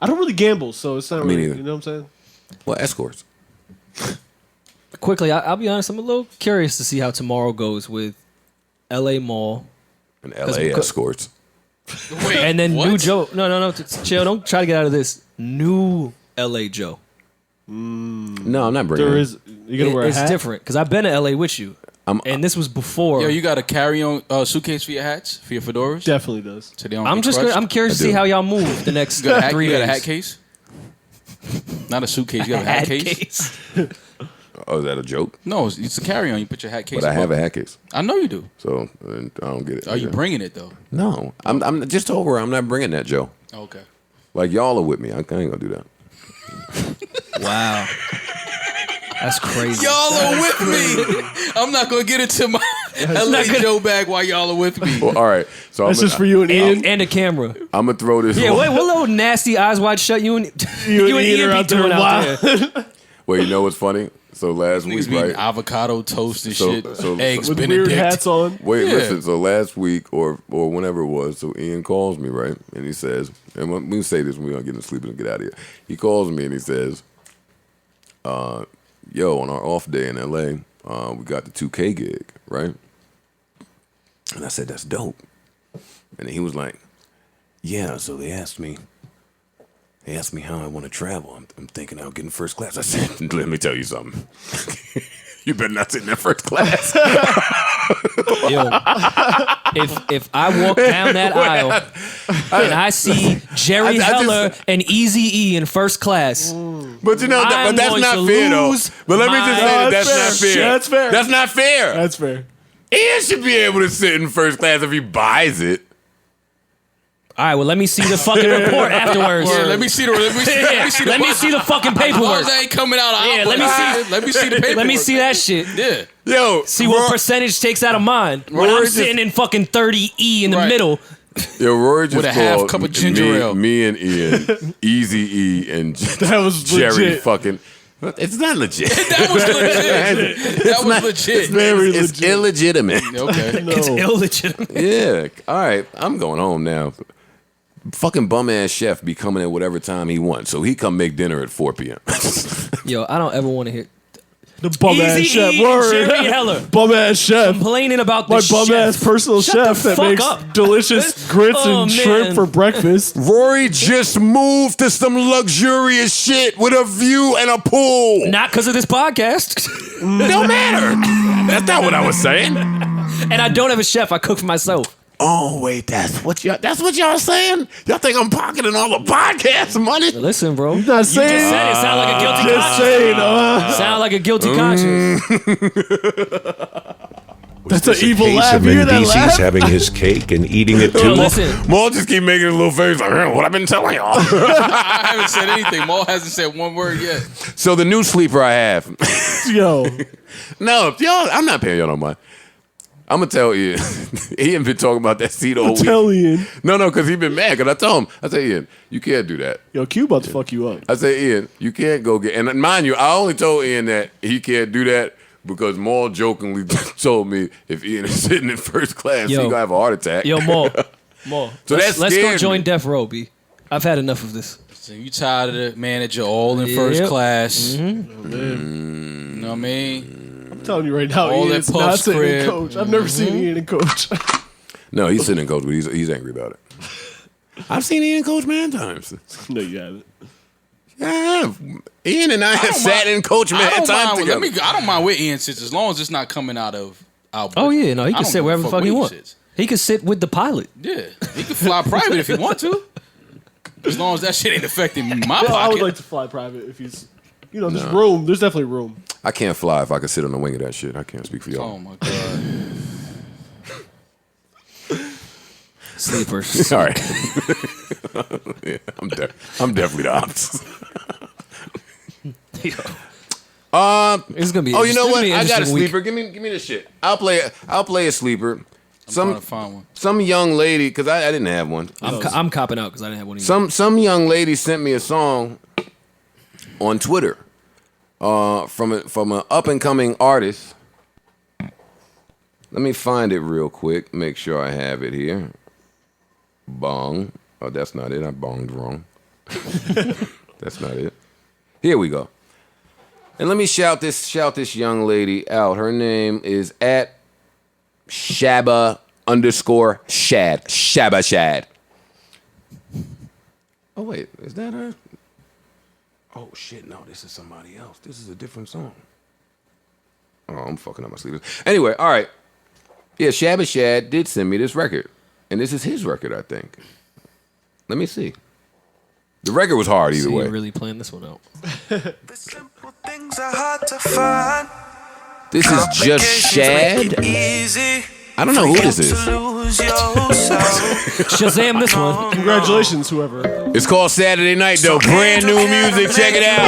I don't really gamble, so it's not Me really, neither. you know what I'm saying? Well, escorts. Quickly, I'll be honest. I'm a little curious to see how tomorrow goes with L.A. Mall And LA escorts. Wait, and then what? new Joe. No, chill. Don't try to get out of this. New L.A. Joe. No, I'm not bringing There it. is. You gonna wear a It's hat? different because I've been to L.A. with you. And this was before. Yo, you got a carry-on suitcase for your hats, for your fedoras? Definitely does. So they don't I'm get just crushed? I'm curious to see how y'all move the next You got a hat, 3 you got a days. hat case? Not a suitcase. You got a hat case? Oh, is that a joke? No, it's a carry-on. You put your hat case. But I have above. a hat case. I know you do. So I don't get it. Are you bringing it though? No, I'm just told her I'm not bringing that, Joe. Okay. Like y'all are with me. I ain't gonna do that. Wow. That's crazy. Y'all are with me. I'm not gonna get into my LA Joe bag while y'all are with me. Well, all right. So That's just for you and Ian. And a camera. I'm gonna throw this. Yeah, on. what little nasty eyes wide shut you and You and Ian are be out there doing wild. there? Wait, you know what's funny? So last Niggas week, be eating right? avocado toast and So- shit. so- Eggs With Benedict. weird hats on. Wait, Yeah. listen. So last week or whenever it was, so Ian calls me, right? And he says, and we can say this when we're gonna get him sleeping and get out of here. He calls me and he says, yo, on our off day in LA, we got the 2K gig, right? And I said, that's dope. And then he was like, yeah, so they asked me how I want to travel. I'm thinking I'll get in first class. I said, let me tell you something. You better not sit in that first class. Yo, if I walk down that aisle and I see Jerry I just- Heller and Eazy-E in first class, But you know, I'm but that's going not to fair though. lose But let me my- just say that that's That's not fair. fair. That's fair. That's not fair. That's fair. Ian should be able to sit in first class if he buys it. all right, well, let me see the fucking report afterwards. Yeah, let me see the Let me see the fucking As long paperwork. as that ain't coming out. Yeah, let me see. Let me see the paper. Let me see that shit. Yeah. Yo, See what percentage takes out of mine when I'm Rory just- sitting in fucking 30E in the Right. middle. Yo, Rory just With a half called cup of ginger ale. me and Ian, Easy E, and That was Jerry legit. fucking. It's not legit. That was legit. That was legit. Very It's legit. illegitimate. Okay. No. It's illegitimate. Yeah. All right. I'm going home now. Fucking bum ass chef be coming at whatever time he wants, so he come make dinner at 4 p.m. Yo, I don't ever want to hear The bum ass Eazy-E chef. and Word. Jerry Heller Bum ass chef. complaining about My the bum chef. ass personal Shut chef the that fuck makes up. delicious grits Oh, and man. shrimp for breakfast. Rory just moved to some luxurious shit with a view and a pool. Not because of this podcast. No matter. That's not what I was saying. And I don't have a chef. I cook for myself. Oh wait, that's what y'all saying? Y'all think I'm pocketing all the podcast money? Listen, bro. You Not just saying. said it sound like a guilty Just conscience. saying. Sound like a guilty conscience. That's an Is this a evil case laugh. of You hear that Mendices laugh? having his cake and eating it too? Listen. Maul just keep making a little face like, what I've been telling y'all. I haven't said anything. Maul hasn't said one word yet. So the new sleeper I have. Yo. No, y'all, I'm not paying y'all no money. I'm gonna tell Ian. Ian been talking about that seat all week. Tell Ian. No, because he been mad. Cause I told him, I said, Ian, you can't do that. Yo, Q about to fuck you up. I said, Ian, you can't go get. And mind you, I only told Ian that he can't do that because Maul jokingly told me if Ian is sitting in first class, he Yo. gonna have a heart attack. Yo, Mo. So let's that go scared join me. Death Row, B. I've had enough of this. So you tired of the manager all in first Yep. class. Oh, You know what I mean? I'm telling you right now, All Ian that is not Puff's sitting in crib. coach. I've never seen Ian in coach. No, he's sitting in coach, but he's angry about it. I've seen Ian coach man times. No, you haven't. Yeah, I have. Ian and I have don't sat mind- in coach man I don't times mind. together. I don't mind where Ian sits as long as it's not coming out of our. Oh, yeah. No, he I can don't sit give a wherever the fuck he where wants. sits. He can sit with the pilot. Yeah, he can fly private if he want to. As long as that shit ain't affecting my Well, I would pocket. like to fly private if he's, there's room. There's definitely room. I can't fly if I could sit on the wing of that shit. I can't speak for y'all. Oh my god. Sleepers. All right. Yeah, I'm definitely the opposite. It's gonna be. Oh, you know it's gonna what? be an I got a interesting week. sleeper. Give me this shit. I'll play a sleeper. I'm trying to find one. Some young lady, because I didn't have one. I'm copping out because I didn't have one. Either. Some young lady sent me a song on Twitter from an up and coming artist. Let me find it real quick. Make sure I have it here. Bong. Oh, that's not it. I bonged wrong. That's not it. Here we go. And let me shout this young lady out. Her name is at Shabba _ Shad. Shabba Shad. Oh, wait. Is that her? Oh, shit. No, this is somebody else. This is a different song. Oh, I'm fucking up my sleepers. Anyway, all right. Yeah, Shabba Shad did send me this record. And this is his record, I think. Let me see. The record was hard either So way. you're really playing this one out. The simple things are hard to find. This is just Shad. I don't know who this is. Shazam this one. Congratulations, whoever. It's called Saturday Night, though. Brand new music. Check it out.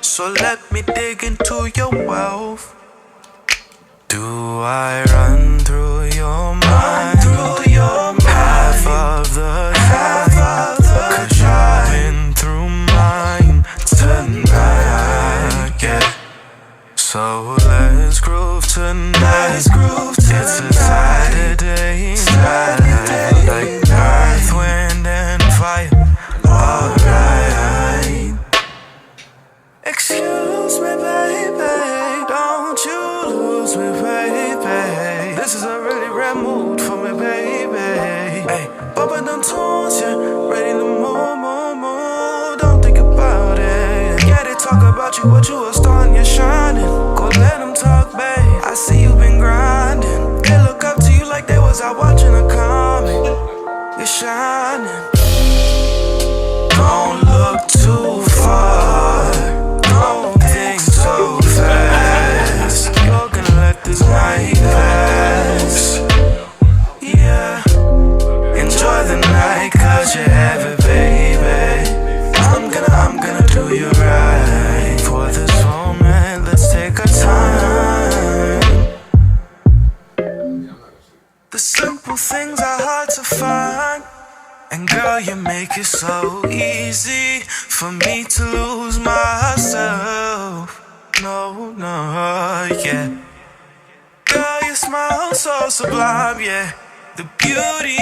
So let me dig into your wealth. Do I run through your mind? Half of the time, 'cause you've been through mine tonight, yeah. So let's groove tonight. It's a Saturday night, like earth, wind, and fire. Alright. Excuse me, baby, don't you lose me, baby. This is a really rare mood for me, baby. Hey, bumping them tunes, yeah, ready to move. Don't think about it. Yeah, they talk about you, but you a star and you're shining. Go let them talk, babe. I see you been grinding. They look up to you like they was out watching a comic. You're shining. Don't look too far. Don't think so fast. You're gonna let this night pass. Yeah. Enjoy the night 'cause you have it, baby. I'm gonna do you right. For this moment, let's take our time. The simple things are hard to find. And girl, you make it so easy for me to lose myself. No, yeah. Girl, you smile so sublime, yeah. The beauty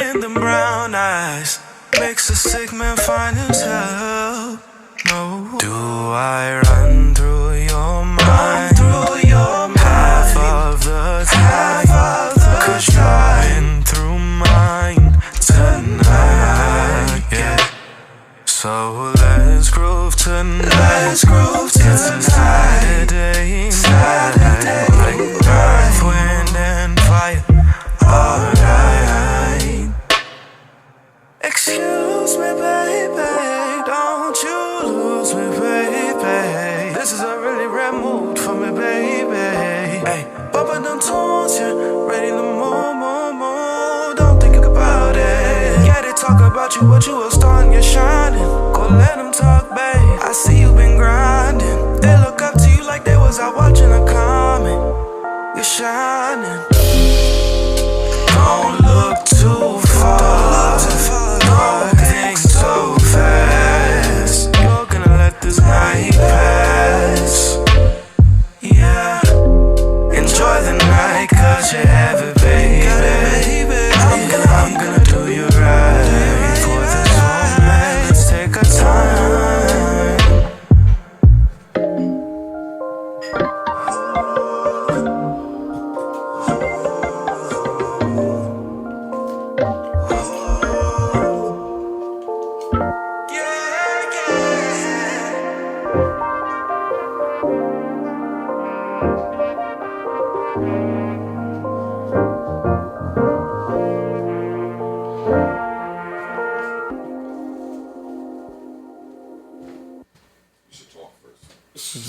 in the brown eyes makes a sick man find himself. No. Do I run through your mind? Half of the time, 'cause you've been through mine tonight, yeah. So let's groove tonight. It's a Saturday night, like earth, wind, and fire. Alright. Excuse me, baby, don't you lose me, baby. This is a really rare mood for me, baby. Hey, bumping them tunes, yeah, ready to move. Don't think about it. Yeah, they talk about you, but you a star and you're shining. Go let them talk, babe. I see you been grinding. They look up to you like they was out watching a comic. You're shining. Don't look too far. Don't think so fast. You're gonna let this night pass. Yeah. Enjoy the night 'cause you have it, baby. I'm gonna do you right. For this moment, let's take our time.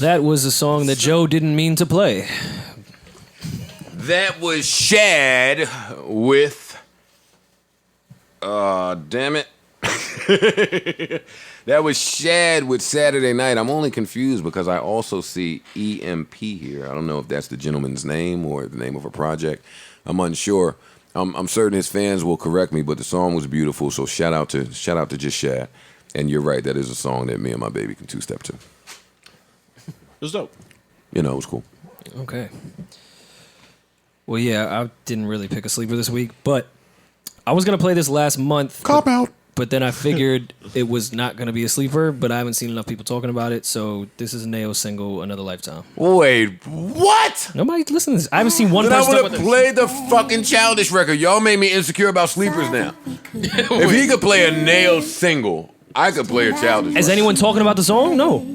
That was a song that Joe didn't mean to play. That was Shad with... damn it. That was Shad with Saturday Night. I'm only confused because I also see EMP here. I don't know if that's the gentleman's name or the name of a project. I'm unsure. I'm certain his fans will correct me, but the song was beautiful, so shout out to just Shad. And you're right, that is a song that me and my baby can two-step to. It was dope. You know, it was cool. Okay. Well, yeah, I didn't really pick a sleeper this week, but I was going to play this last month. Cop out. But then I figured it was not going to be a sleeper, but I haven't seen enough people talking about it, so this is Neo's single, Another Lifetime. Wait, what? Nobody listen to this. I haven't seen one Then I person would talk have about played the fucking Childish record. Y'all made me insecure about sleepers now. If he could play a Neo single, I could play a Childish Is record. anyone talking about the song? No.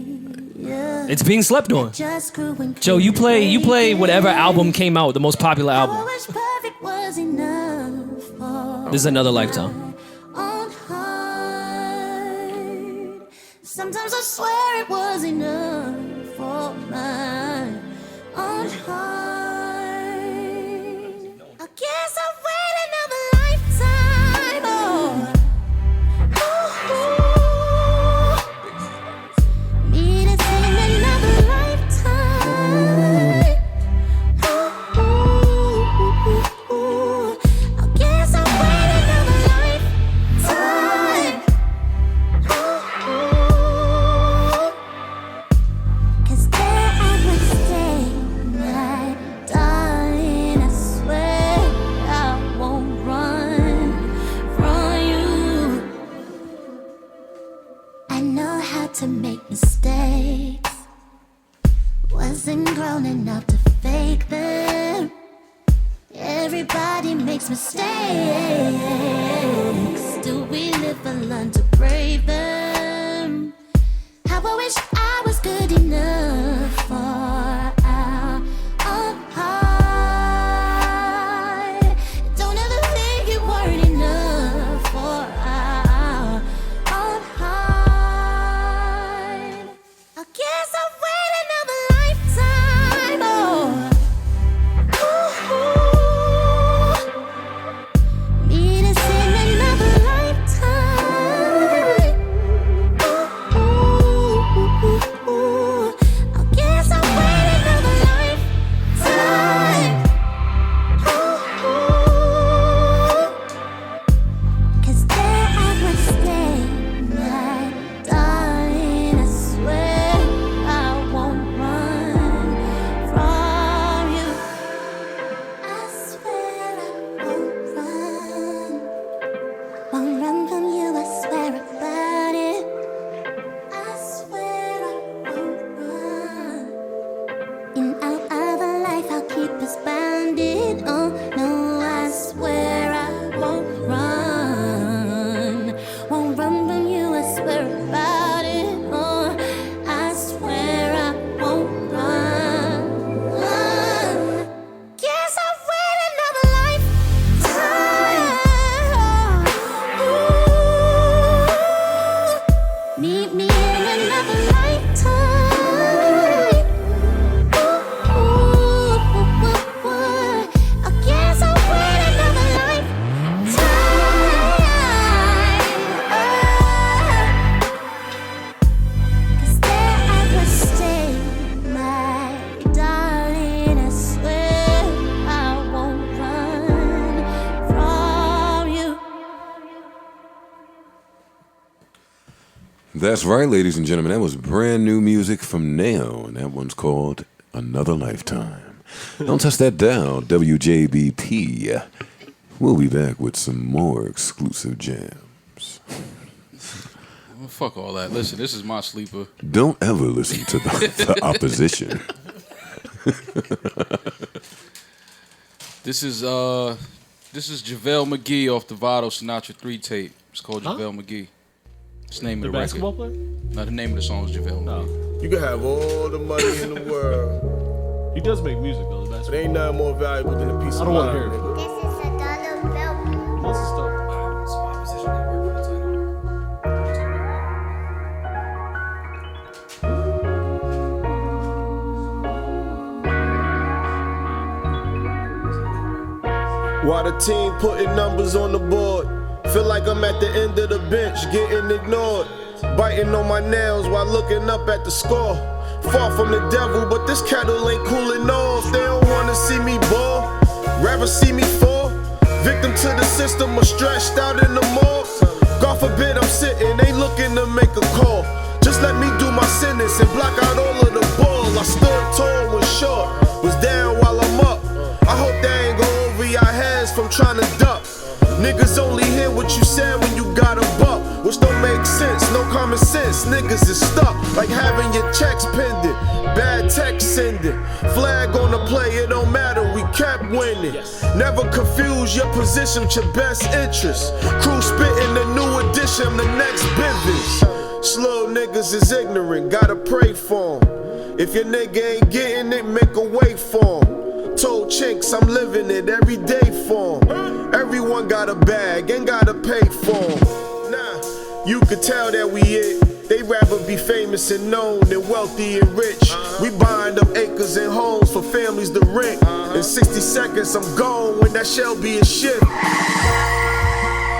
It's being slept on. Just grew and Joe, you play whatever album came out, the most popular album. I wish perfect was enough for This is Another Lifetime. on hard. Sometimes I swear it was enough for mine on hard. I guess I'll wait another lifetime. Need to sing another lifetime. I guess I'll wait another lifetime. 'Cause there I would stay, my darling. I swear I won't run from you. I know how to make mistakes. Wasn't grown enough to fake them. Everybody makes mistakes. Do we live or learn to brave them? How I wish I was good enough for our own heart. Don't ever think you weren't enough for our own heart. I guess I'll wait another lifetime. Need to sing another lifetime. I guess I'll wait another lifetime. 'Cause there I would stay, my darling. I swear I won't run from you. I swear I won't run. Won't run from you, I swear about it. I swear I won't run. In our other life, I'll keep us bounded. Oh no, I swear I won't run. Won't run from you, I swear about it. Oh, I swear I won't run. Guess I'll wait another lifetime. Meet me in another lifetime. I guess I'll wait another lifetime. 'Cause there I would stay, my darling. I swear I won't run from you. That's right, ladies and gentlemen. That was brand new music from Nao, and that one's called Another Lifetime. Don't touch that dial, WJBP. We'll be back with some more exclusive jams. Well, fuck all that. Listen, this is my sleeper. Don't ever listen to the opposition. This is Javale McGee off the Vado Sinatra 3 tape. It's called Javale McGee. It's the name The of the basketball record. player? No, the name of the song is Javale McGee. You can have all the money in the world, He does make music though. The but basketball. ain't nothing more valuable than a piece I of don't wanna mind, hear it. nigga. This is a dollar bill. Lots of stuff. While the team putting numbers on the board, feel like I'm at the end of the bench, getting ignored. Biting on my nails while looking up at the score. Far from the devil, but this kettle ain't cooling off. They don't wanna see me ball, rather see me fall. Victim to the system or stretched out in the morgue. God forbid I'm sitting, ain't looking to make a call. Just let me do my sentence and block out all of the ball. I stood tall, was short, was down while I'm up. I hope they ain't go over your heads from trying to duck. Niggas only hear what you said when you got a buck, which don't make sense, no common sense. Niggas is stuck, like having your checks pending. Bad text sending, flag on the play, it don't matter, we kept winning. Never confuse your position with your best interest. Crew spitting the new edition, the next business. Slow niggas is ignorant, gotta pray for 'em. If your nigga ain't getting it, make a way for him. Told Chinks I'm living it every day for him. Everyone got a bag, ain't gotta pay for him. Nah, you could tell that we it. They rather be famous and known than wealthy and rich. We buying up acres and homes for families to rent. In 60 seconds I'm gone when that shall be a shift.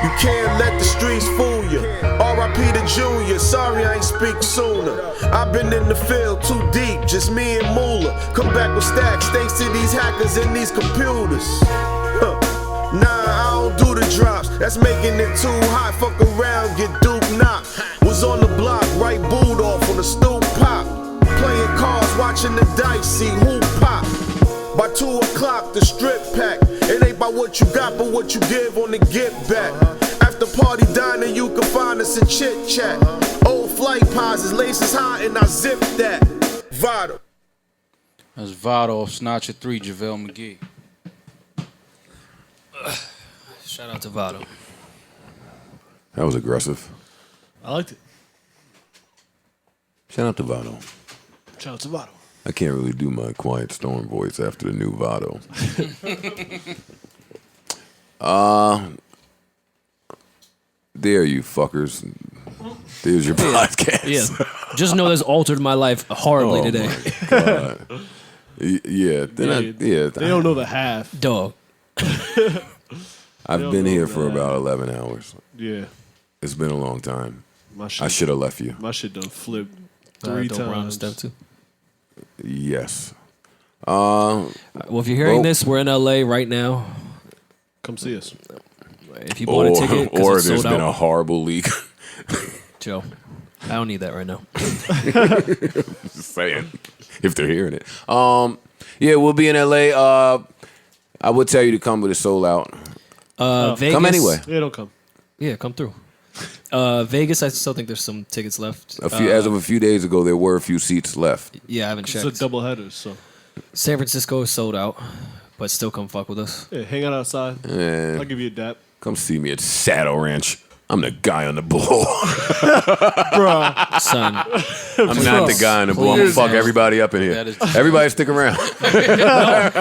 You can't let the streets fool you. R.I.P. to Junior, sorry I ain't speak sooner. I've been in the field too deep, just me and Moolah. Come back with stacks thanks to these hackers and these computers. Nah, I don't do the drops, that's making it too hot. Fuck around, get Duke knocked. Was on the block, right booed off on the stoop pop. Playing cards, watching the dice, see who pop. By 2 o'clock, the strip pack. It ain't by what you got, but what you give on the get back. After party dining, you can find us in chit chat. Old flight pauses, laces high, and I zip that. Vado. That's Vado off Snatcher 3, Javale McGee. Shout out to Vado. That was aggressive. I liked it. Shout out to Vado. Shout out to Vado. I can't really do my Quiet Storm voice after the new Vado. There you fuckers. There's your podcast. Yeah. Just know this altered my life horribly today. God. Yeah. They don't know the half. Dog. I've been here for about 11 hours. Yeah. It's been a long time. My shit, I should have left you. My shit done flipped 3 Don't run times. step 2. Yes. Well, if you're hearing this, we're in LA right now. Come see us. If you bought a ticket, 'cause or it's there's sold been out. a horrible leak. Joe, I don't need that right now. Just saying, if they're hearing it. Yeah, we'll be in LA. I would tell you to come, but it's sold out. Vegas, Come anyway. Yeah, don't come. Yeah, come through. Vegas, I still think there's some tickets left. As of a few days ago, there were a few seats left. Yeah, I haven't It's checked. a double header, so. San Francisco is sold out, but still come fuck with us. Yeah, hang out outside. Eh, I'll give you a dap. come see me at Saddle Ranch. I'm the guy on the bull. Son, I'm not the guy on the bull. I'm gonna fuck everybody up in here. That is- Everybody stick around.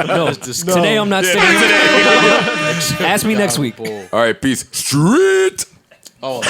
no, today I'm not sticking around. Ask me next week. Bull. All right, peace. Street. Oh,